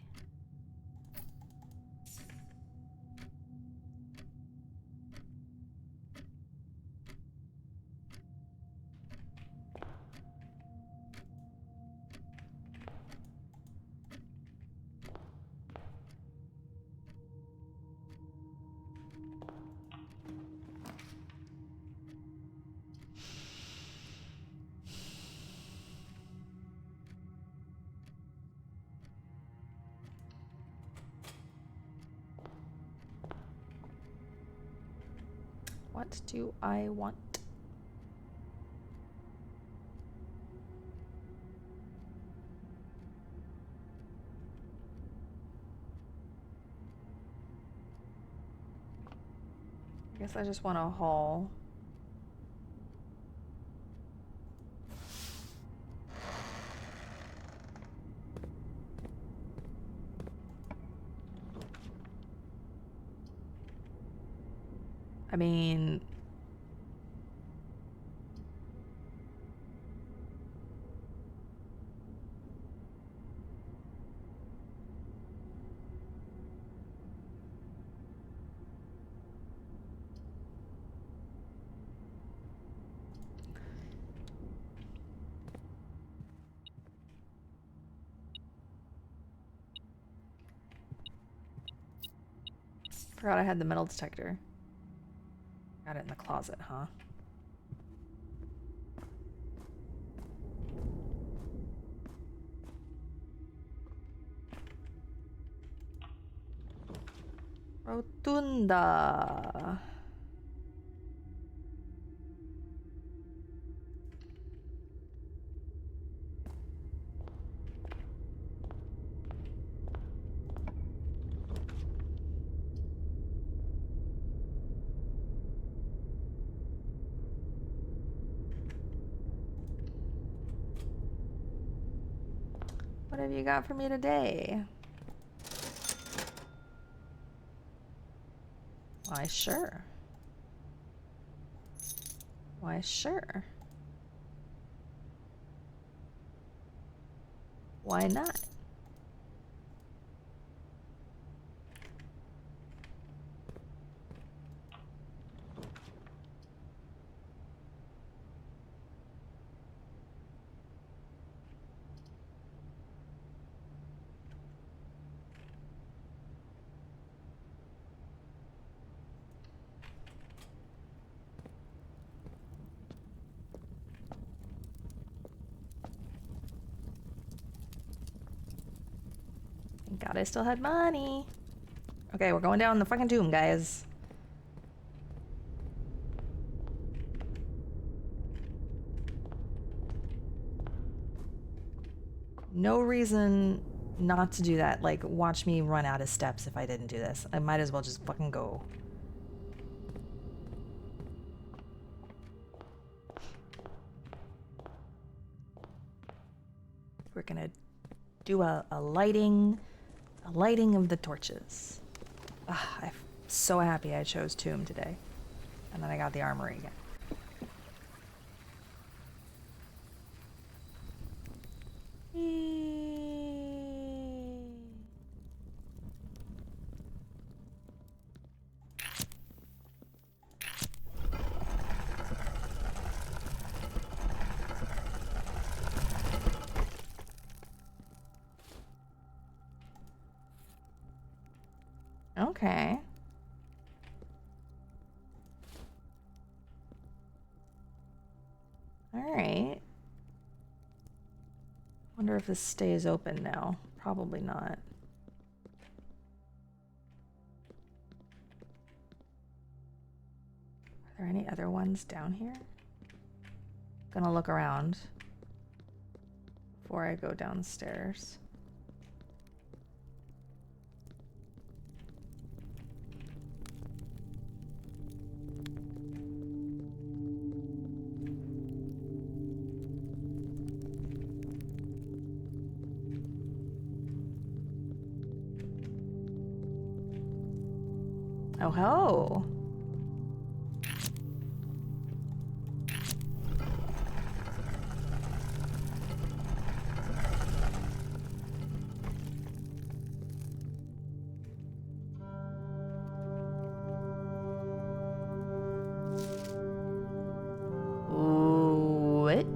What do I want? I guess I just want a haul. I mean, forgot I had the metal detector. Got it in the closet, huh? Rotunda. What have you got for me today? Why, sure. Why, sure. Why not? Forgot I still had money. Okay, we're going down the fucking tomb, guys. No reason not to do that. Like, watch me run out of steps if I didn't do this. I might as well just fucking go. We're gonna do a lighting of the torches. I'm so happy I chose Tomb today. And then I got the armory again. Okay. All right. Wonder if this stays open now. Probably not. Are there any other ones down here? Gonna look around before I go downstairs. Oh ho! What?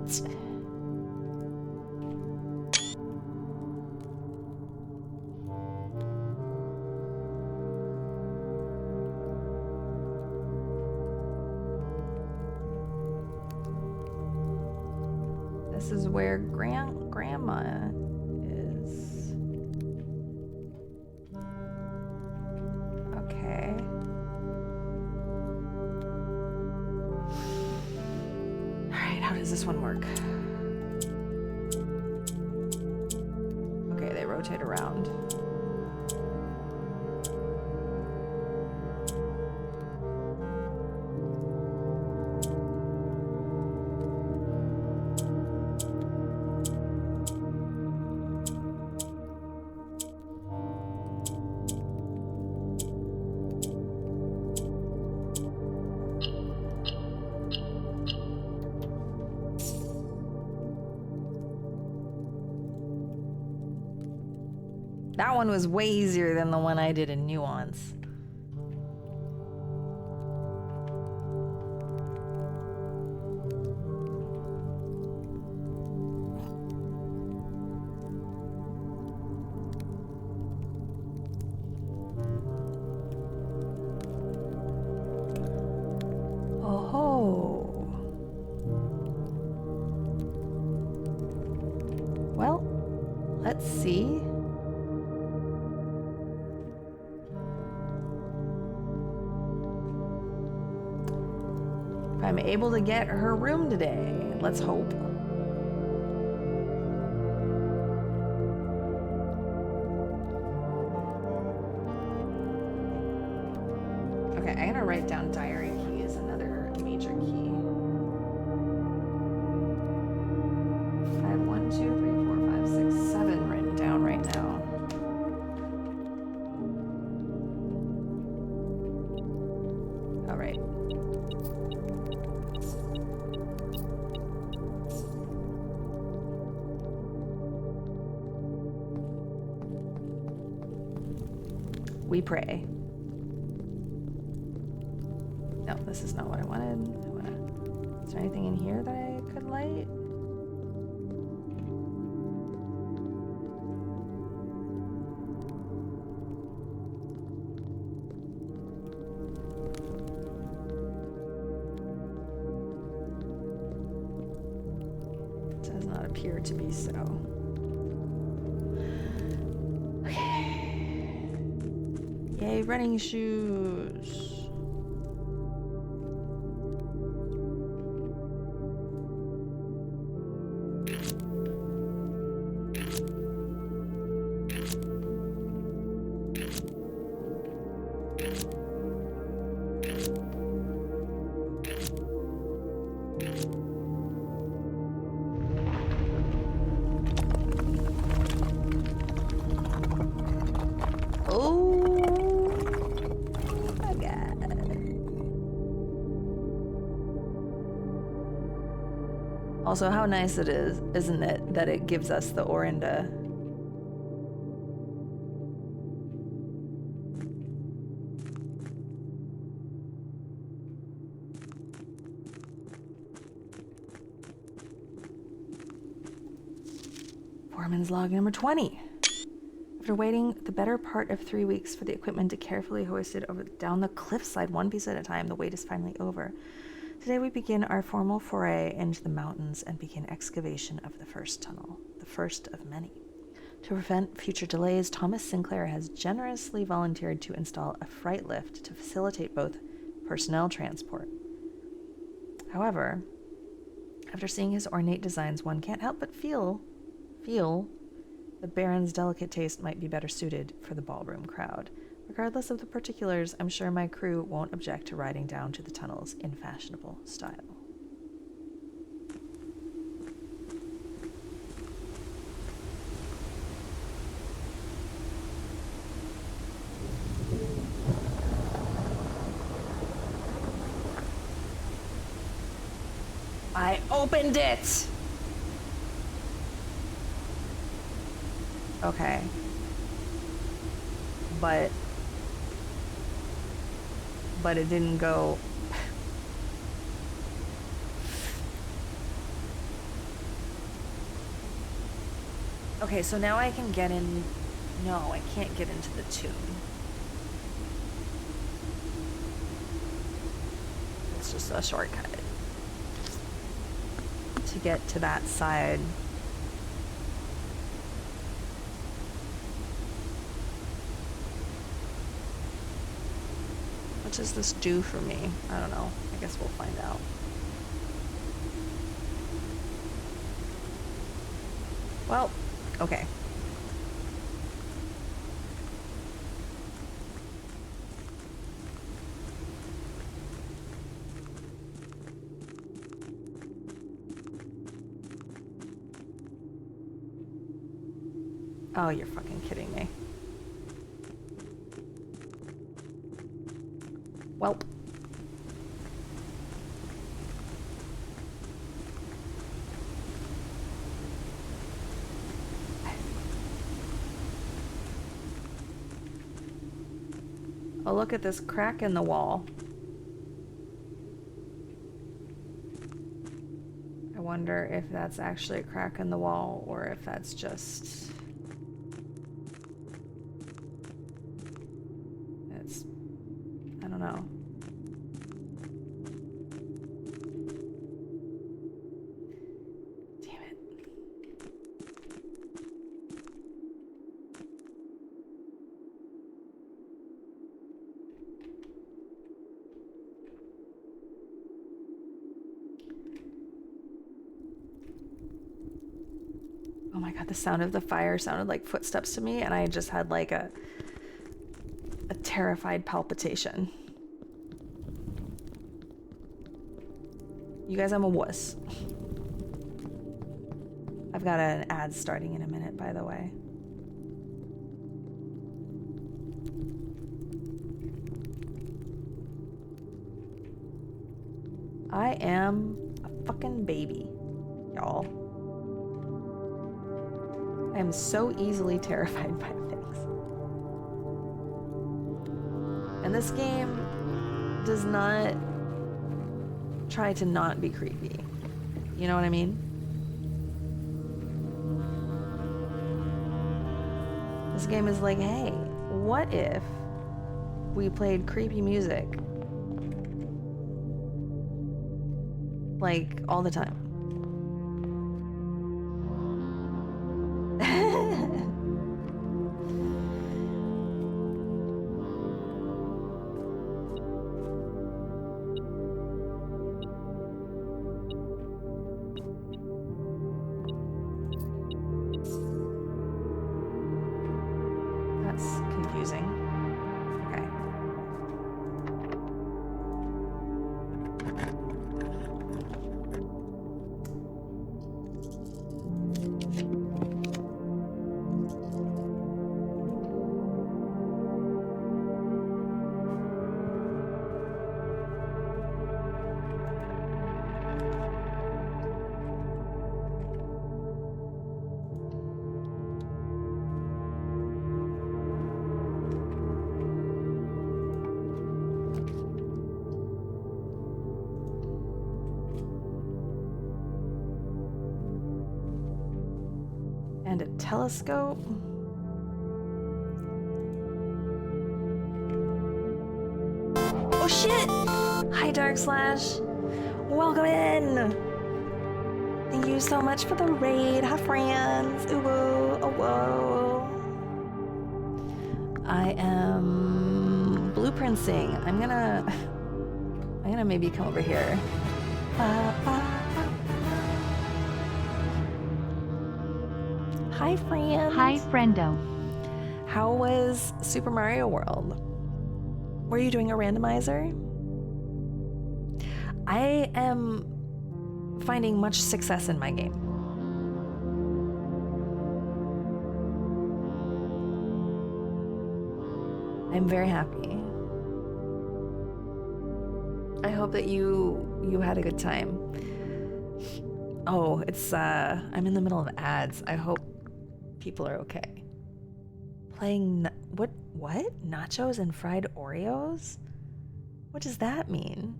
This is where grandma is. Okay. Alright, how does this one work? Okay, they rotate around. That one was way easier than the one I did in Nuance. Oh. Well, let's see. I'm able to get her room today. Let's hope. Okay, I'm gonna write down diary key as another major key. I have 1, 2, 3, 4, 5, 6, 7 written down right now. All right. We pray. No, this is not what I wanted. Is there anything in here that I could light? It does not appear to be so. Okay. running shoes. Also, how nice it is, isn't it, that it gives us the Orinda. Foreman's log number 20. After waiting the better part of 3 weeks for the equipment to carefully hoisted down the cliffside one piece at a time, the wait is finally over. Today we begin our formal foray into the mountains and begin excavation of the first tunnel, the first of many. To prevent future delays, Thomas Sinclair has generously volunteered to install a freight lift to facilitate both personnel transport. However, after seeing his ornate designs, one can't help but feel the Baron's delicate taste might be better suited for the ballroom crowd. Regardless of the particulars, I'm sure my crew won't object to riding down to the tunnels in fashionable style. I opened it! Okay. But it didn't go. Okay, so now I can get in. No, I can't get into the tomb. It's just a shortcut to get to that side. What does this do for me? I don't know. I guess we'll find out. Well, okay. Oh, you're fucking kidding me. Welp. Oh, look at this crack in the wall. I wonder if that's actually a crack in the wall or if that's just... I don't know. Damn it. Oh my god, the sound of the fire sounded like footsteps to me, and I just had like a terrified palpitation. You guys, I'm a wuss. I've got an ad starting in a minute, by the way. I am a fucking baby, y'all. I am so easily terrified by things. And this game does not try to not be creepy. You know what I mean? This game is like, hey, what if we played creepy music like all the time? and a telescope. Oh shit! Hi, Dark Slash. Welcome in. Thank you so much for the raid. Hi, friends. Ooh, whoa, oh, whoa. I am blueprinting. I'm gonna maybe come over here. Hi, friends. Hi, friendo. How was Super Mario World? Were you doing a randomizer? I am finding much success in my game. I'm very happy. I hope that you had a good time. Oh, it's I'm in the middle of ads. I hope people are okay. Playing what nachos and fried Oreos? What does that mean?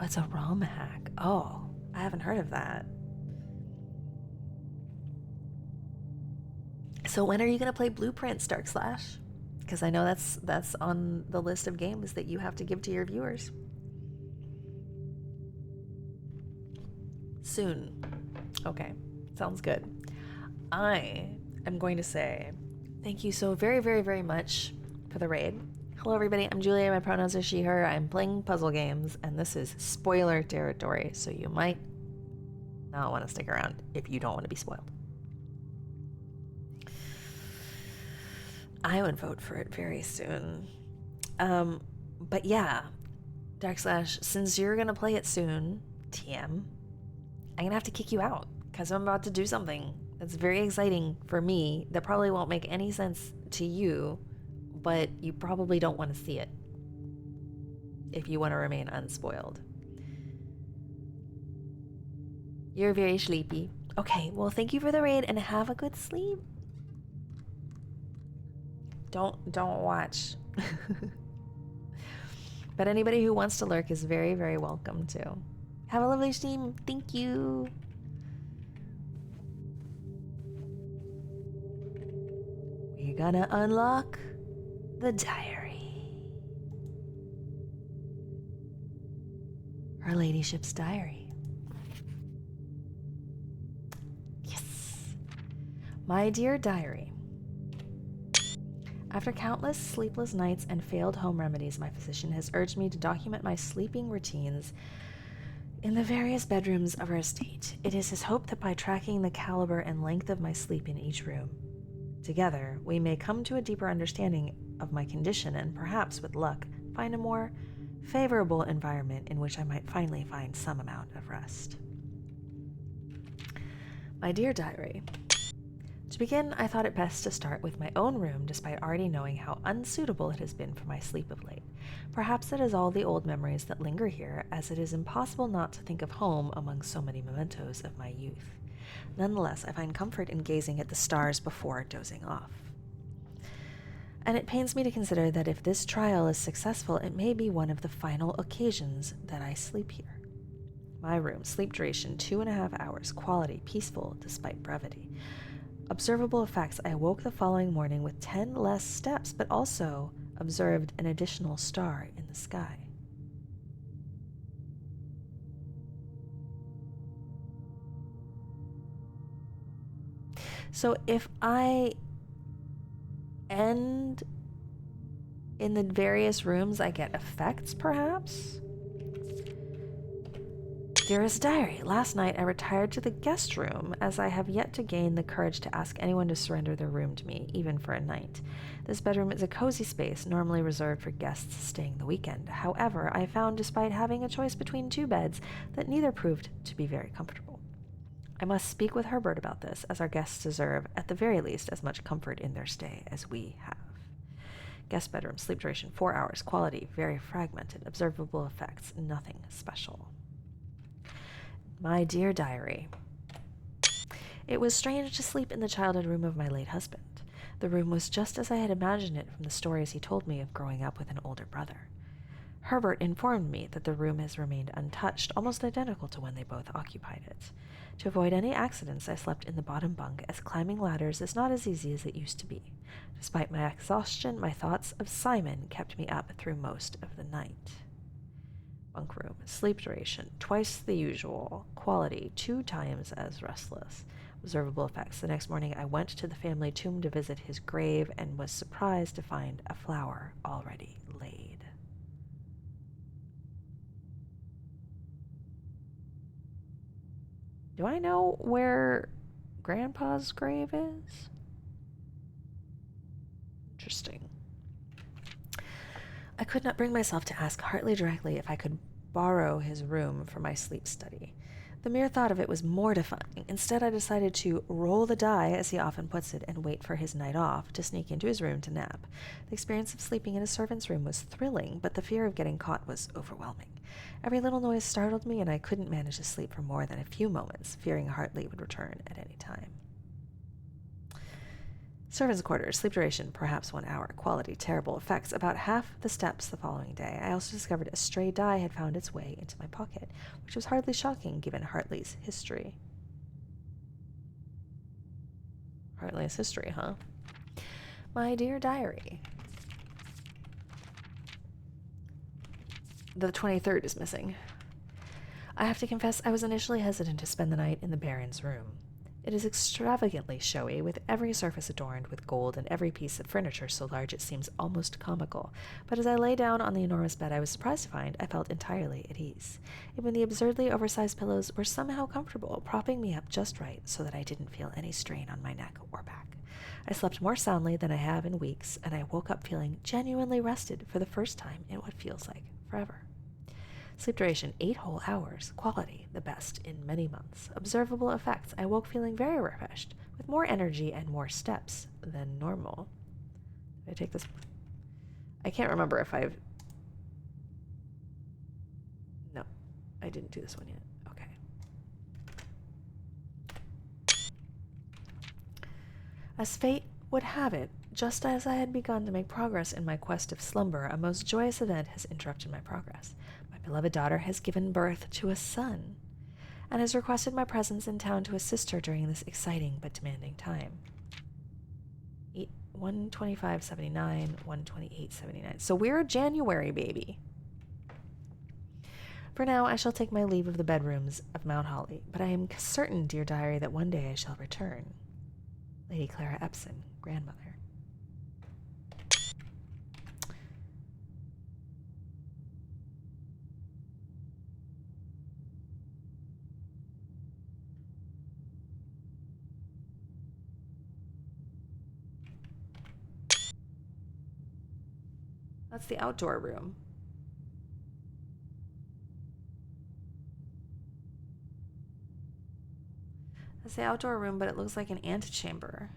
It's a ROM hack. Oh, I haven't heard of that. So when are you gonna play Blueprints, Dark Slash? Because I know that's on the list of games that you have to give to your viewers. Soon. Okay, sounds good. I am going to say thank you so very, very, very much for the raid. Hello everybody, I'm Julia, my pronouns are she, her. I'm playing puzzle games, and this is spoiler territory, so you might not want to stick around if you don't want to be spoiled. I would vote for it very soon. But yeah, Dark Slash, since you're gonna play it soon, TM, I'm gonna have to kick you out, because I'm about to do something that's very exciting for me that probably won't make any sense to you, but you probably don't want to see it if you want to remain unspoiled. You're very sleepy. Okay, well, thank you for the raid and have a good sleep. Don't watch. But anybody who wants to lurk is very, very welcome to. Have a lovely stream. Thank you. We're gonna unlock the diary. Her ladyship's diary. Yes. My dear diary. After countless sleepless nights and failed home remedies, my physician has urged me to document my sleeping routines in the various bedrooms of our estate. It is his hope that by tracking the caliber and length of my sleep in each room, together we may come to a deeper understanding of my condition and perhaps, with luck, find a more favorable environment in which I might finally find some amount of rest. My dear diary, to begin, I thought it best to start with my own room, despite already knowing how unsuitable it has been for my sleep of late. Perhaps it is all the old memories that linger here, as it is impossible not to think of home among so many mementos of my youth. Nonetheless, I find comfort in gazing at the stars before dozing off. And it pains me to consider that if this trial is successful, it may be one of the final occasions that I sleep here. My room, sleep duration 2.5 hours, quality, peaceful despite brevity. Observable effects, I awoke the following morning with 10 less steps, but also observed an additional star in the sky. So if I end in the various rooms, I get effects, perhaps? Dearest Diary, last night I retired to the guest room, as I have yet to gain the courage to ask anyone to surrender their room to me, even for a night. This bedroom is a cozy space, normally reserved for guests staying the weekend. However, I found, despite having a choice between 2 beds, that neither proved to be very comfortable. I must speak with Herbert about this, as our guests deserve, at the very least, as much comfort in their stay as we have. Guest bedroom, sleep duration 4 hours, quality very fragmented, observable effects nothing special. My dear diary. It was strange to sleep in the childhood room of my late husband. The room was just as I had imagined it from the stories he told me of growing up with an older brother. Herbert informed me that the room has remained untouched, almost identical to when they both occupied it. To avoid any accidents, I slept in the bottom bunk, as climbing ladders is not as easy as it used to be. Despite my exhaustion, my thoughts of Simon kept me up through most of the night. Bunk room. Sleep duration, twice the usual. Quality, 2 times as restless. Observable effects. The next morning I went to the family tomb to visit his grave and was surprised to find a flower already laid. Do I know where Grandpa's grave is? Interesting. I could not bring myself to ask Hartley directly if I could borrow his room for my sleep study. The mere thought of it was mortifying. Instead, I decided to roll the die, as he often puts it, and wait for his night off to sneak into his room to nap. The experience of sleeping in a servant's room was thrilling, but the fear of getting caught was overwhelming. Every little noise startled me, and I couldn't manage to sleep for more than a few moments, fearing Hartley would return at any time. Servants' quarters, sleep duration, perhaps 1 hour. Quality, terrible. Effects, about half the steps the following day. I also discovered a stray die had found its way into my pocket, which was hardly shocking given Hartley's history. Hartley's history, huh? My dear diary. The 23rd is missing. I have to confess I was initially hesitant to spend the night in the Baron's room. It is extravagantly showy, with every surface adorned with gold and every piece of furniture so large it seems almost comical. But as I lay down on the enormous bed, I was surprised to find I felt entirely at ease. Even the absurdly oversized pillows were somehow comfortable, propping me up just right so that I didn't feel any strain on my neck or back. I slept more soundly than I have in weeks, and I woke up feeling genuinely rested for the first time in what feels like forever. Sleep duration, 8 whole hours. Quality, the best in many months. Observable effects, I woke feeling very refreshed, with more energy and more steps than normal. Did I take this? I can't remember if I've... No, I didn't do this one yet. Okay. As fate would have it, just as I had begun to make progress in my quest of slumber, a most joyous event has interrupted my progress. My beloved daughter has given birth to a son, and has requested my presence in town to assist her during this exciting but demanding time. 125.79, 128.79. So we're a January baby. For now, I shall take my leave of the bedrooms of Mount Holly, but I am certain, dear diary, that one day I shall return. Lady Clara Epson, grandmother. That's the outdoor room. That's the outdoor room, but it looks like an antechamber.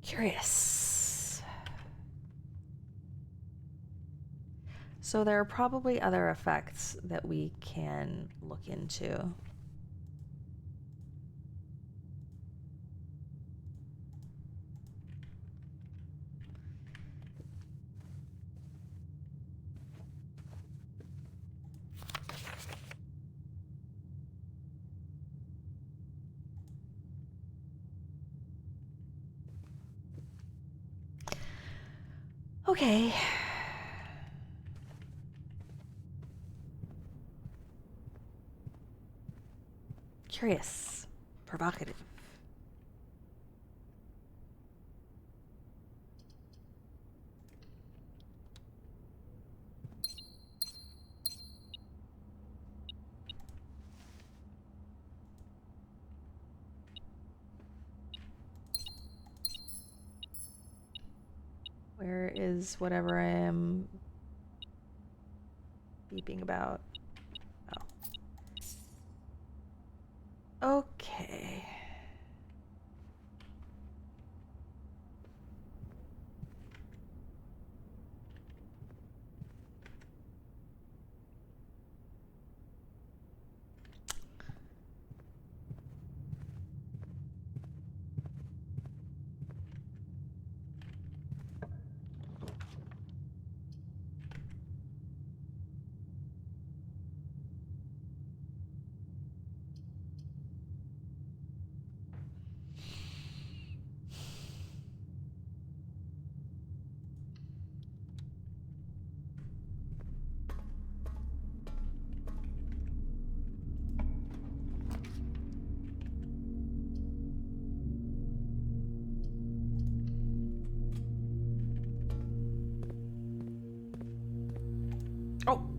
Curious. So there are probably other effects that we can look into. Okay. Curious. Provocative. Where is whatever I am beeping about?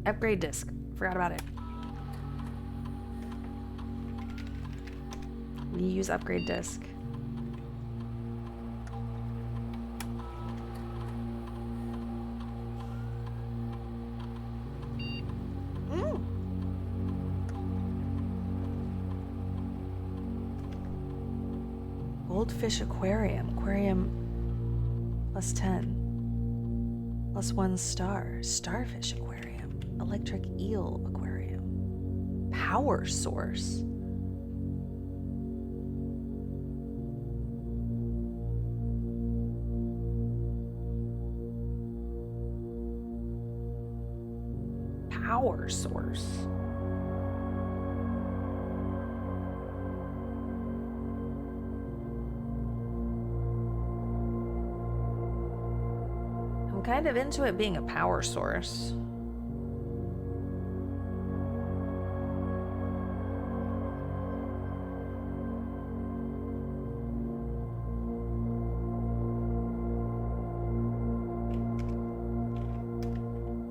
Upgrade disc. Forgot about it. We use upgrade disc. Goldfish aquarium. Aquarium +10. +1 star. Starfish aquarium. Electric eel aquarium. Power source. Power source. I'm kind of into it being a power source.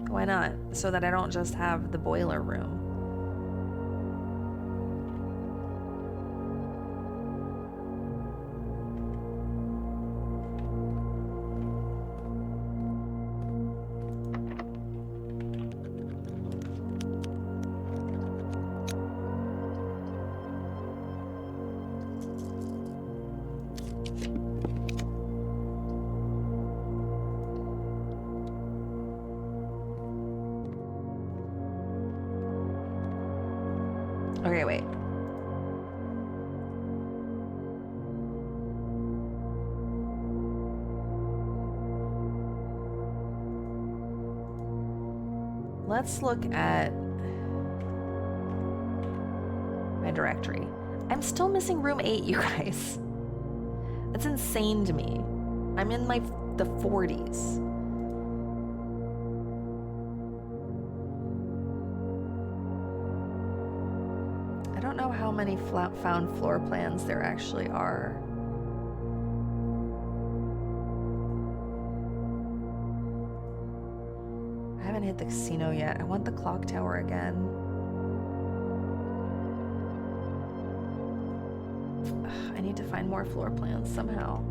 Why not? So that I don't just have the boiler room. Okay, wait. Let's look at my directory. I'm still missing room 8, you guys. That's insane to me. I'm in the 40s. I don't know how many found floor plans there actually are. I haven't hit the casino yet. I want the clock tower again. Ugh, I need to find more floor plans somehow.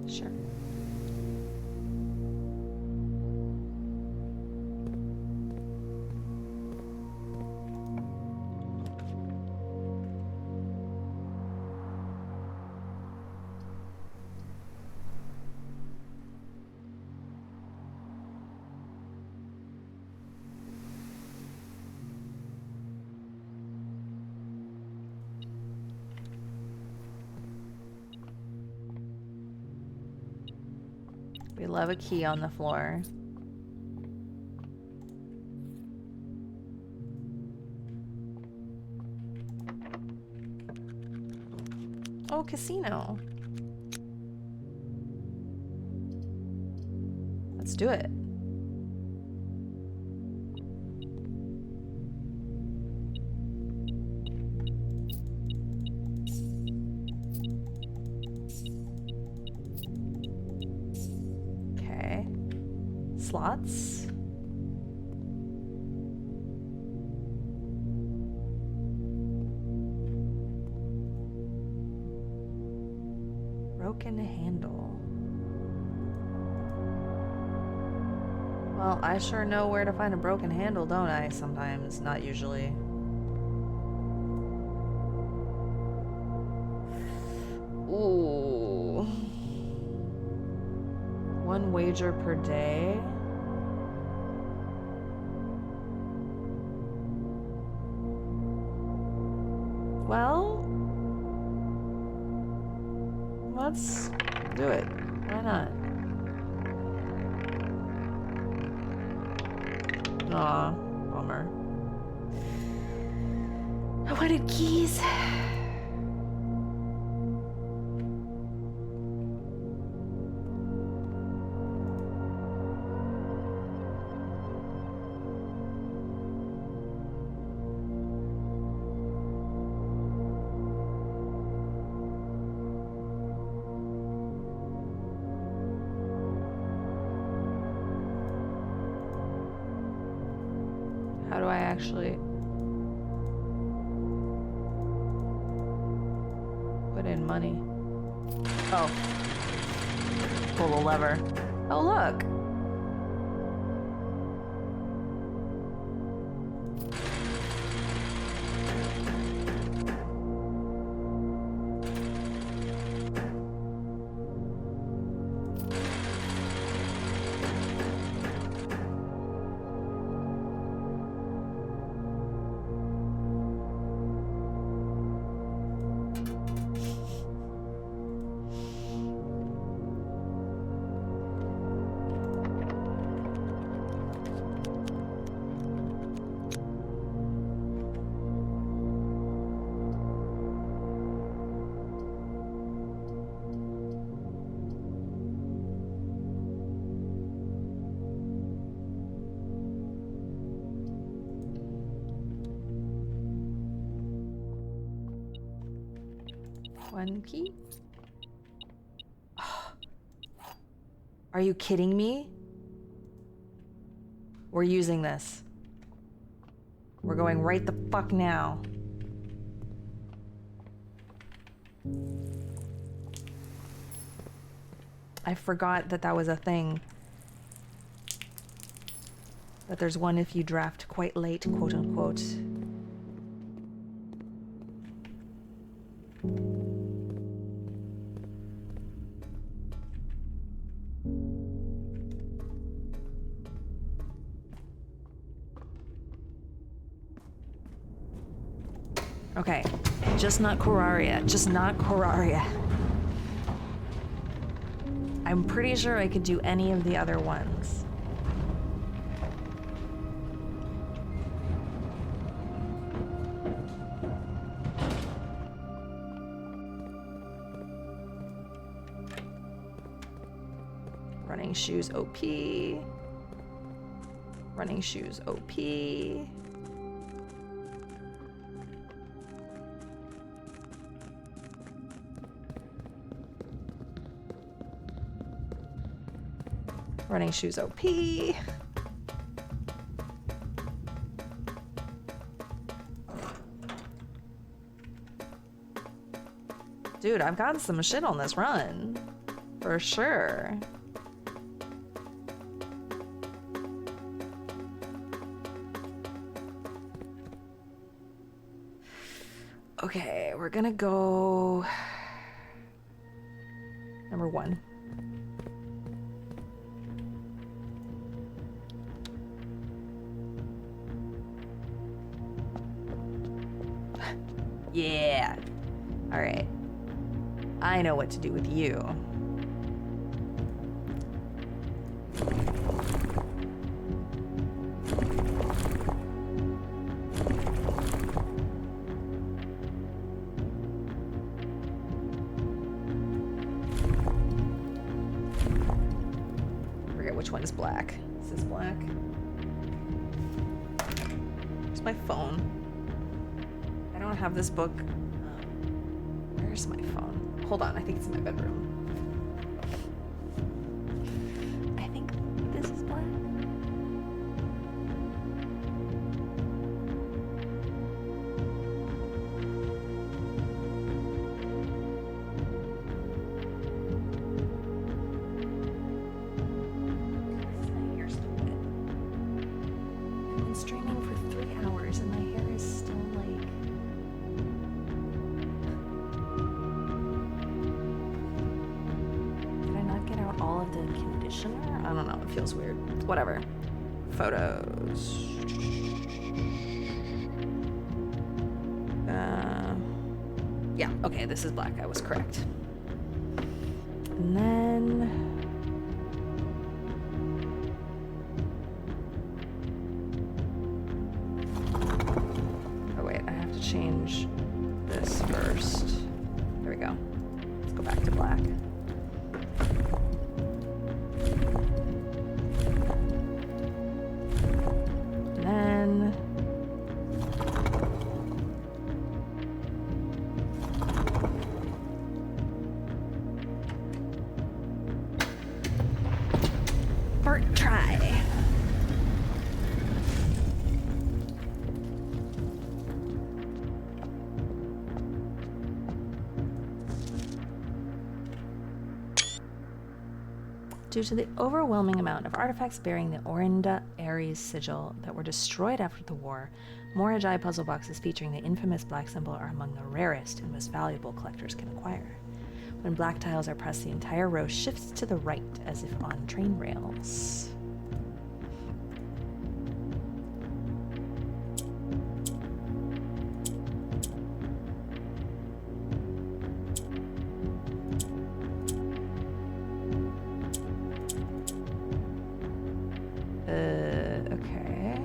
Sure. We love a key on the floor. Oh, casino. Let's do it. Slots. Broken handle. Well, I sure know where to find a broken handle, don't I? Sometimes, not usually. Ooh. 1 wager per day. let's do it. Why not? Aw, bummer. I wanted keys. How do I actually put in money? Oh. Pull the lever. Oh, look. One key? Are you kidding me? We're using this. We're going right the fuck now. I forgot that that was a thing. That there's one if you draft quite late, quote unquote. Okay, just not Coraria, just not Coraria. I'm pretty sure I could do any of the other ones. Running shoes OP. Running shoes OP. Running shoes OP. Dude, I've gotten some shit on this run. For sure. Okay, we're gonna go... Number 1. Yeah. All right. I know what to do with you. I forget which one is black. Is this black? Where's my phone? I don't have this book. Where's my phone? Hold on, I think it's in my bedroom. I think this is black. My hair's still wet. I've been streaming for 3 hours and my hair is still like... all of the conditioner? I don't know, it feels weird. Whatever. Photos. Yeah, okay, this is black. I was correct. And then... Oh wait, I have to change this first. There we go. Let's go back to black. And then... First try. Due to the overwhelming amount of artifacts bearing the Orinda Ares sigil that were destroyed after the war, Moragi puzzle boxes featuring the infamous black symbol are among the rarest and most valuable collectors can acquire. When black tiles are pressed, the entire row shifts to the right as if on train rails. Okay.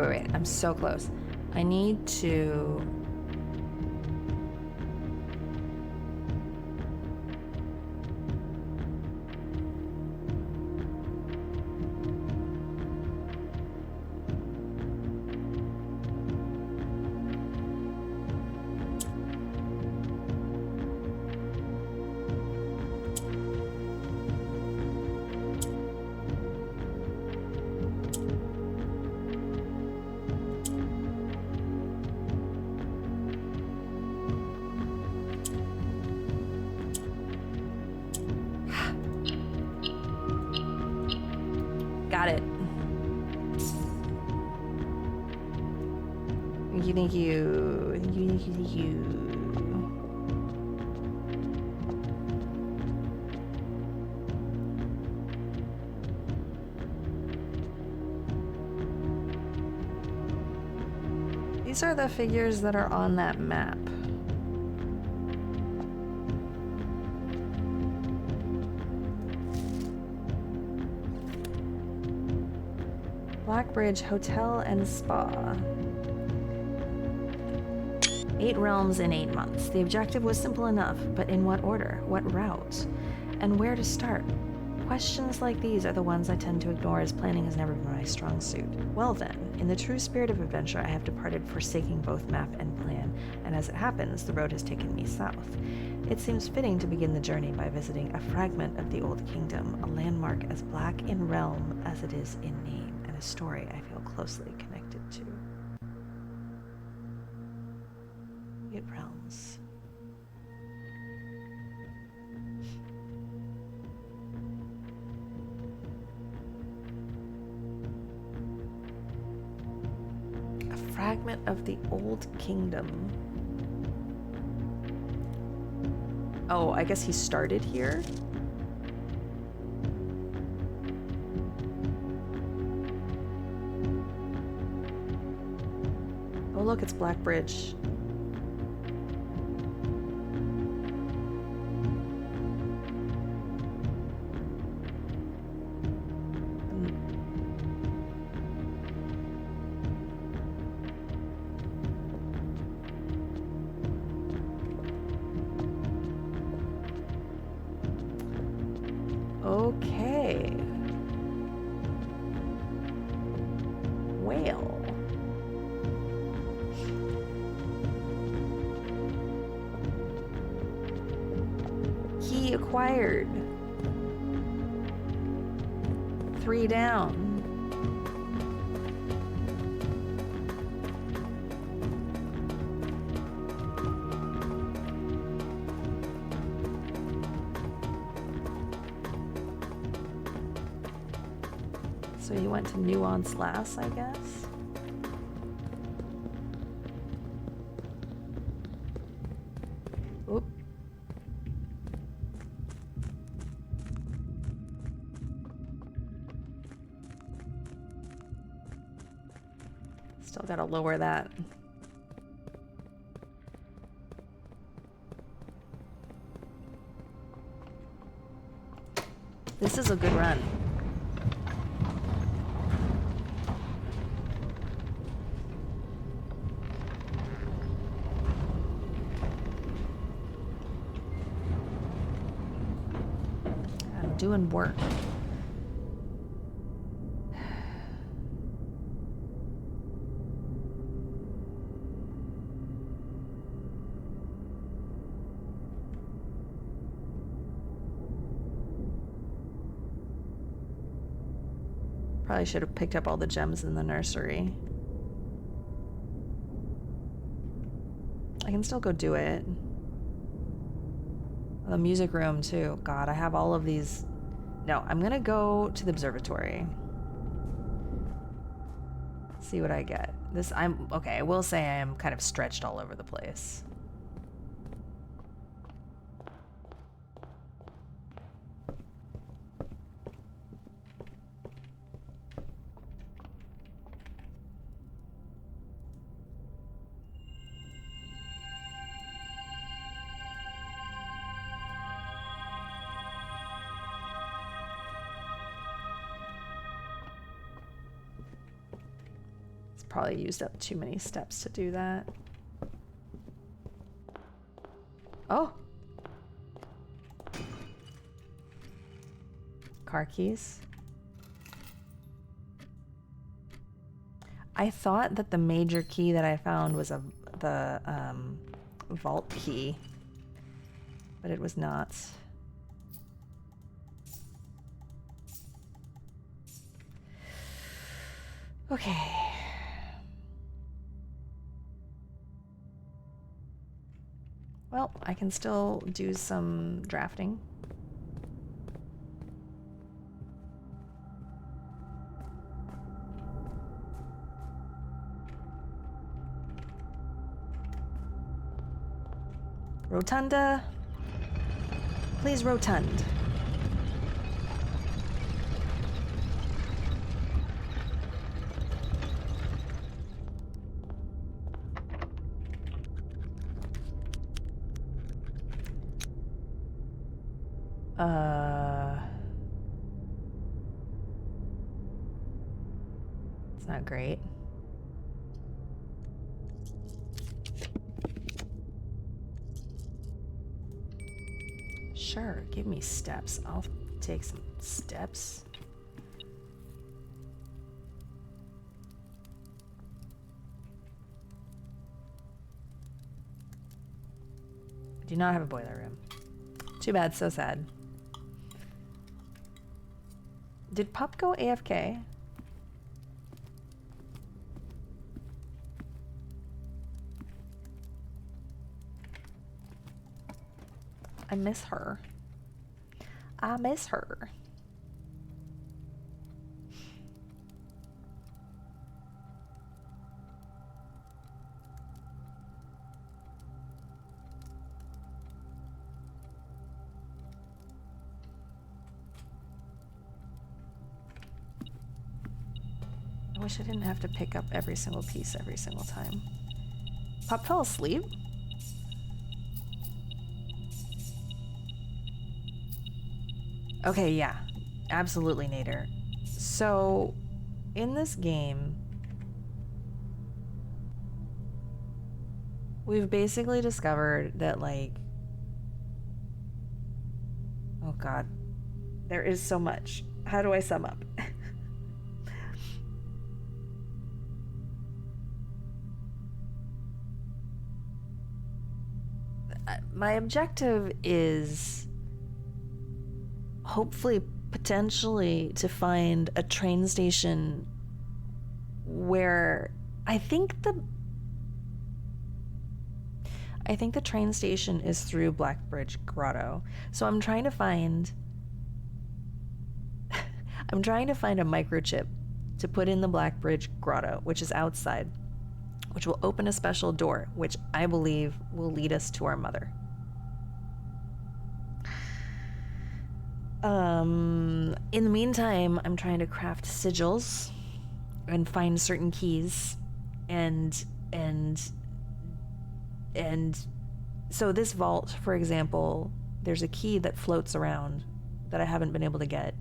Wait. I'm so close. I need to... Got it. Thank you. Thank you. These are the figures that are on that map. Blackbridge Hotel and Spa. 8 realms in 8 months. The objective was simple enough, but in what order? What route? And where to start? Questions like these are the ones I tend to ignore, as planning has never been my strong suit. Well then, in the true spirit of adventure, I have departed, forsaking both map and plan, and as it happens, the road has taken me south. It seems fitting to begin the journey by visiting a fragment of the Old Kingdom, a landmark as black in realm as it is in name, and a story I feel closely connected to. 8 realms. Fragment of the Old Kingdom. Oh, I guess he started here? Oh look, it's Blackbridge. Okay. Whale. He acquired. 3 down. So he went to Nuance Lass, I guess. Oop. Still gotta lower that. This is a good run. Doing work. Probably should have picked up all the gems in the nursery. I can still go do it. The music room too. God, I have all of these. No, I'm gonna go to the observatory. See what I get. Okay, I will say I am kind of stretched all over the place. Probably used up too many steps to do that. Oh! Car keys. I thought that the major key that I found was the vault key, but it was not. Okay. Well, I can still do some drafting. Rotunda. Please rotund. It's not great. Sure, give me steps. I'll take some steps. I do not have a boiler room. Too bad, so sad. Did Pup go AFK? I miss her. I miss her. I wish I didn't have to pick up every single piece every single time. Pup fell asleep? Okay, yeah, absolutely, Nader. So, in this game, we've basically discovered that, like, oh god, there is so much. How do I sum up? My objective is hopefully, potentially, to find a train station where I think the train station is through Blackbridge Grotto. So I'm trying to find a microchip to put in the Blackbridge Grotto, which is outside, which will open a special door, which I believe will lead us to our mother. In the meantime, I'm trying to craft sigils and find certain keys, and so this vault, for example, there's a key that floats around that I haven't been able to get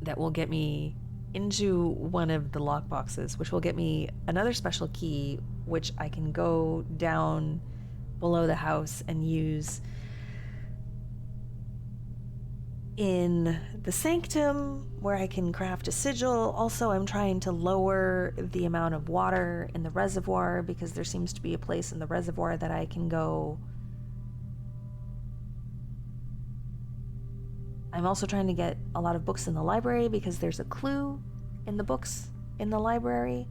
that will get me into one of the lockboxes, which will get me another special key, which I can go down below the house and use in the sanctum, where I can craft a sigil. Also, I'm trying to lower the amount of water in the reservoir because there seems to be a place in the reservoir that I can go. I'm also trying to get a lot of books in the library because there's a clue in the books in the library.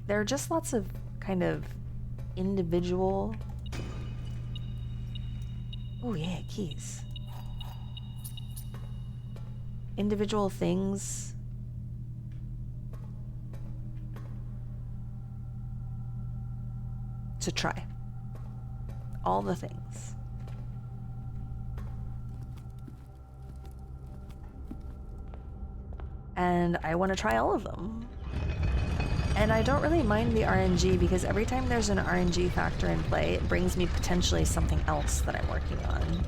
There are just lots of kind of individual... Oh yeah, keys. Individual things. To try. All the things. And I want to try all of them. And I don't really mind the RNG because every time there's an RNG factor in play, it brings me potentially something else that I'm working on.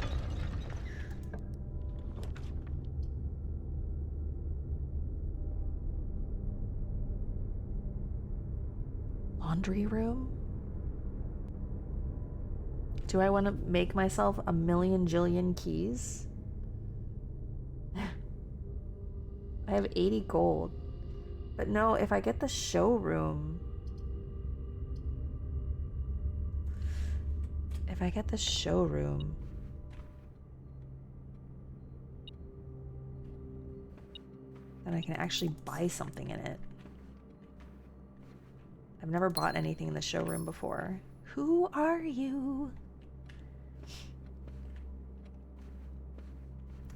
Laundry room? Do I want to make myself a million jillion keys? I have 80 gold. But no, if I get the showroom... If I get the showroom... then I can actually buy something in it. I've never bought anything in the showroom before. Who are you?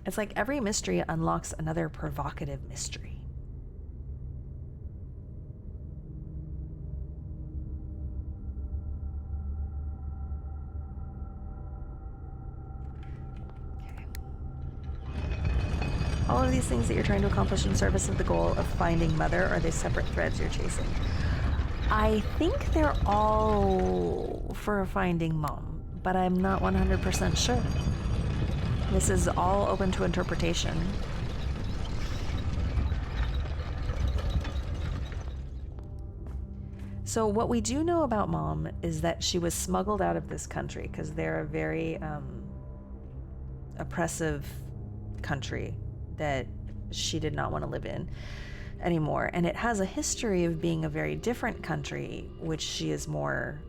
It's like every mystery unlocks another provocative mystery. All of these things that you're trying to accomplish in service of the goal of finding Mother, or are they separate threads you're chasing? I think they're all for finding Mom, but I'm not 100% sure. This is all open to interpretation. So what we do know about Mom is that she was smuggled out of this country because they're a very oppressive country that she did not want to live in anymore. And it has a history of being a very different country, which she is more,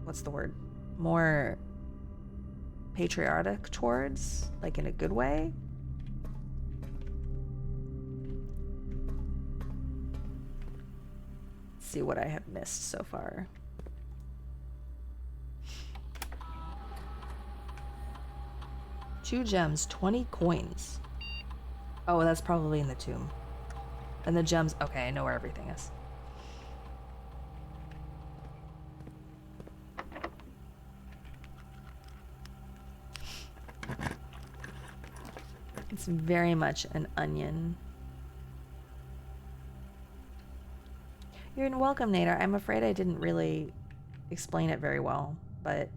what's the word? More patriotic towards, like in a good way. Let's see what I have missed so far. Two gems, 20 coins. Oh, that's probably in the tomb. And the gems, okay, I know where everything is. It's very much an onion. You're welcome, Nader. I'm afraid I didn't really explain it very well, but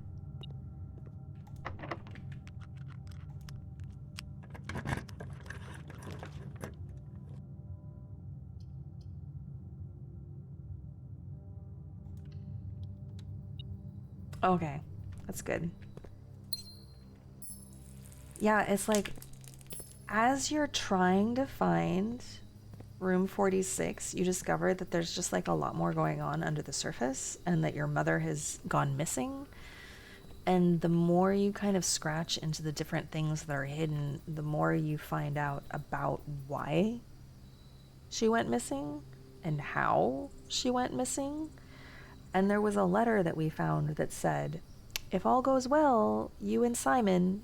okay, that's good. Yeah, it's like as you're trying to find room 46, you discover that there's just like a lot more going on under the surface and that your mother has gone missing. And the more you kind of scratch into the different things that are hidden, the more you find out about why she went missing and how she went missing. And there was a letter that we found that said, if all goes well, you and Simon,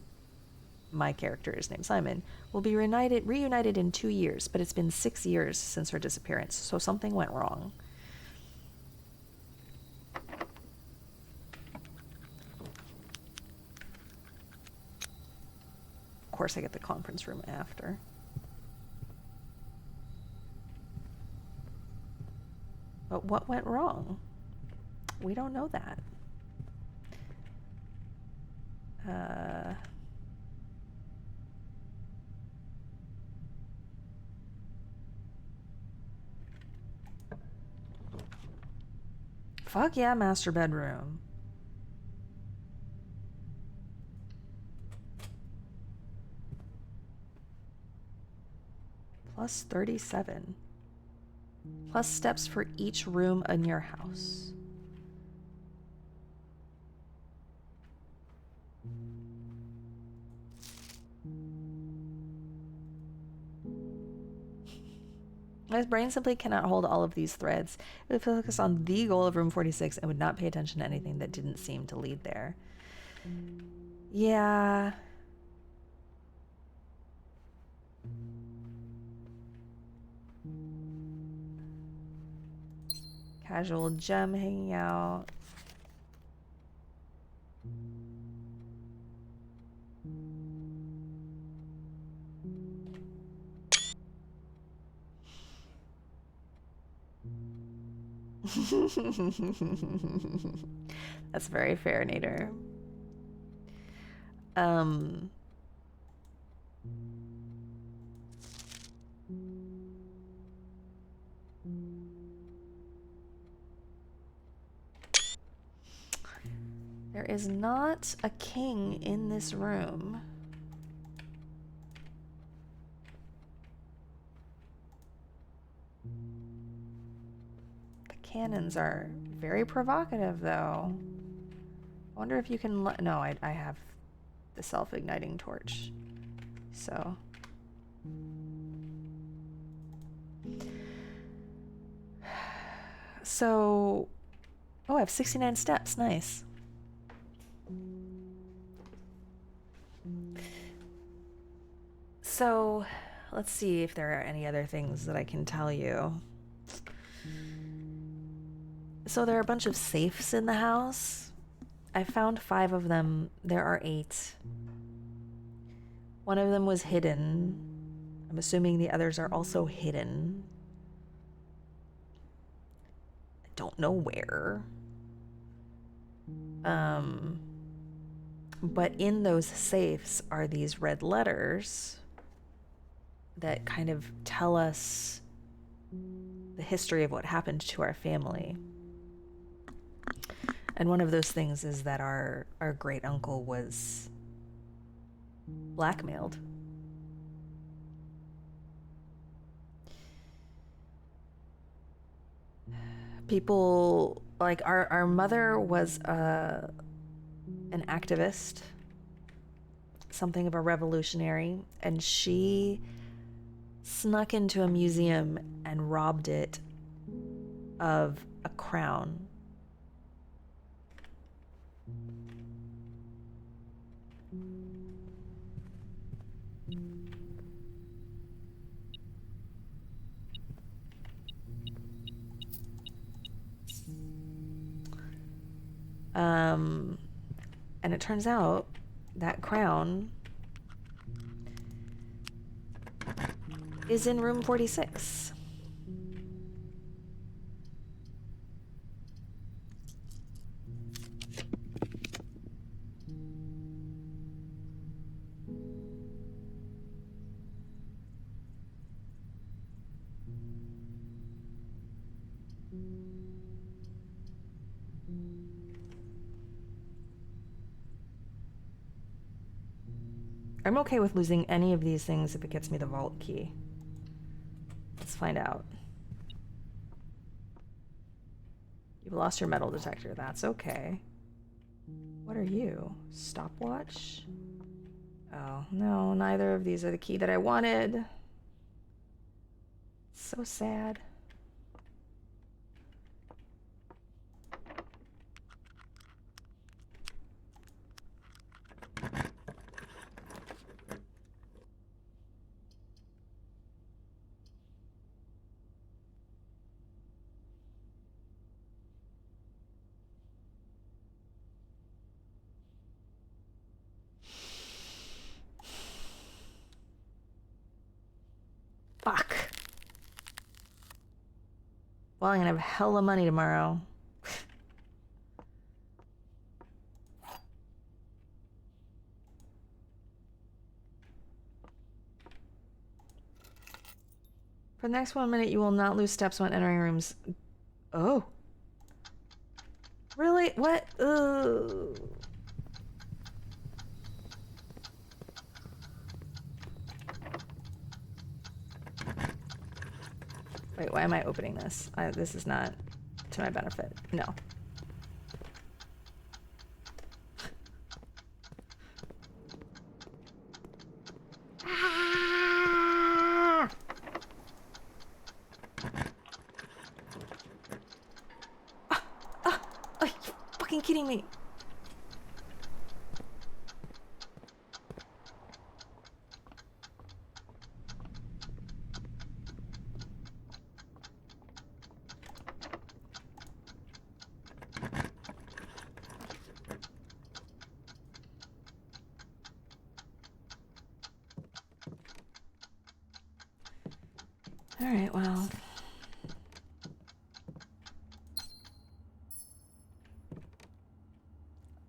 my character is named Simon, will be reunited in 2 years, but it's been 6 years since her disappearance, so something went wrong. Of course, I get the conference room after. But what went wrong? We don't know that. Fuck yeah, master bedroom. Plus 37. Plus steps for each room in your house. My brain simply cannot hold all of these threads. It would focus on the goal of room 46 and would not pay attention to anything that didn't seem to lead there. Yeah. Casual gem hanging out. That's very fair, Nader. There is not a king in this room. The cannons are very provocative, though. I wonder if you can no, I have the self-igniting torch. So. So. Oh, I have 69 steps. Nice. So, let's see if there are any other things that I can tell you. So there are a bunch of safes in the house. I found 5 of them. There are 8. One of them was hidden. I'm assuming the others are also hidden. I don't know where. But in those safes are these red letters that kind of tell us the history of what happened to our family. And one of those things is that our great uncle was blackmailed. People like our mother was an activist, something of a revolutionary, and she snuck into a museum and robbed it of a crown. And it turns out that crown is in room 46. I'm okay with losing any of these things if it gets me the vault key. Let's find out. You've lost your metal detector. That's okay. What are you? Stopwatch? Oh, no, neither of these are the key that I wanted. So sad. Fuck. Well, I'm gonna have hella money tomorrow. For the next 1 minute, you will not lose steps when entering rooms. Oh. Really? What? Ugh. Wait, why am I opening this? This is not to my benefit. No. Ah! Are you fucking kidding me? All right, well.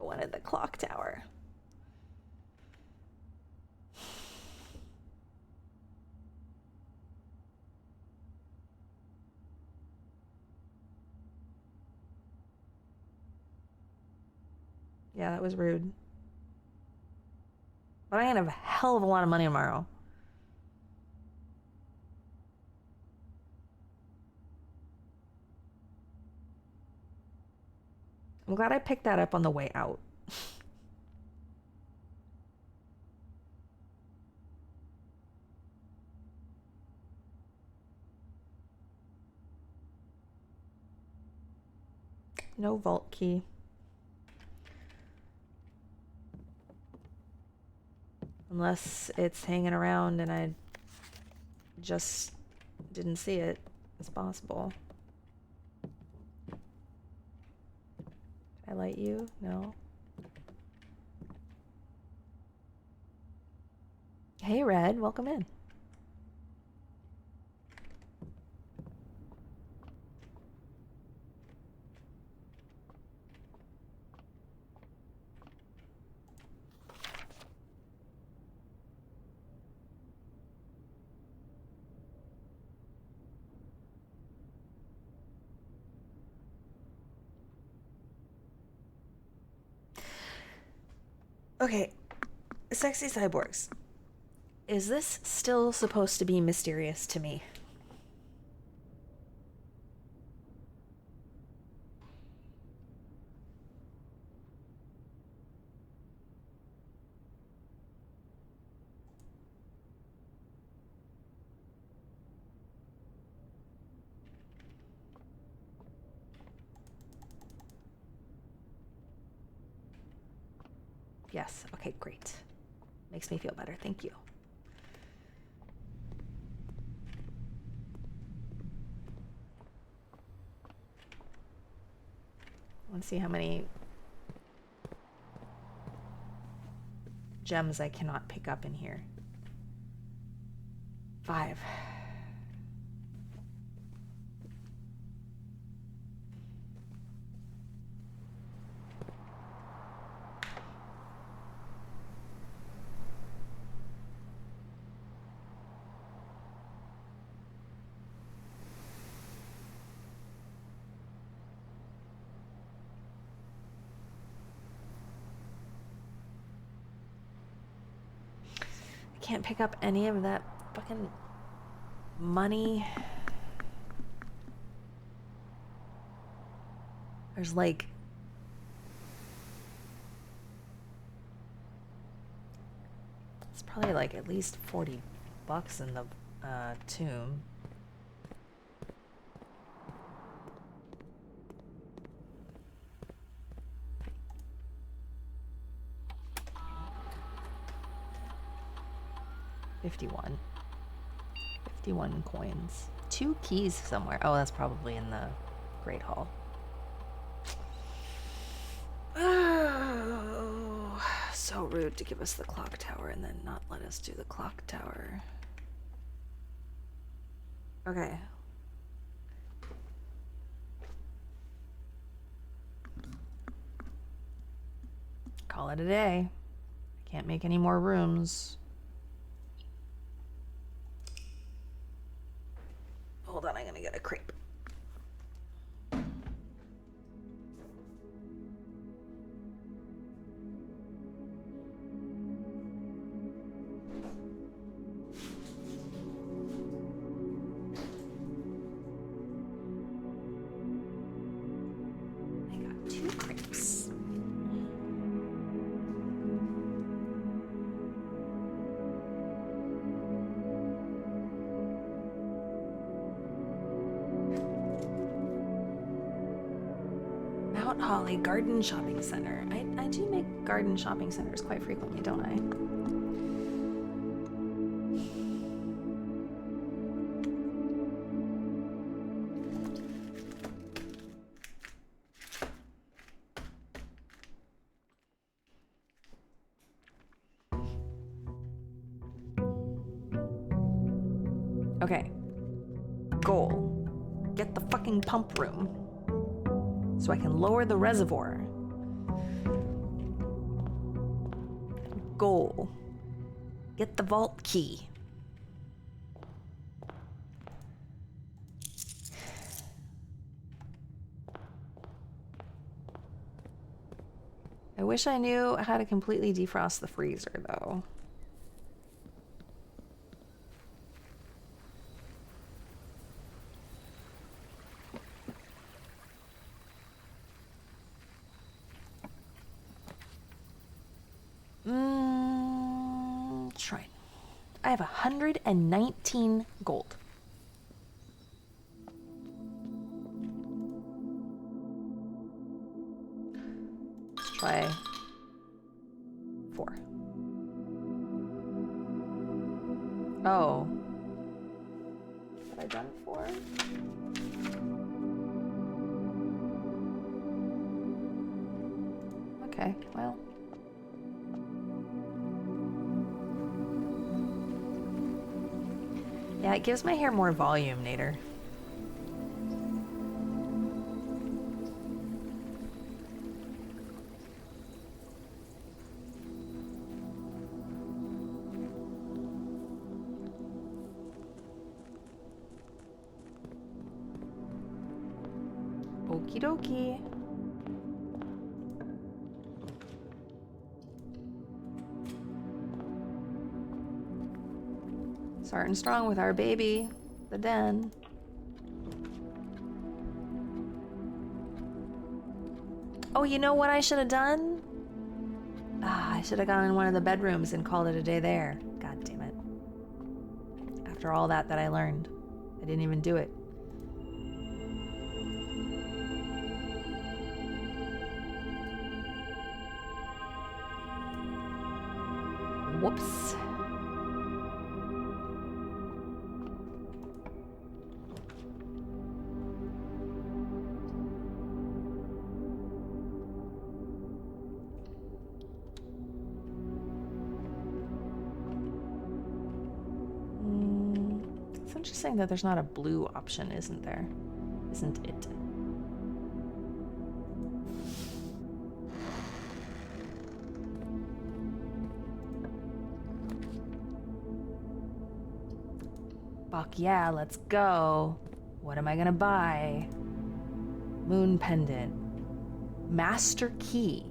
I wanted the clock tower. Yeah, that was rude. But I'm gonna have a hell of a lot of money tomorrow. I'm glad I picked that up on the way out. No vault key. Unless it's hanging around and I just didn't see it. It's possible. Can I light you? No. Hey, Red. Welcome in. Okay, sexy cyborgs. Is this still supposed to be mysterious to me? Yes. Okay, great. Makes me feel better. Thank you. Let's see how many gems I cannot pick up in here. 5. Can't pick up any of that fucking money. There's like it's probably like at least $40 in the tomb. $51 coins. 2 keys somewhere. Oh, that's probably in the Great Hall. Oh, so rude to give us the clock tower and then not let us do the clock tower. Okay. Call it a day. Can't make any more rooms. Hold on, I'm gonna get a crepe. I got 2 crepes. Mount Holly Garden Shopping Center. I do make garden shopping centers quite frequently, don't I? Okay. Goal. Get the fucking pump room so I can lower the reservoir. Goal. Get the vault key. I wish I knew how to completely defrost the freezer, though. Shrine. I have 119 gold. Let's try 4. Oh. Have I done 4? Okay, well. Yeah, it gives my hair more volume, Nader. Okie dokie. Starting strong with our baby, the den. Oh, you know what I should have done? I should have gone in one of the bedrooms and called it a day there. God damn it. After all that I learned, I didn't even do it. Whoops. It's interesting that there's not a blue option, isn't there? Isn't it? Fuck yeah, let's go. What am I gonna buy? Moon pendant. Master key.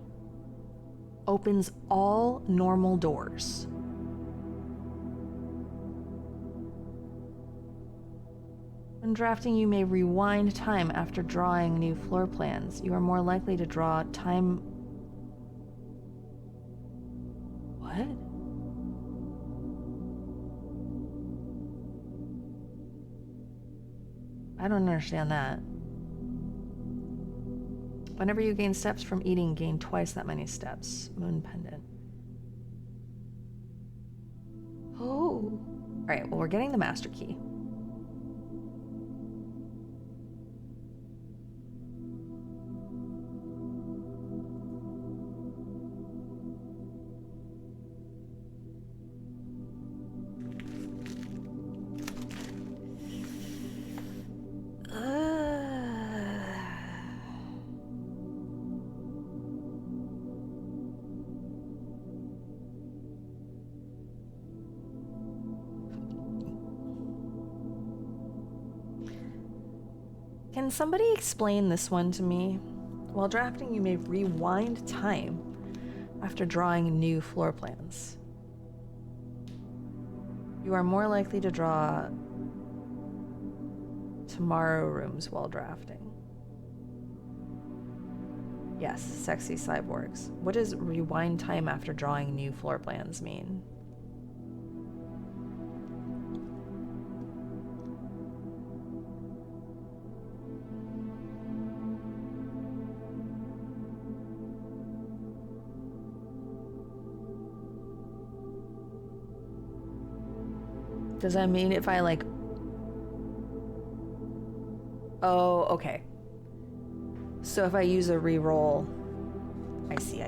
Opens all normal doors. When drafting, you may rewind time after drawing new floor plans. You are more likely to draw time... What? I don't understand that. Whenever you gain steps from eating, gain twice that many steps. Moon pendant. Oh. Alright, well, we're getting the master key. Can somebody explain this one to me? While drafting, you may rewind time after drawing new floor plans. You are more likely to draw tomorrow rooms while drafting. Yes, sexy cyborgs. What does rewind time after drawing new floor plans mean? Does that mean if I like... Oh, okay. So if I use a reroll... I see.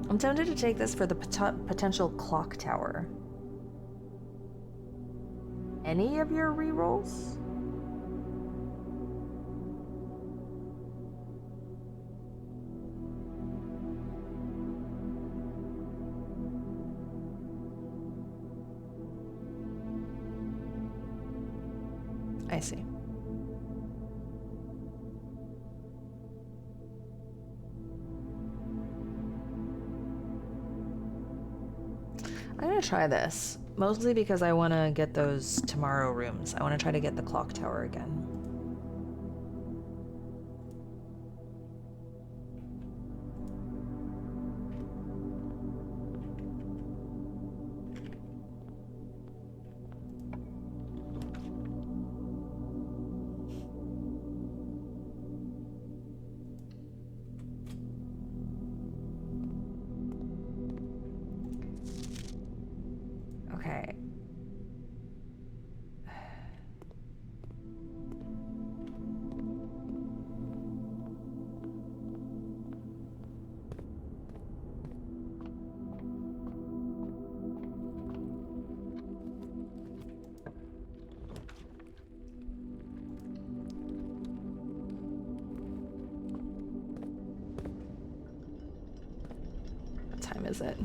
I'm tempted to take this for the potential clock tower. Any of your rerolls? I see. I'm gonna try this, mostly because I want to get those tomorrow rooms. I want to try to get the clock tower again. Okay. What time is it?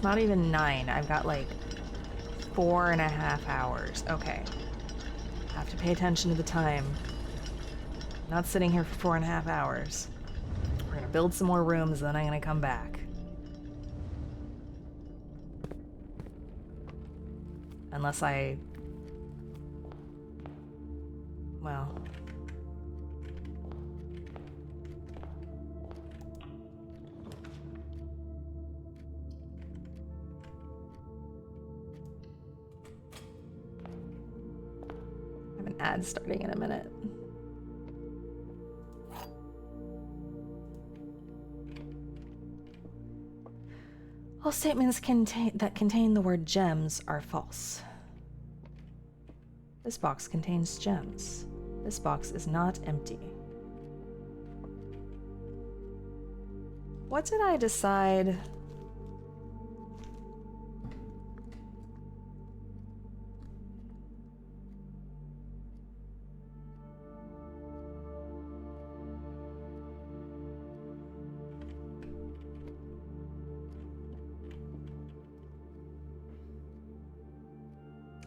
It's not even 9. I've got like 4.5 hours. Okay. Have to pay attention to the time. Not sitting here for 4.5 hours. We're gonna build some more rooms, then I'm gonna come back. Unless I... Well... I have an ad starting in a minute. All statements that contain the word gems are false. This box contains gems. This box is not empty. What did I decide?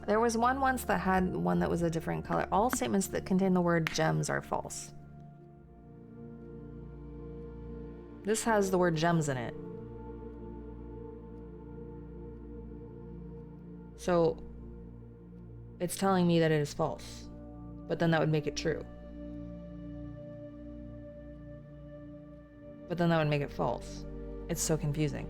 There was one once that had one that was a different color. All statements that contain the word gems are false. This has the word gems in it. So it's telling me that it is false. But then that would make it true. But then that would make it false. It's so confusing.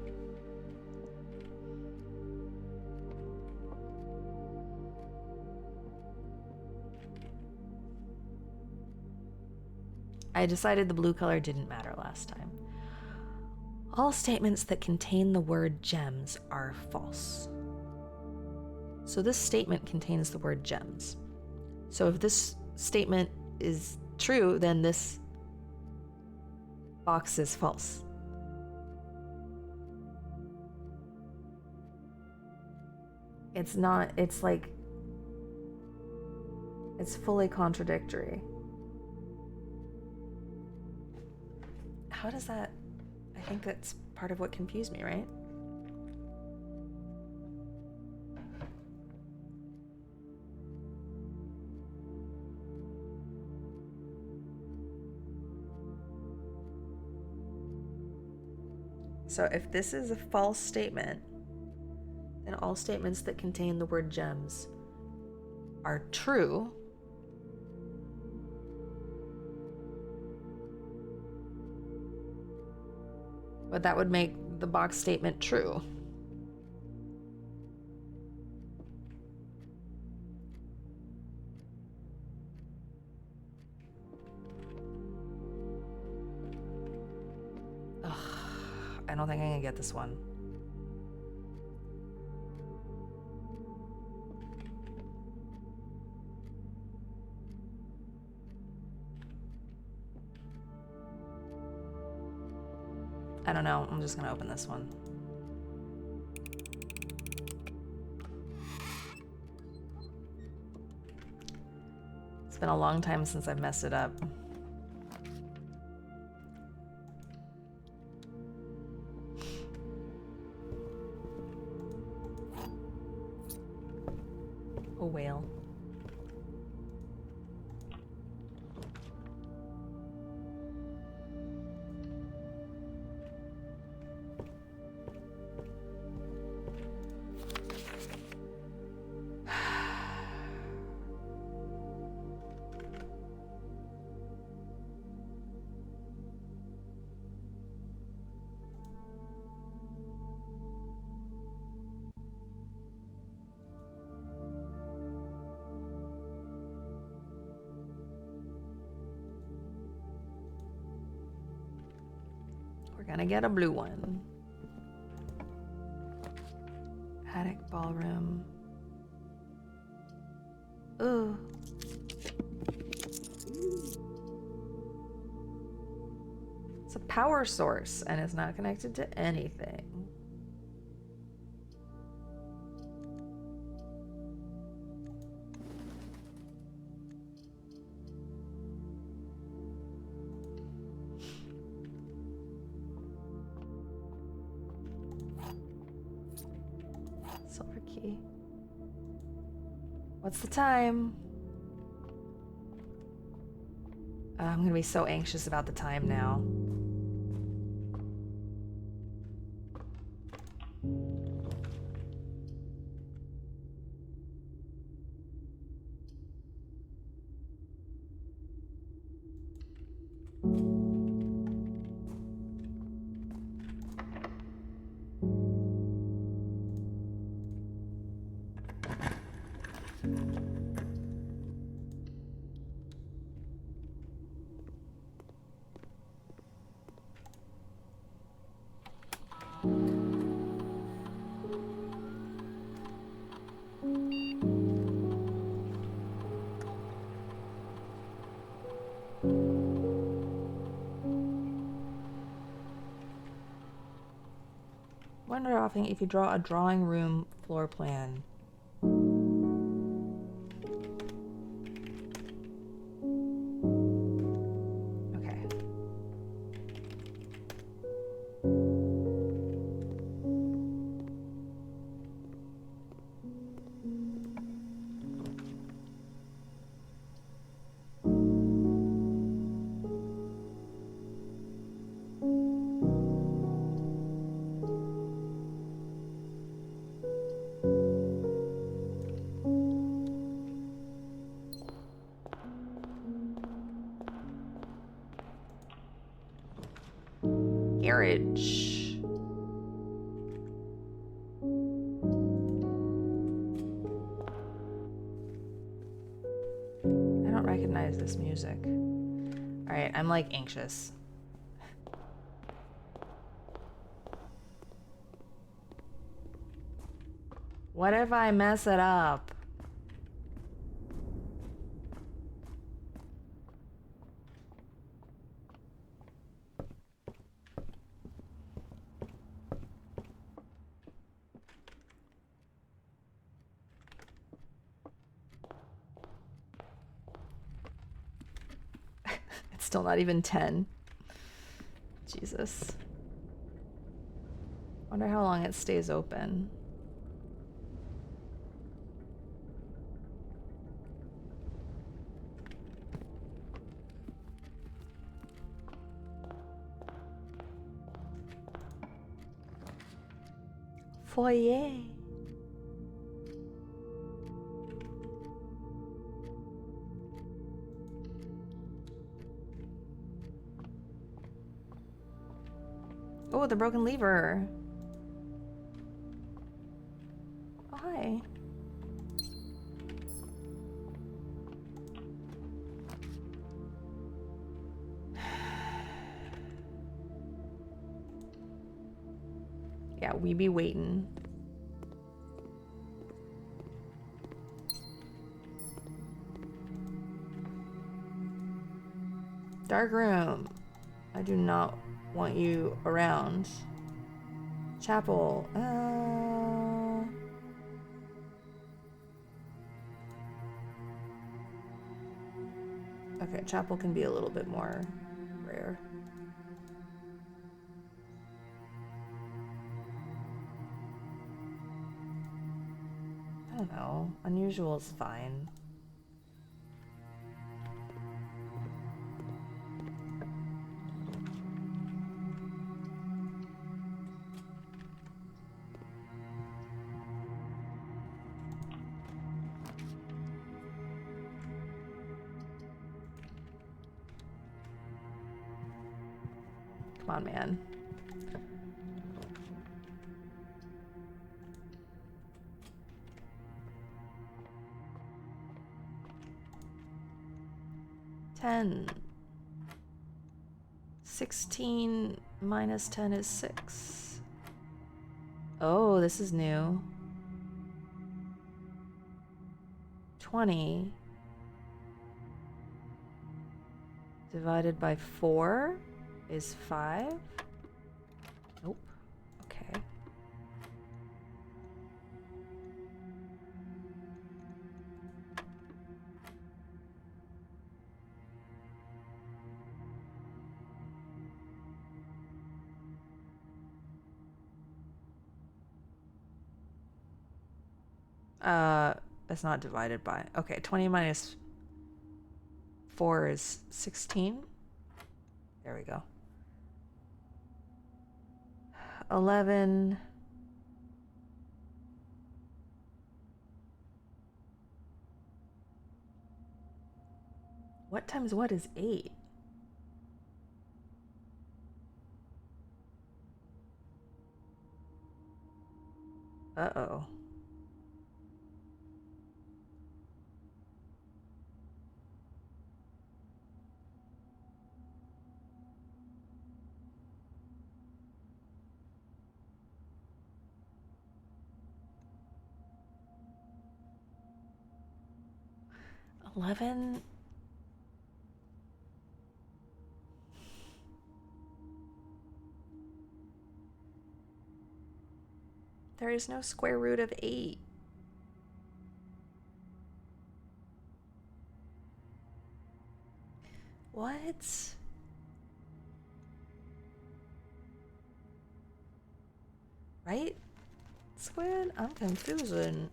I decided the blue color didn't matter last time. All statements that contain the word gems are false. So this statement contains the word gems. So if this statement is true, then this box is false. It's not, it's like, it's fully contradictory. How does that, I think that's part of what confused me, right? So if this is a false statement, then all statements that contain the word gems are true. But that would make the box statement true. Ugh, I don't think I can get this one. I don't know. I'm just gonna open this one. It's been a long time since I've messed it up. A whale. We're gonna get a blue one. Attic ballroom. Ooh. It's a power source and it's not connected to anything. Silver key. What's the time? I'm gonna be so anxious about the time now. Wonder often if you draw a drawing room floor plan. Okay. Garage. I don't recognize this music. Alright, I'm like anxious. What if I mess it up? It's still not even 10. Jesus. Wonder how long it stays open. Foyer. Oh, the broken lever. Oh, hi. Yeah, we be waiting. Dark room. I do not want you around. Chapel. Okay, chapel can be a little bit more rare. I don't know. Unusual is fine. Come on, man. Ten. 16 minus 10 is 6. Oh, this is new. 20 divided by 4 is 5. Nope. Okay. It's not divided by. Okay, 20 minus 4 is 16. There we go. 11. What times what is 8? Uh-oh. $11. There is no square root of 8. What? Right? Squid? I'm confusing.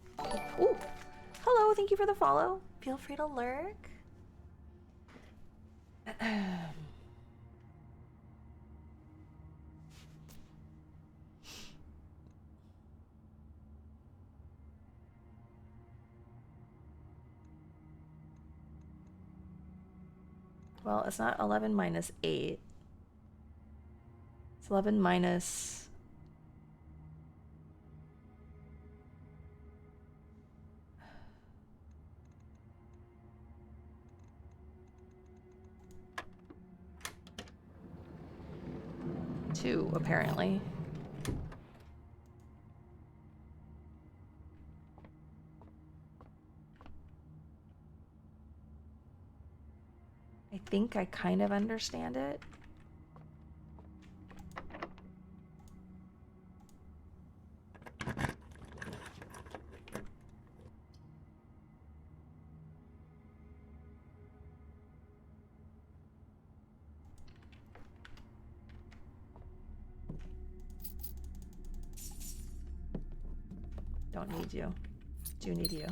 Ooh! Hello, thank you for the follow. Feel free to lurk. Well, it's not 11 minus 8. It's 11 minus... two, apparently. I think I kind of understand it. Don't need you. Do need you.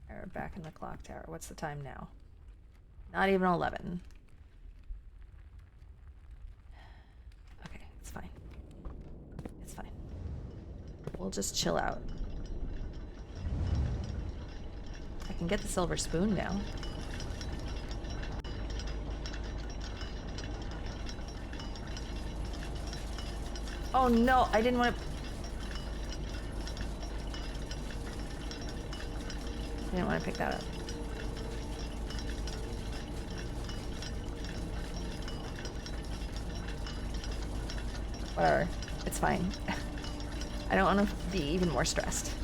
We're back in the clock tower. What's the time now? Not even 11. Okay, it's fine. It's fine. We'll just chill out. I can get the silver spoon now. Oh no, I didn't want to... I didn't want to pick that up. Whatever. It's fine. I don't want to be even more stressed.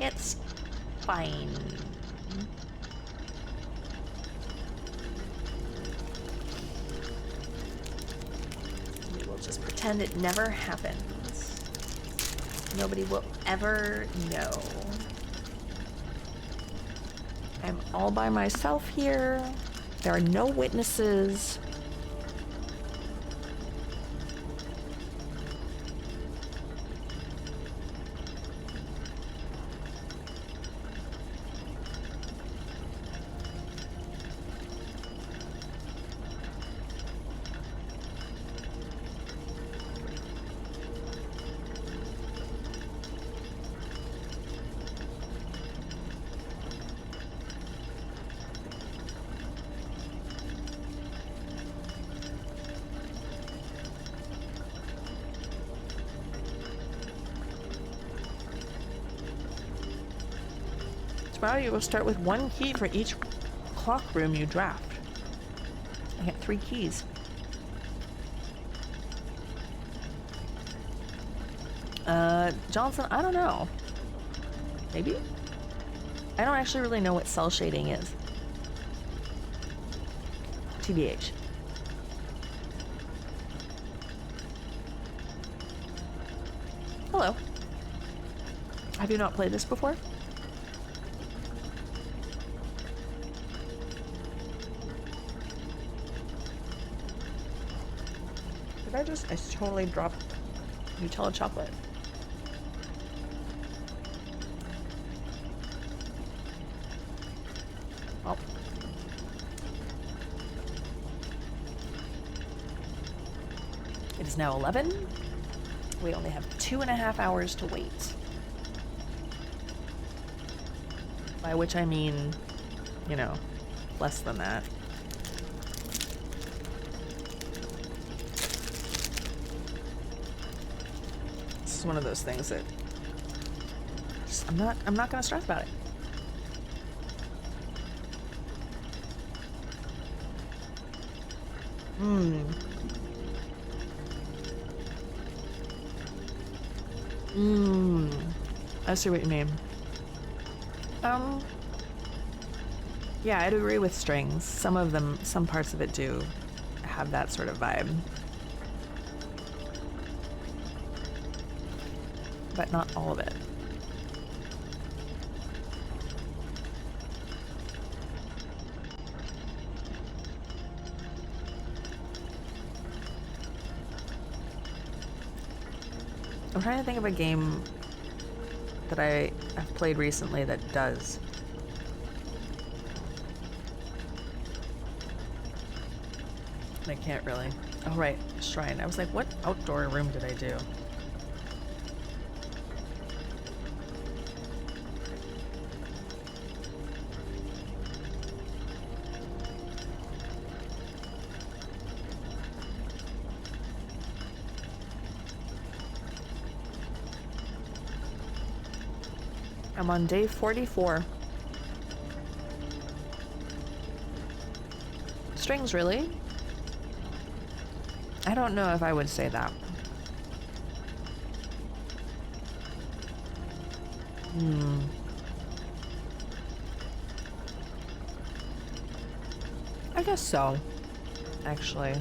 It's fine. We will just pretend it never happened. Nobody will ever know. I'm all by myself here. There are no witnesses. Tomorrow you will start with 1 key for each clock room you draft. I get 3 keys. Johnson, I don't know. Maybe? I don't actually really know what cell shading is. TBH. Hello. Have you not played this before? Did I totally dropped Nutella chocolate. Oh. It is now 11. We only have 2.5 hours to wait. By which I mean, you know, less than that. This is one of those things that I'm not gonna stress about it. I see what you mean. Yeah, I'd agree with strings. Some parts of it do have that sort of vibe. But not all of it. I'm trying to think of a game that I have played recently that does. I can't really. Oh right, Shrine. I was like, what outdoor room did I do? I'm on day 44. Strings, really? I don't know if I would say that. I guess so, actually.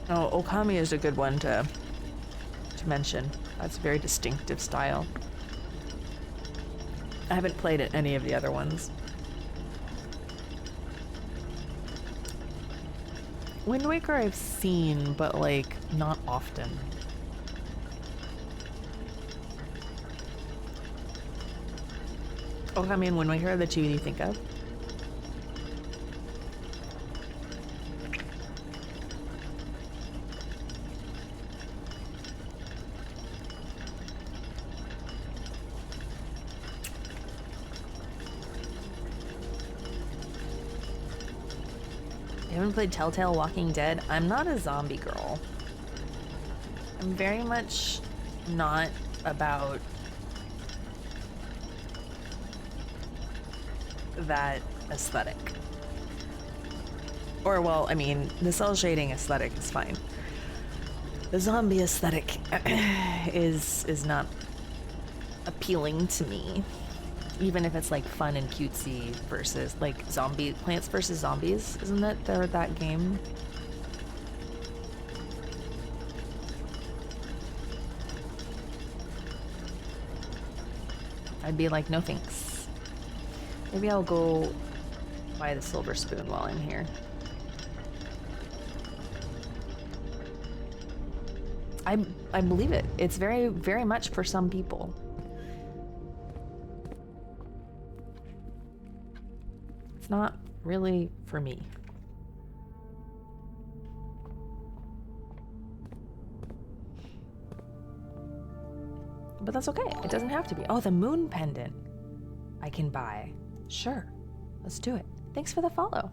Oh, Okami is a good one to mention. That's a very distinctive style. I haven't played at any of the other ones. Wind Waker I've seen, but like, not often. Okami and Wind Waker are the two you think of? I haven't played Telltale Walking Dead. I'm not a zombie girl. I'm very much not about that aesthetic. Or, well, I mean, the cell shading aesthetic is fine. The zombie aesthetic is not appealing to me. Even if it's like fun and cutesy versus like Plants vs. Zombies, isn't that that game? I'd be like, no thanks. Maybe I'll go buy the silver spoon while I'm here. I believe it. It's very, very much for some people. It's not really for me. But that's okay. It doesn't have to be. Oh, the moon pendant I can buy. Sure. Let's do it. Thanks for the follow.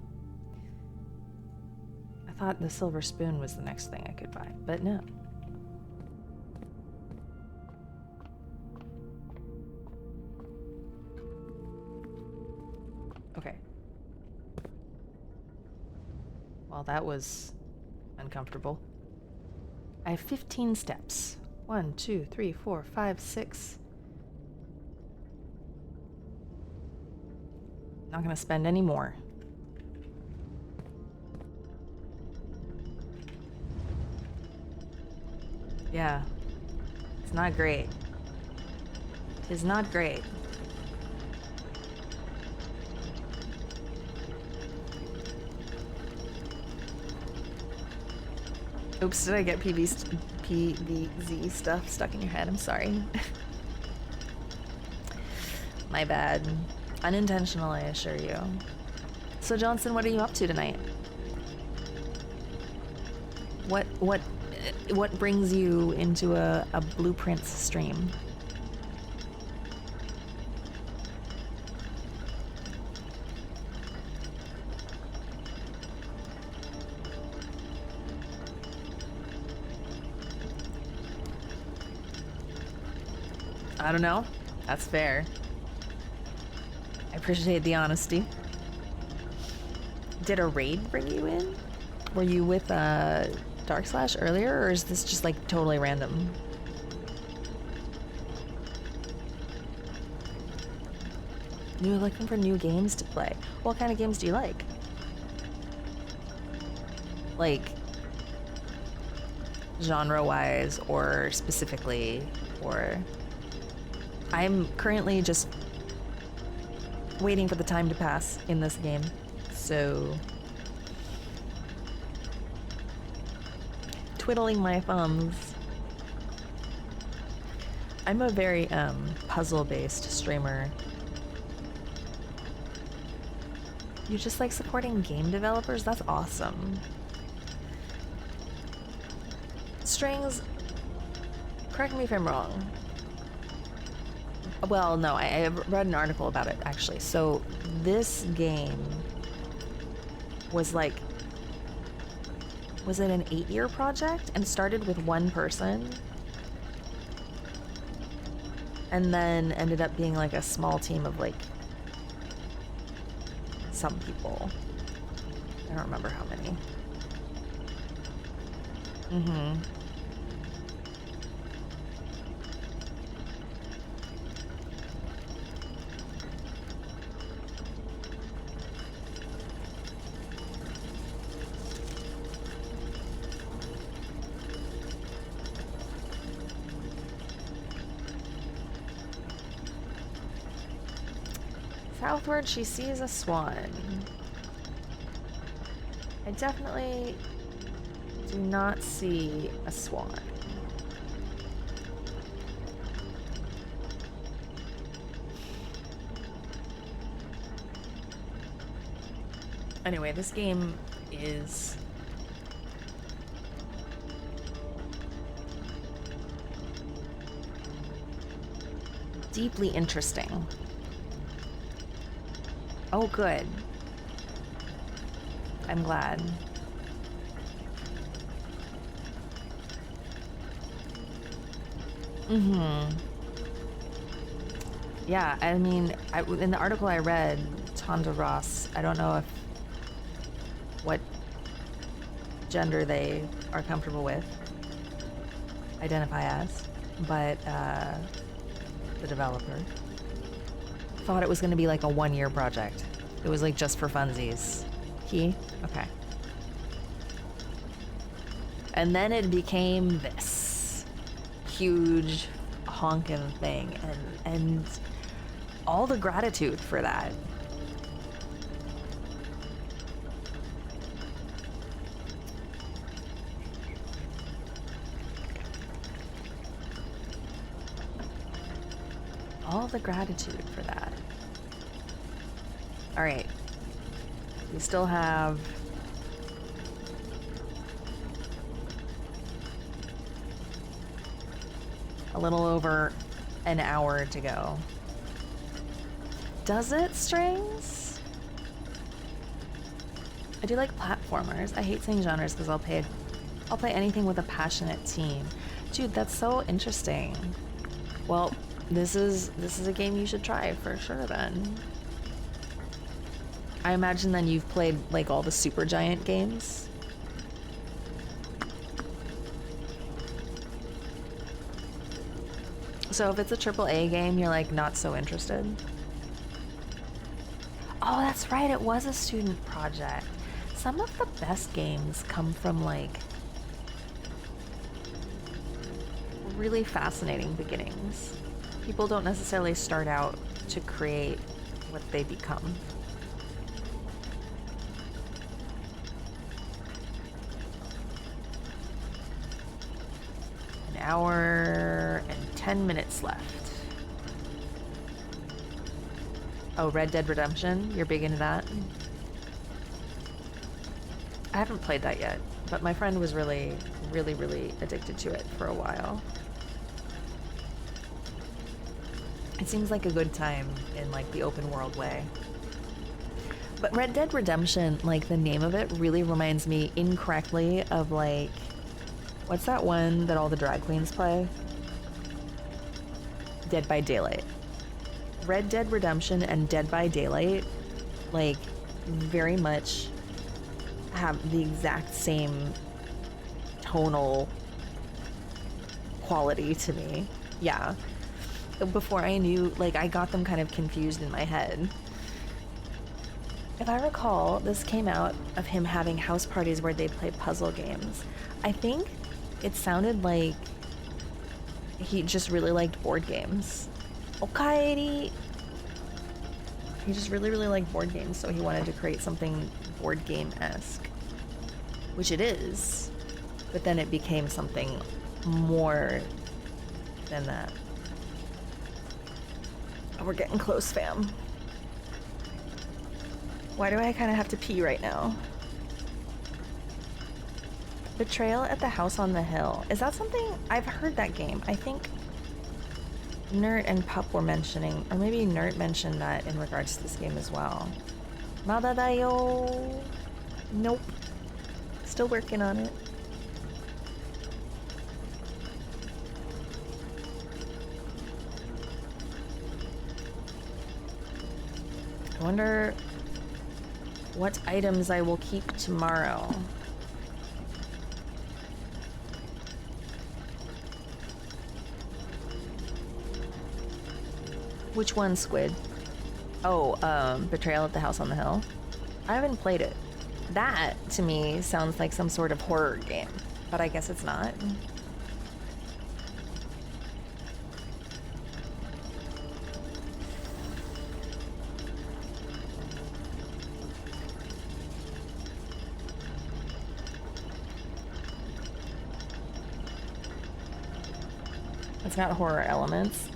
thought the silver spoon was the next thing I could buy, but no. Okay. Well, that was uncomfortable. I have 15 steps. 1, 2, 3, 4, 5, 6. Not gonna spend any more. Yeah. It's not great. It's not great. Oops, did I get PVZ stuff stuck in your head? I'm sorry. My bad. Unintentional, I assure you. So Johnson, what are you up to tonight? What brings you into a Blueprints stream? I don't know. That's fair. I appreciate the honesty. Did a raid bring you in? Were you with Dark Slash earlier, or is this just like totally random? You're looking for new games to play. What kind of games do you like? Like, genre-wise or specifically, or... I'm currently just waiting for the time to pass in this game, so... Twiddling my thumbs. I'm a very puzzle-based streamer. You just like supporting game developers? That's awesome. Strings, correct me if I'm wrong. Well, no, I read an article about it, actually. So this game was like, was it an 8-year project and started with one person and then ended up being like a small team of like some people. I don't remember how many. Mm-hmm. Southward, she sees a swan. I definitely do not see a swan. Anyway, this game is deeply interesting. Oh, good. I'm glad. Mm-hmm. Yeah, I mean, in the article I read, Tonda Ross, I don't know what gender they are comfortable with, identify as, but the developer thought it was going to be like a 1-year project. It was like just for funsies. He? Okay. And then it became this huge honking thing, and all the gratitude for that. All the gratitude for that. All right. We still have a little over an hour to go. Does it, Strings? I do like platformers. I hate saying genres because I'll play anything with a passionate team. Dude, that's so interesting. Well, this is a game you should try for sure then. I imagine then you've played like all the Supergiant games. So if it's a AAA game, you're like not so interested. Oh, that's right, it was a student project. Some of the best games come from like really fascinating beginnings. People don't necessarily start out to create what they become. An hour and 10 minutes left. Oh, Red Dead Redemption? You're big into that? I haven't played that yet, but my friend was really addicted to it for a while. It seems like a good time in like the open world way. But Red Dead Redemption, like the name of it really reminds me incorrectly of like, what's that one that all the drag queens play? Dead by Daylight. Red Dead Redemption and Dead by Daylight, like, very much have the exact same tonal quality to me. Yeah. Before I knew, like, I got them kind of confused in my head. If I recall, this came out of him having house parties where they'd play puzzle games. I think it sounded like he just really liked board games. Okay. He just really liked board games, so he wanted to create something board game-esque. Which it is. But then it became something more than that. Oh, we're getting close, fam. Why do I kind of have to pee right now? Betrayal at the House on the Hill. Is that something? I've heard that game. I think Nert and Pup were mentioning, or maybe Nert mentioned that in regards to this game as well. Madadayo. Nope. Still working on it. I wonder what items I will keep tomorrow. Which one, Squid? Oh, Betrayal at the House on the Hill. I haven't played it. That, to me, sounds like some sort of horror game, but I guess it's not. It's got horror elements.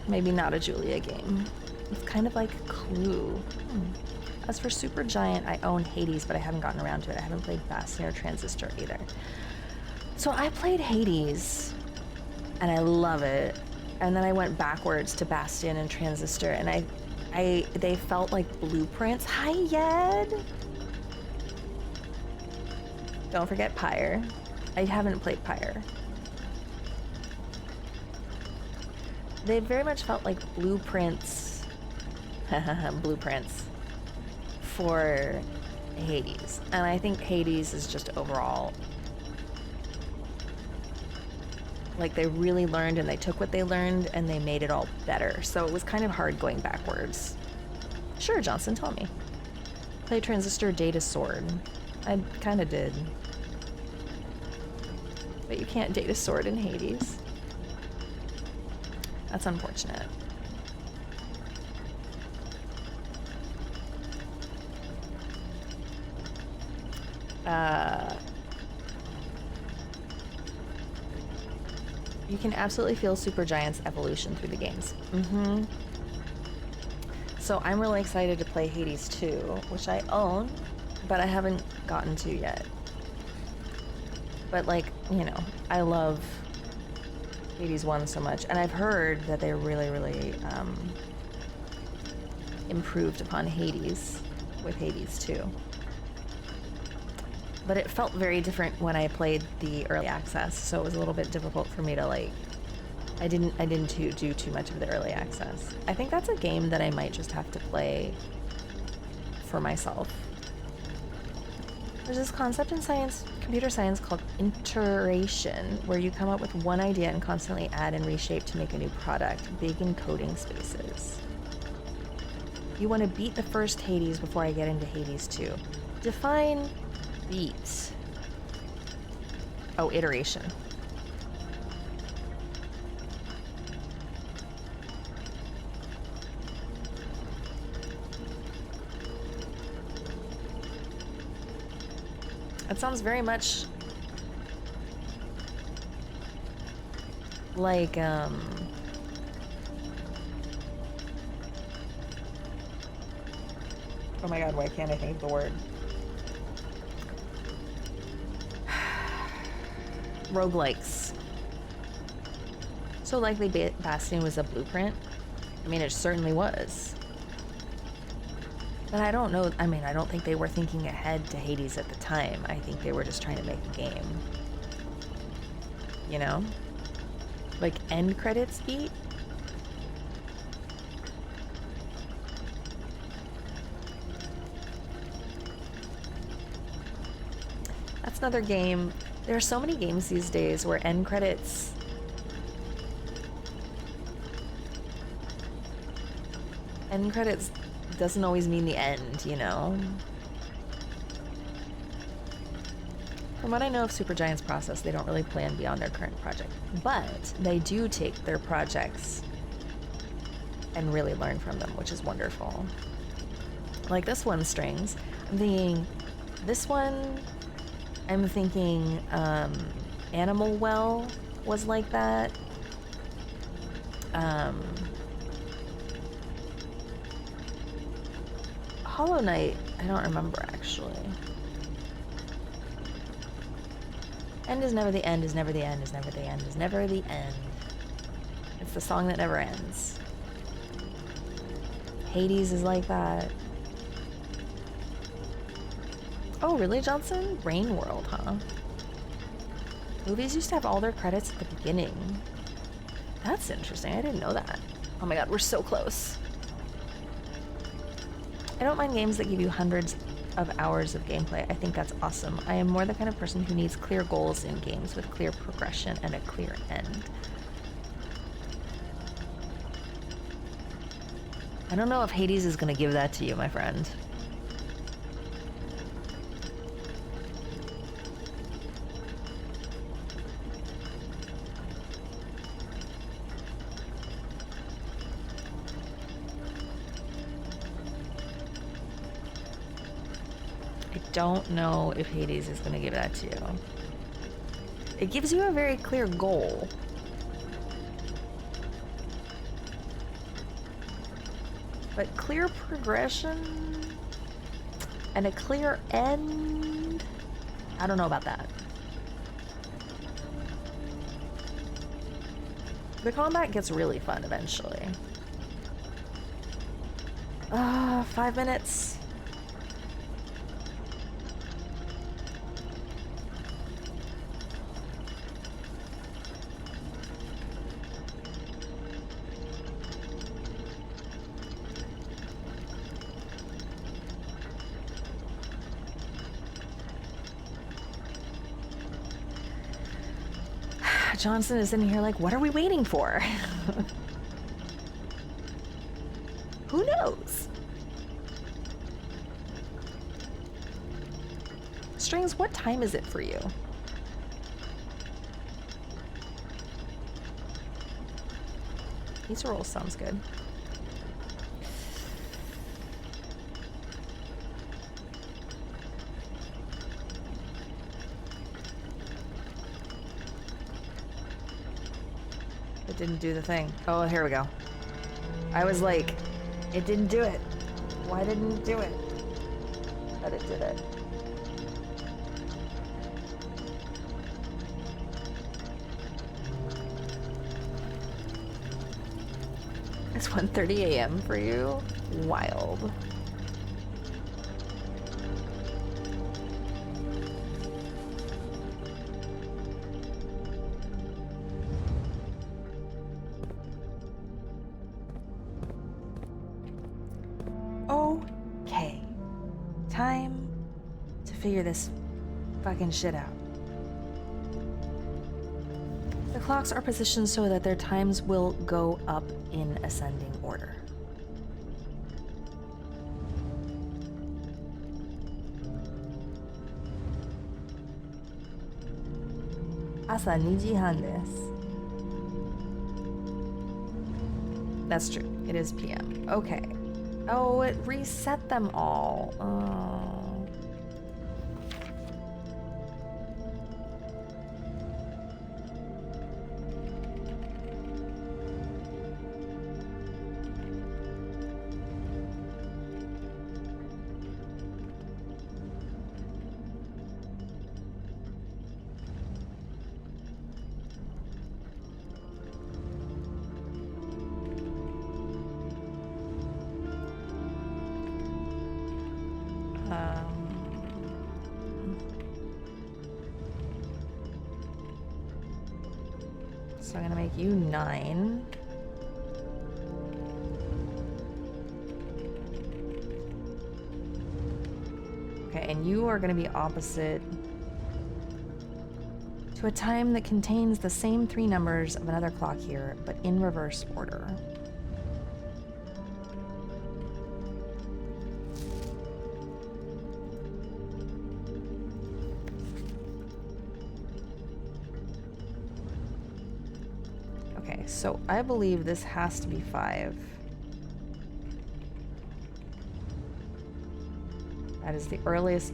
Maybe not a Julia game. It's kind of like Clue. As for Supergiant, I own Hades, but I haven't gotten around to it. I haven't played Bastion or Transistor either. So I played Hades, and I love it. And then I went backwards to Bastion and Transistor, and they felt like blueprints. Hi, Yed! Don't forget Pyre. I haven't played Pyre. They very much felt like blueprints, blueprints for Hades. And I think Hades is just overall, like they really learned and they took what they learned and they made it all better. So it was kind of hard going backwards. Sure, Johnson, tell me. Play Transistor Data Sword. I kind of did. But you can't date a sword in Hades. That's unfortunate. You can absolutely feel Supergiant's evolution through the games. So I'm really excited to play Hades 2, which I own, but I haven't gotten to yet. But like, you know, I love Hades 1 so much, and I've heard that they really improved upon Hades with Hades 2. But it felt very different when I played the early access, so it was a little bit difficult for me to like. I didn't do too much of the early access. I think that's a game that I might just have to play for myself. There's this concept in computer science called iteration, where you come up with one idea and constantly add and reshape to make a new product, big in coding spaces. You want to beat the first Hades before I get into Hades 2. Define beat. Oh, iteration. It sounds very much like, oh my god, why can't I think of the word? Roguelikes. So likely Bastion was a blueprint. I mean, it certainly was. But I don't know, I mean, I don't think they were thinking ahead to Hades at the time. I think they were just trying to make a game. You know? Like end credits beat? That's another game. There are so many games these days where end credits doesn't always mean the end, you know? From what I know of Supergiant's process, they don't really plan beyond their current project, but they do take their projects and really learn from them, which is wonderful. Like this one, Strings. I'm thinking, this one, I'm thinking Animal Well was like that. Hollow Knight, I don't remember actually. End is never the end, is never the end, is never the end, is never the end. It's the song that never ends. Hades is like that. Oh, really, Johnson? Rain World, huh? Movies used to have all their credits at the beginning. That's interesting. I didn't know that. Oh my god, we're so close. I don't mind games that give you hundreds of hours of gameplay. I think that's awesome. I am more the kind of person who needs clear goals in games with clear progression and a clear end. I don't know if Hades is gonna give that to you, my friend. Don't know if Hades is going to give that to you. It gives you a very clear goal. But clear progression and a clear end? I don't know about that. The combat gets really fun eventually. 5 minutes. Johnson is in here like, what are we waiting for? Who knows? Strings, what time is it for you? Pizza roll sounds good. It didn't do the thing. Oh, here we go. I was like, it didn't do it. Why didn't it do it? But it did it. It's 1:30 a.m. for you? wild. Okay. Time to figure this fucking shit out. The clocks are positioned so that their times will go up in ascending order. Asa 2時半です. That's true. It is PM. Okay. Oh, it reset them all. Oh. So I'm gonna make you 9. Okay, and you are gonna be opposite to a time that contains the same 3 numbers of another clock here, but in reverse order. Okay, so I believe this has to be 5. That is the earliest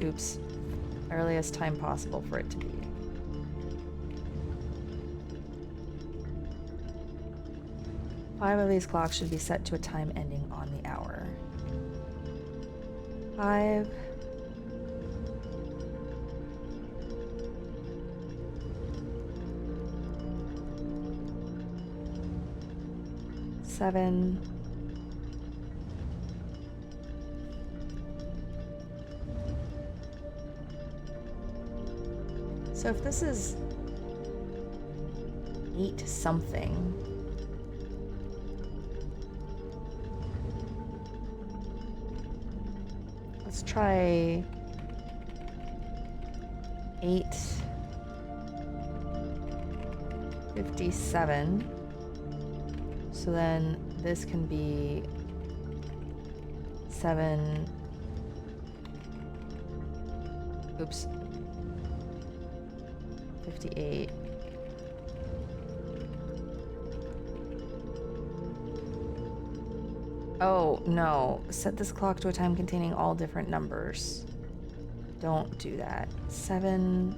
time possible for it to be. Five of these clocks should be set to a time ending on the hour. 5. 7. 'So if this is 8 something, let's try 8:57. So then this can be 7. Oops. 58. Oh, no. Set this clock to a time containing all different numbers. Don't do that. 7.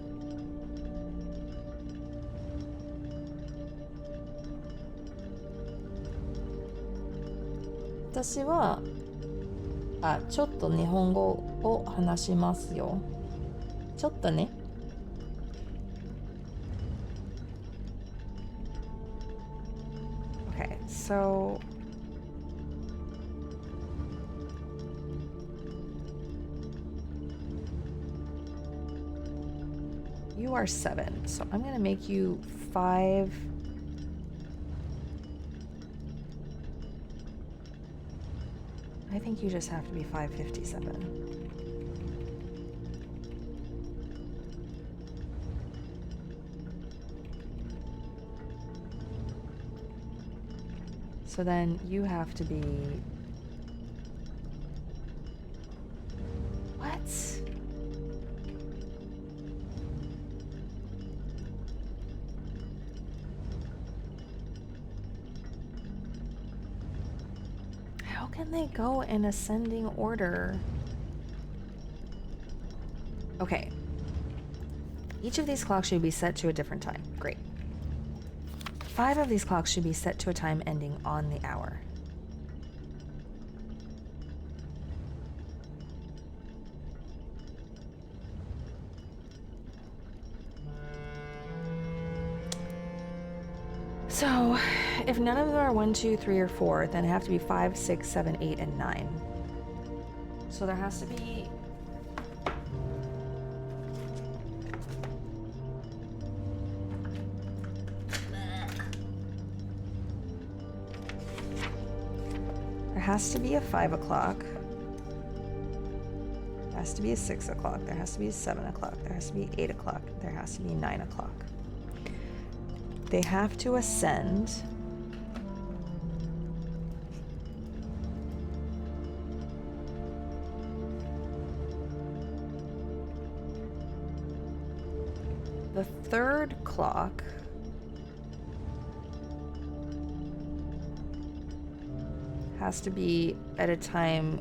私はちょっと日本語を話しますよ。ちょっとね。Okay, so you are 7, so I'm gonna make you 5. I think you just have to be 5:57. So then you have to be... What? How can they go in ascending order? Okay. Each of these clocks should be set to a different time. Great. 5 of these clocks should be set to a time ending on the hour. So, if none of them are 1, 2, 3, or 4, then it have to be 5, 6, 7, 8, and 9. So there has to be... There has to be a 5 o'clock. There has to be a 6 o'clock. There has to be a 7 o'clock. There has to be 8 o'clock. There has to be 9 o'clock. They have to ascend. The third clock has to be at a time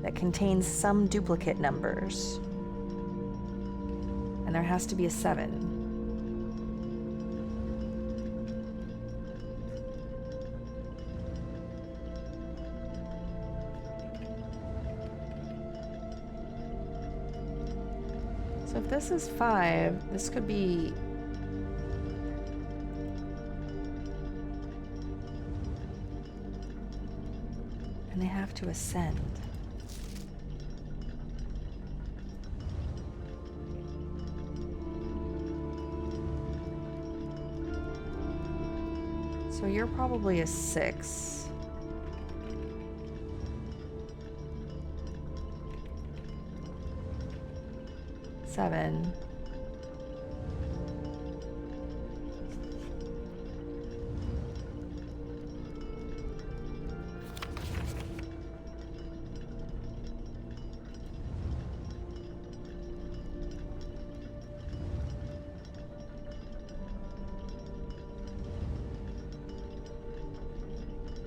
that contains some duplicate numbers. And there has to be a 7. So if this is 5, this could be... And they have to ascend. So you're probably a 6. Seven.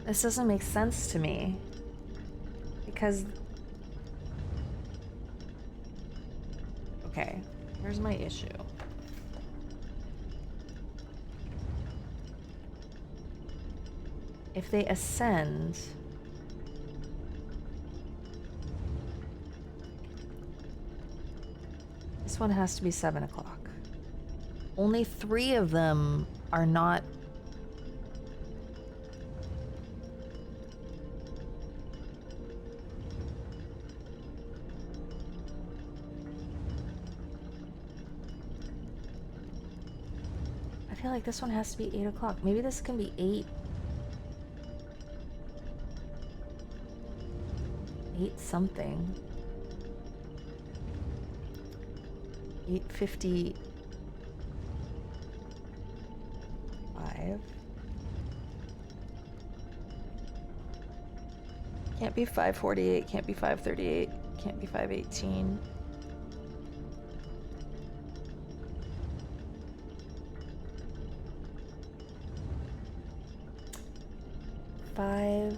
This doesn't make sense to me because okay, here's my issue. If they ascend, this one has to be 7 o'clock. Only 3 of them are not. I feel like this one has to be 8 o'clock. Maybe this can be 8. 8 something. 8:55. Can't be 5:48. Can't be 5:38. Can't be 5:18. Five.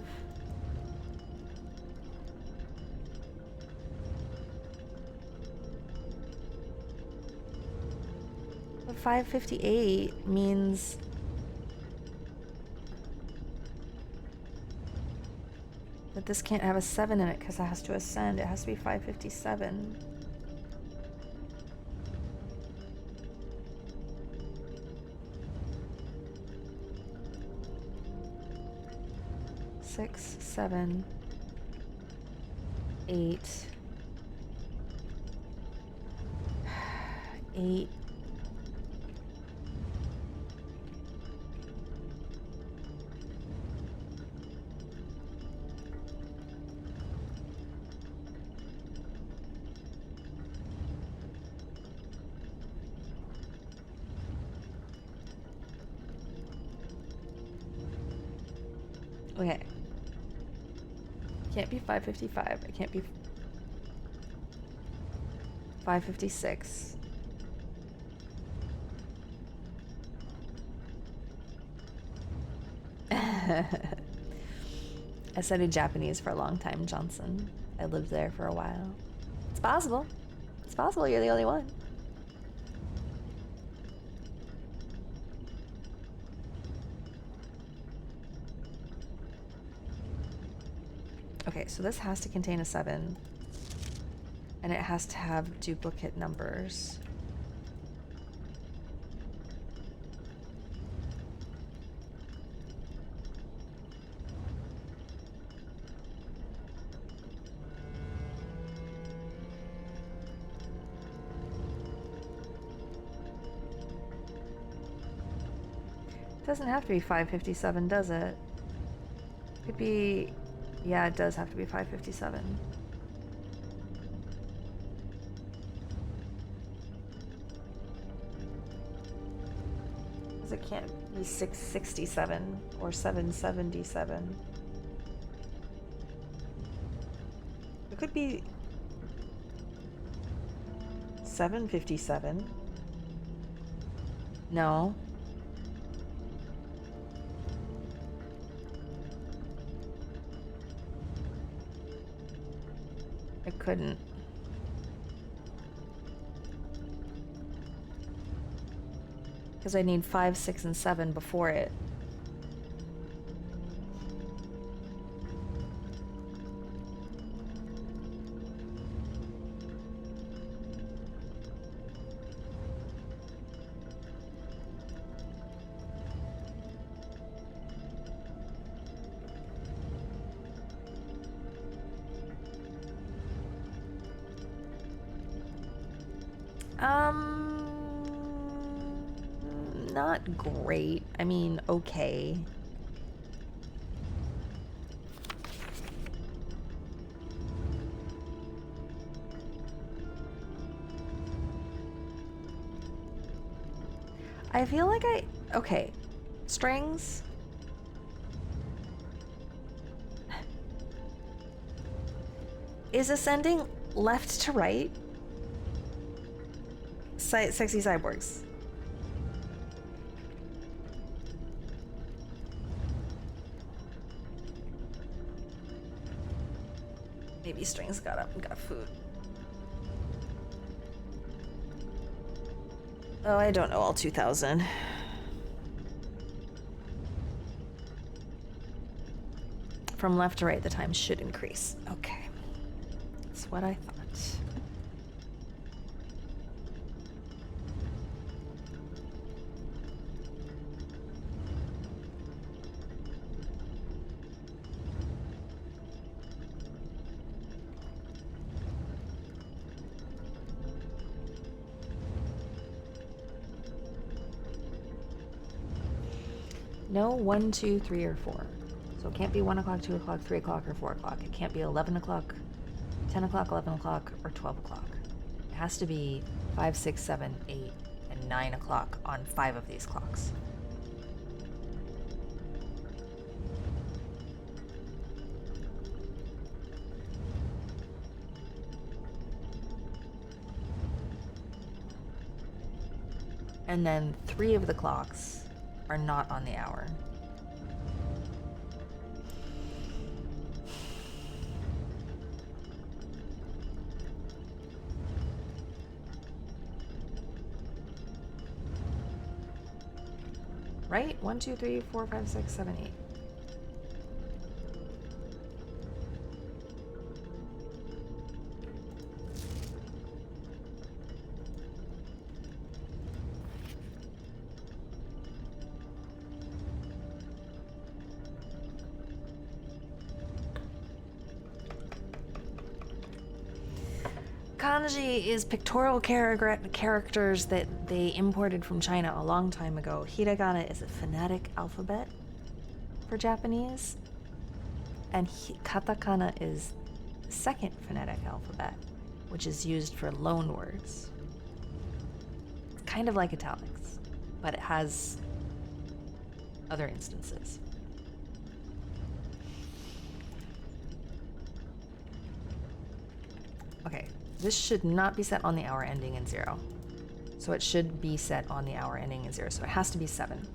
But 5:58 means that this can't have a 7 in it because it has to ascend. It has to be 5:57. Six, 7, 8, 8. Okay. Can't be 5:55. It can't be 5:56. I studied Japanese for a long time, Johnson. I lived there for a while. It's possible. It's possible you're the only one. Okay, so this has to contain a 7. And it has to have duplicate numbers. Doesn't have to be 557, does it? Could be... Yeah, it does have to be 557. Because it can't be 667 or 777. It could be 757. No. I couldn't. Because I need 5, 6, and 7 before it. Not great. I mean, okay. I feel like okay. Strings. Is ascending left to right? Sexy cyborgs. Maybe Strings got up and got food. Oh, I don't know all 2000. From left to right, the time should increase. Okay. That's what I thought. No 1, 2, 3, or 4. So it can't be 1 o'clock, 2 o'clock, 3 o'clock, or 4 o'clock. It can't be 11 o'clock, 10 o'clock, 11 o'clock, or 12 o'clock. It has to be 5, 6, 7, 8, and 9 o'clock on 5 of these clocks. And then 3 of the clocks are not on the hour. Right? 1, 2, 3, 4, 5, 6, 7, 8. Kanji is pictorial characters that they imported from China a long time ago. Hiragana is a phonetic alphabet for Japanese, and katakana is the second phonetic alphabet, which is used for loan words. It's kind of like italics, but it has other instances. Okay. This should not be set on the hour ending in 0. So it should be set on the hour ending in 0. So it has to be 7.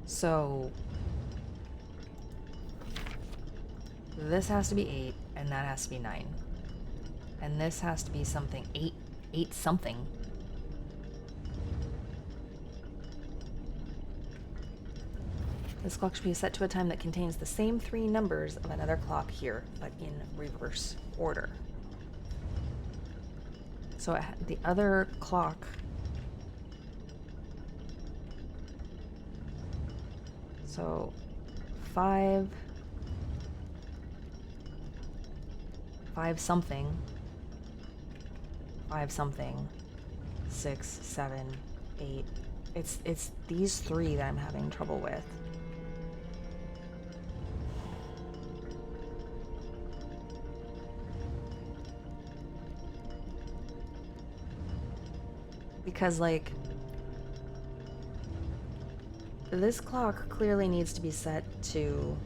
So this has to be 8, and that has to be 9. And this has to be something 8 something. This clock should be set to a time that contains the same 3 numbers of another clock here, but in reverse order. So the other clock, so 5 something, 5 something, 6, 7, 8, It's these three that I'm having trouble with. Because, like, this clock clearly needs to be set to...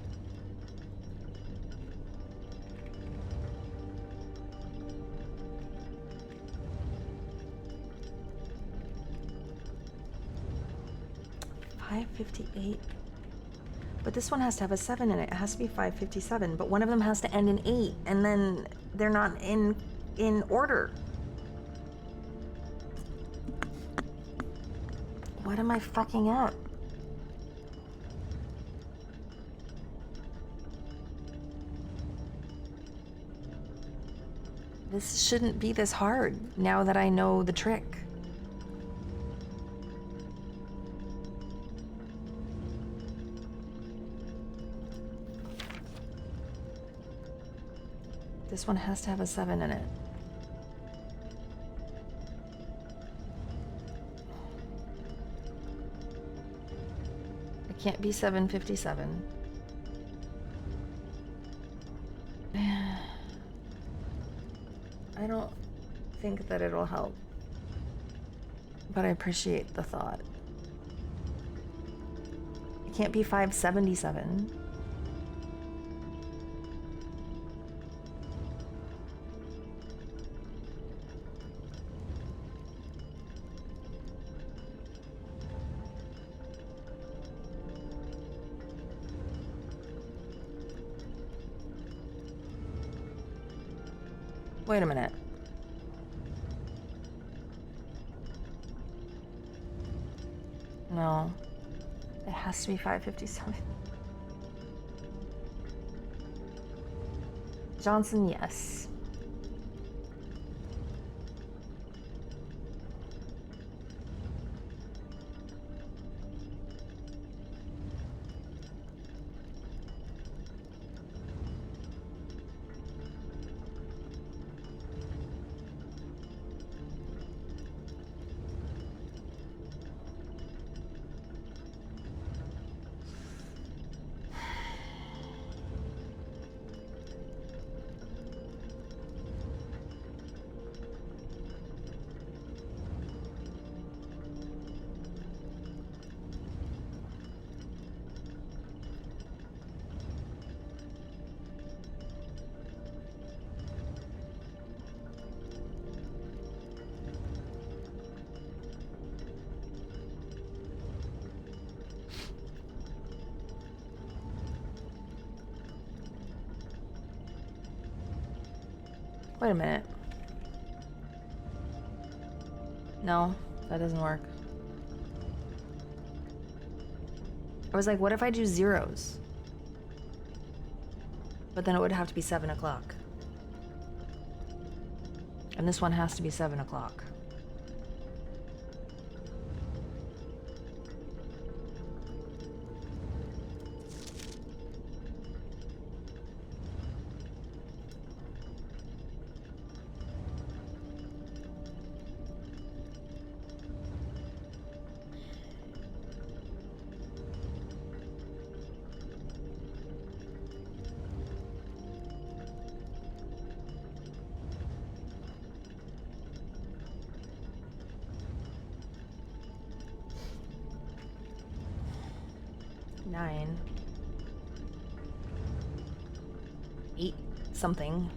$5:58. But this one has to have a 7 in it. It has to be 5:57. But one of them has to end in 8, and then they're not in order. What am I fucking up? This shouldn't be this hard now that I know the trick. This one has to have a 7 in it. It can't be 7:57. I don't think that it'll help, but I appreciate the thought. It can't be 5:77. Wait a minute. No. It has to be 5:57. Johnson, yes. Wait a minute. No, that doesn't work. I was like, what if I do zeros? But then it would have to be 7 o'clock. And this one has to be 7 o'clock. Nine. 8 something.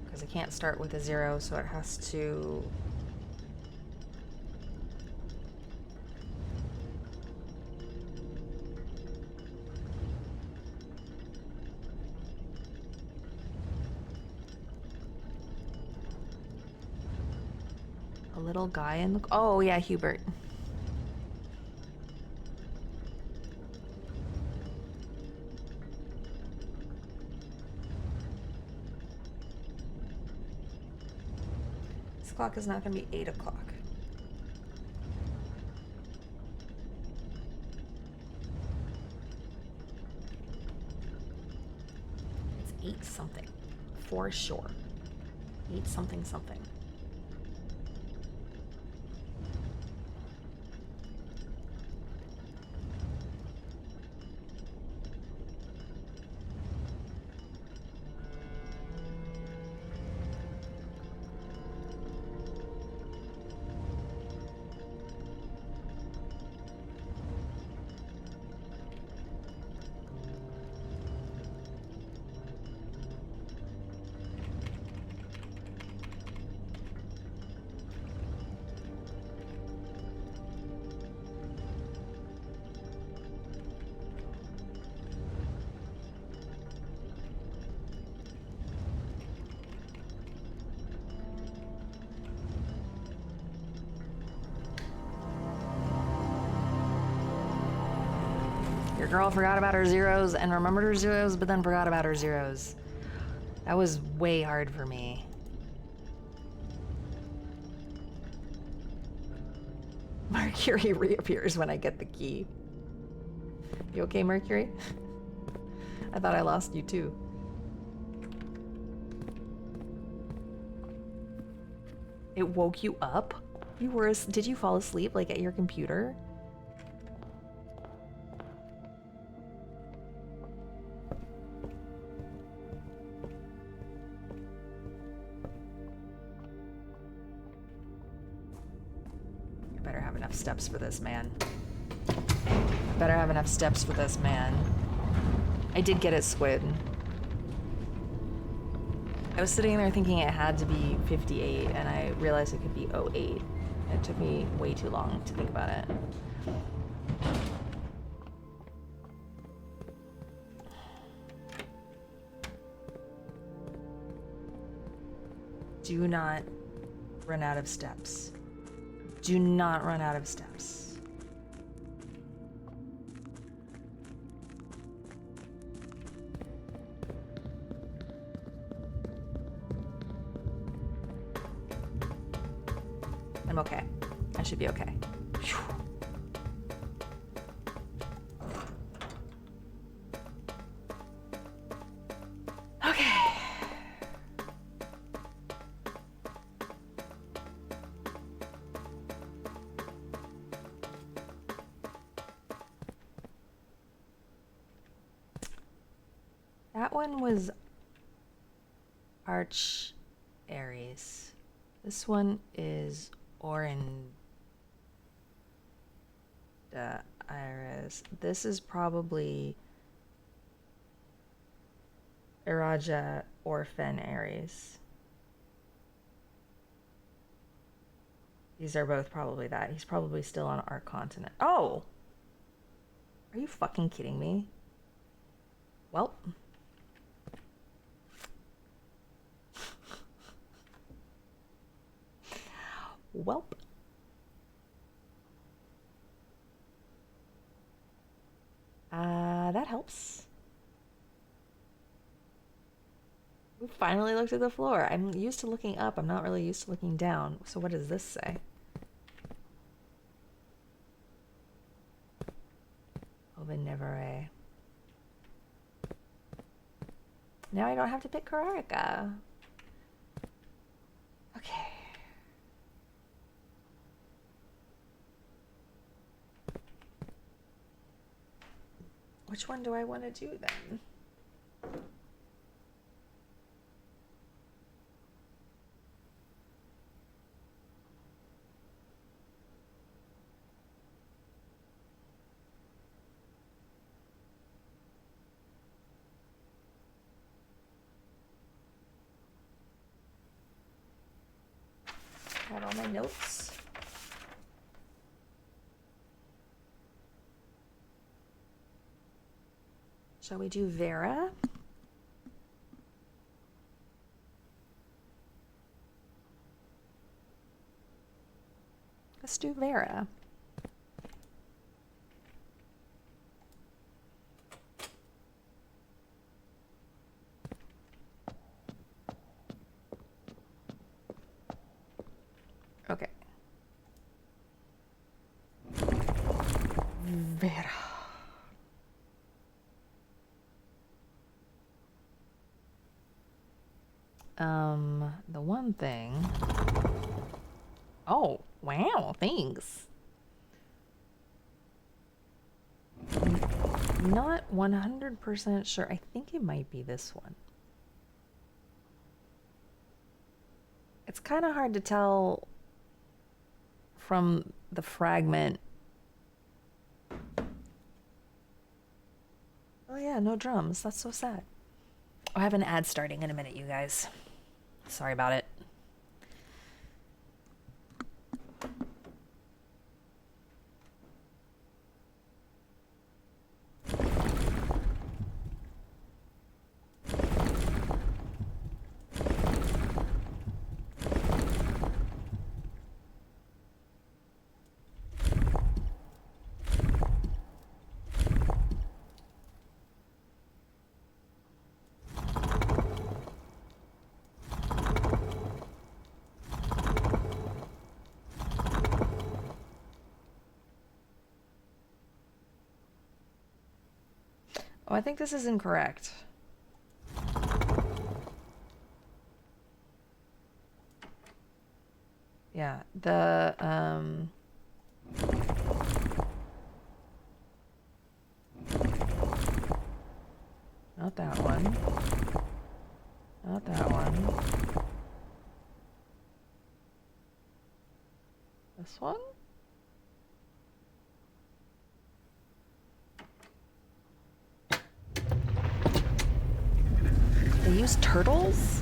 Because it can't start with a 0, so it has to... A little guy in the... Oh, yeah, Hubert. This clock is not going to be 8 o'clock. It's 8 something. For sure. 8 something something. girl forgot about her zeros and remembered her zeros, but then forgot about her zeros. That was way hard for me. Mercury reappears when I get the key. You okay, Mercury? I thought I lost you too. It woke you up? You were, did you fall asleep like at your computer? I better have enough steps for this man. I better have enough steps for this man. I did get it, Squid. I was sitting there thinking it had to be 58, and I realized it could be 08. It took me way too long to think about it. Do not run out of steps. Do not run out of steps. I'm okay. I should be okay. Whew. Okay. That one was Arch Aries. This one is Orin Iris. This is probably Iraja Orphan Aries. These are both probably that. He's probably still on our continent. Oh! Are you fucking kidding me? Well. Welp. That helps. We finally looked at the floor. I'm used to looking up. I'm not really used to looking down. So what does this say? Ovenivere. Now I don't have to pick Kararika. Okay. Which one do I want to do then? Got all my notes. Shall we do Vera? Let's do Vera. Okay. Vera. The one thing. Oh, wow, thanks. Not 100% sure. I think it might be this one. It's kind of hard to tell from the fragment. Oh yeah, no drums. That's so sad. Oh, I have an ad starting in a minute, you guys. Sorry about it. Oh, I think this is incorrect. Yeah, not that one. Not that one. This one? They use turtles?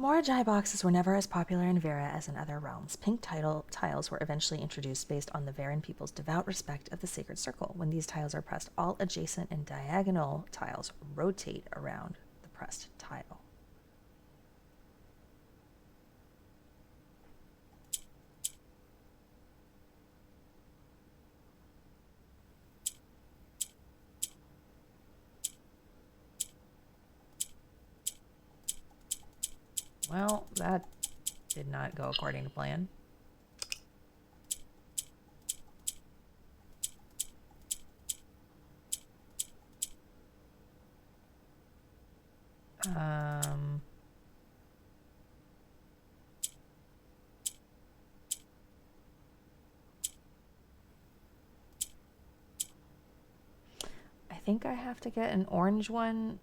Morajai boxes were never as popular in Vera as in other realms. Pink tiles were eventually introduced based on the Veran people's devout respect of the sacred circle. When these tiles are pressed, all adjacent and diagonal tiles rotate around the pressed tile. Well, that did not go according to plan. I think I have to get an orange one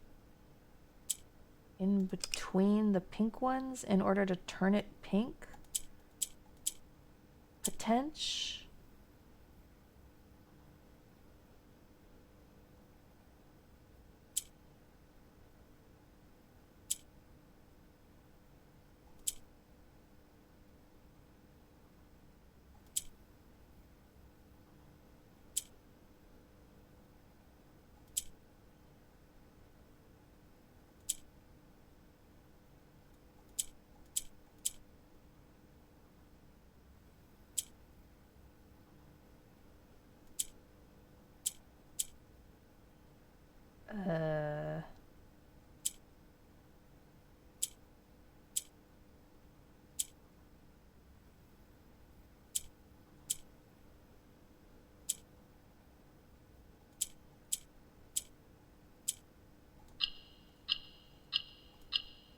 in between the pink ones in order to turn it pink. Potential.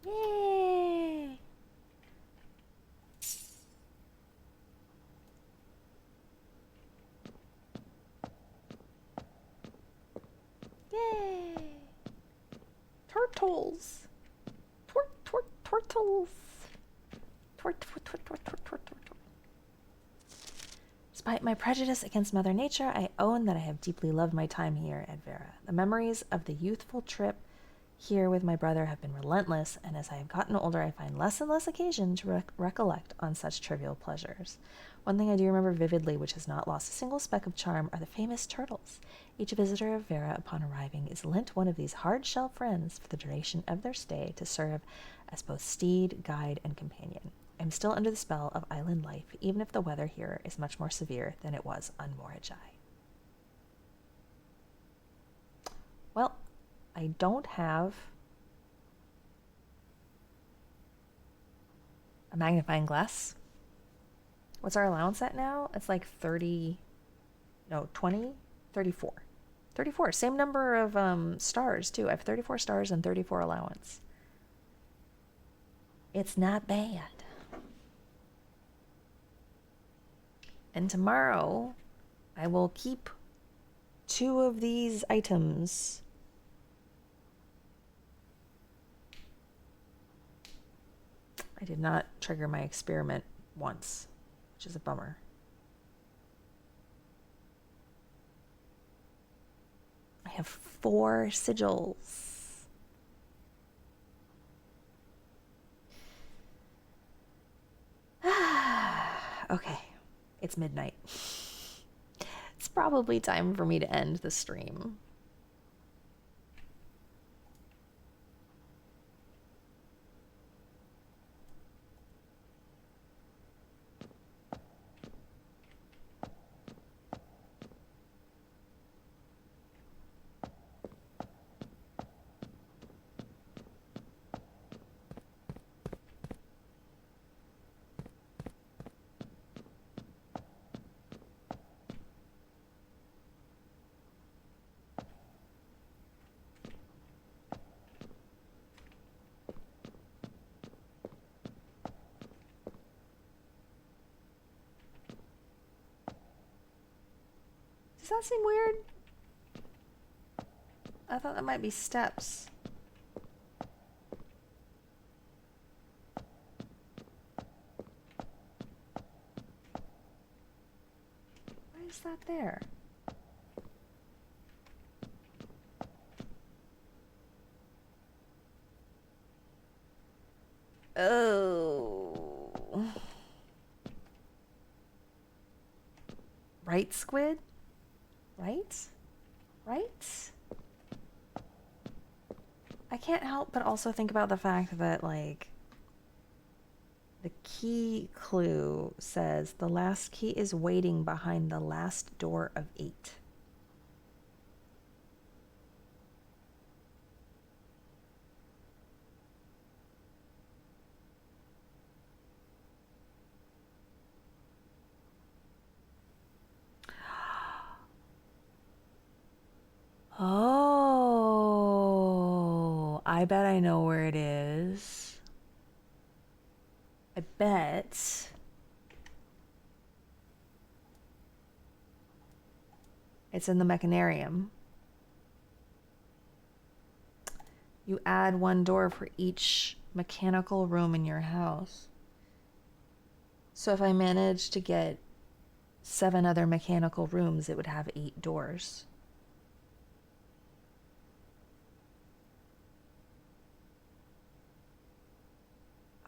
Yay! Yay! Turtles! Turtles! Despite my prejudice against Mother Nature, I own that I have deeply loved my time here at Vera. The memories of the youthful trip here with my brother have been relentless, and as I have gotten older, I find less and less occasion to recollect on such trivial pleasures. One thing I do remember vividly, which has not lost a single speck of charm, are the famous turtles. Each visitor of Vera, upon arriving, is lent one of these hard-shell friends for the duration of their stay to serve as both steed, guide, and companion. I am still under the spell of island life, even if the weather here is much more severe than it was on Morajai. Well, I don't have a magnifying glass. What's our allowance at now? It's like 30, no, 20, 34. 34, same number of stars too. I have 34 stars and 34 allowance. It's not bad. And tomorrow, I will keep 2 of these items. I did not trigger my experiment once, which is a bummer. I have 4 sigils. Okay, it's midnight. It's probably time for me to end the stream. Does that seem weird? I thought that might be steps. Why is that there? Oh. Right, Squid? Right? Right? I can't help but also think about the fact that, like, the key clue says the last key is waiting behind the last door of 8. Oh, I bet I know where it is. I bet it's in the mechanarium. You add 1 door for each mechanical room in your house. So if I managed to get 7 other mechanical rooms, it would have 8 doors.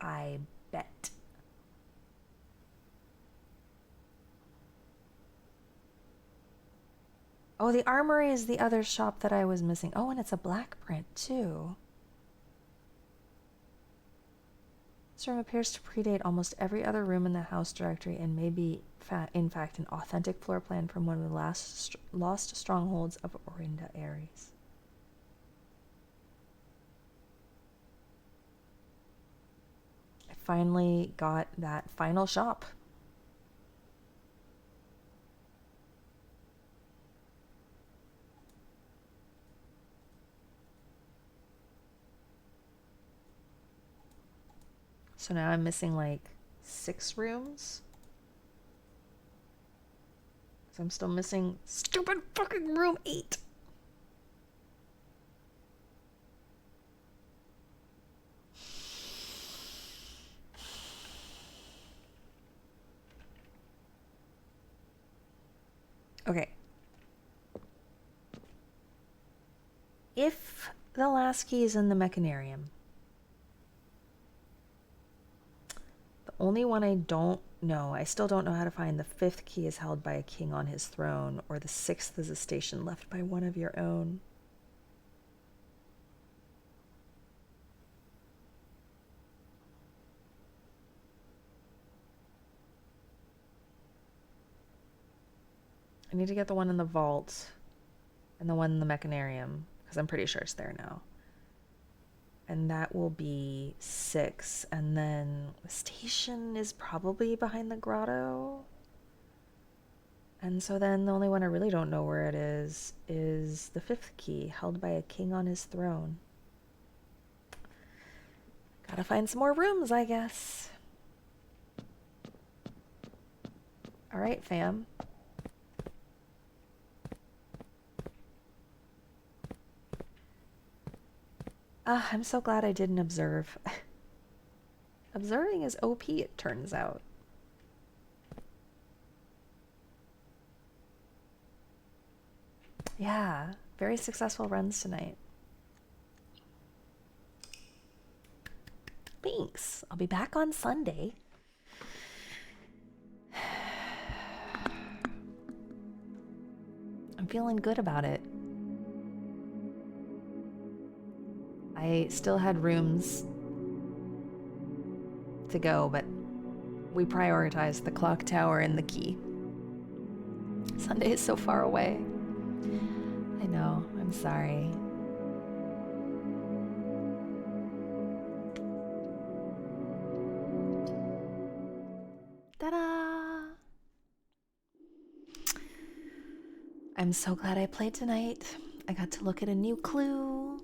I bet. Oh, the armory is the other shop that I was missing. Oh, and it's a black print too. This room appears to predate almost every other room in the house directory and may be, in fact, an authentic floor plan from one of the lost strongholds of Orinda Ares. I finally got that final shop. So now I'm missing like 6 rooms. So I'm still missing stupid fucking room 8. Okay. If the last key is in the mechanarium, the only one I don't know, I still don't know how to find, the 5th key is held by a king on his throne, or the 6th is a station left by one of your own. I need to get the one in the vault and the one in the mechanarium, because I'm pretty sure it's there now. And that will be 6. And then the station is probably behind the grotto. And so then the only one I really don't know where it is the 5th key, held by a king on his throne. Gotta find some more rooms, I guess. All right, fam. I'm so glad I didn't observe. Observing is OP, it turns out. Yeah, very successful runs tonight. Thanks. I'll be back on Sunday. I'm feeling good about it. I still had rooms to go, but we prioritized the clock tower and the key. Sunday is so far away. I know, I'm sorry. Ta-da! I'm so glad I played tonight. I got to look at a new clue.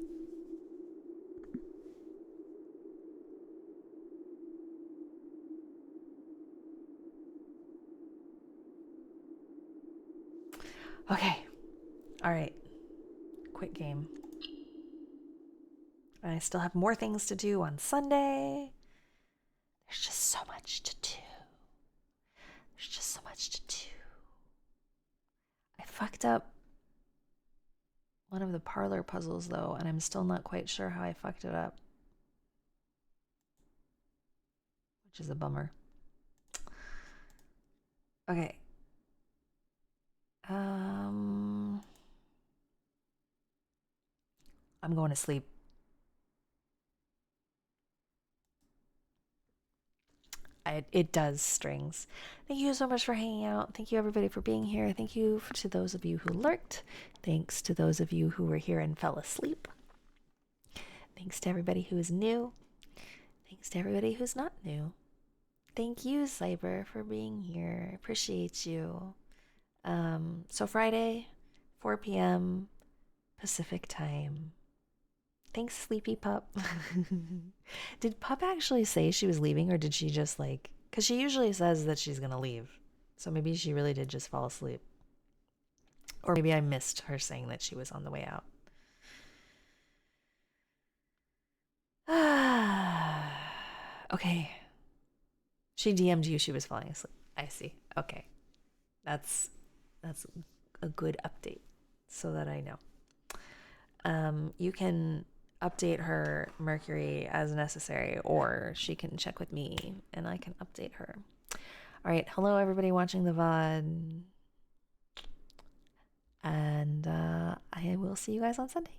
Okay. All right. Quick game. I still have more things to do on Sunday. There's just so much to do. There's just so much to do. I fucked up one of the parlor puzzles, though, and I'm still not quite sure how I fucked it up, which is a bummer. Okay. I'm going to sleep. It does, Strings. Thank you so much for hanging out. Thank you, everybody, for being here. Thank you to those of you who lurked. Thanks to those of you who were here and fell asleep. Thanks to everybody who is new. Thanks to everybody who's not new. Thank you, Cyber, for being here. I appreciate you. So Friday, 4 p.m. Pacific time. Thanks, Sleepy Pup. Did Pup actually say she was leaving, or did she just like... Because she usually says that she's going to leave. So maybe she really did just fall asleep. Or maybe I missed her saying that she was on the way out. Okay. She DM'd you she was falling asleep. I see. Okay. That's a good update so that I know. You can update her Mercury as necessary, or she can check with me and I can update her. All right. Hello, everybody watching the VOD. And I will see you guys on Sunday.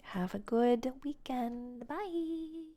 Have a good weekend. Bye.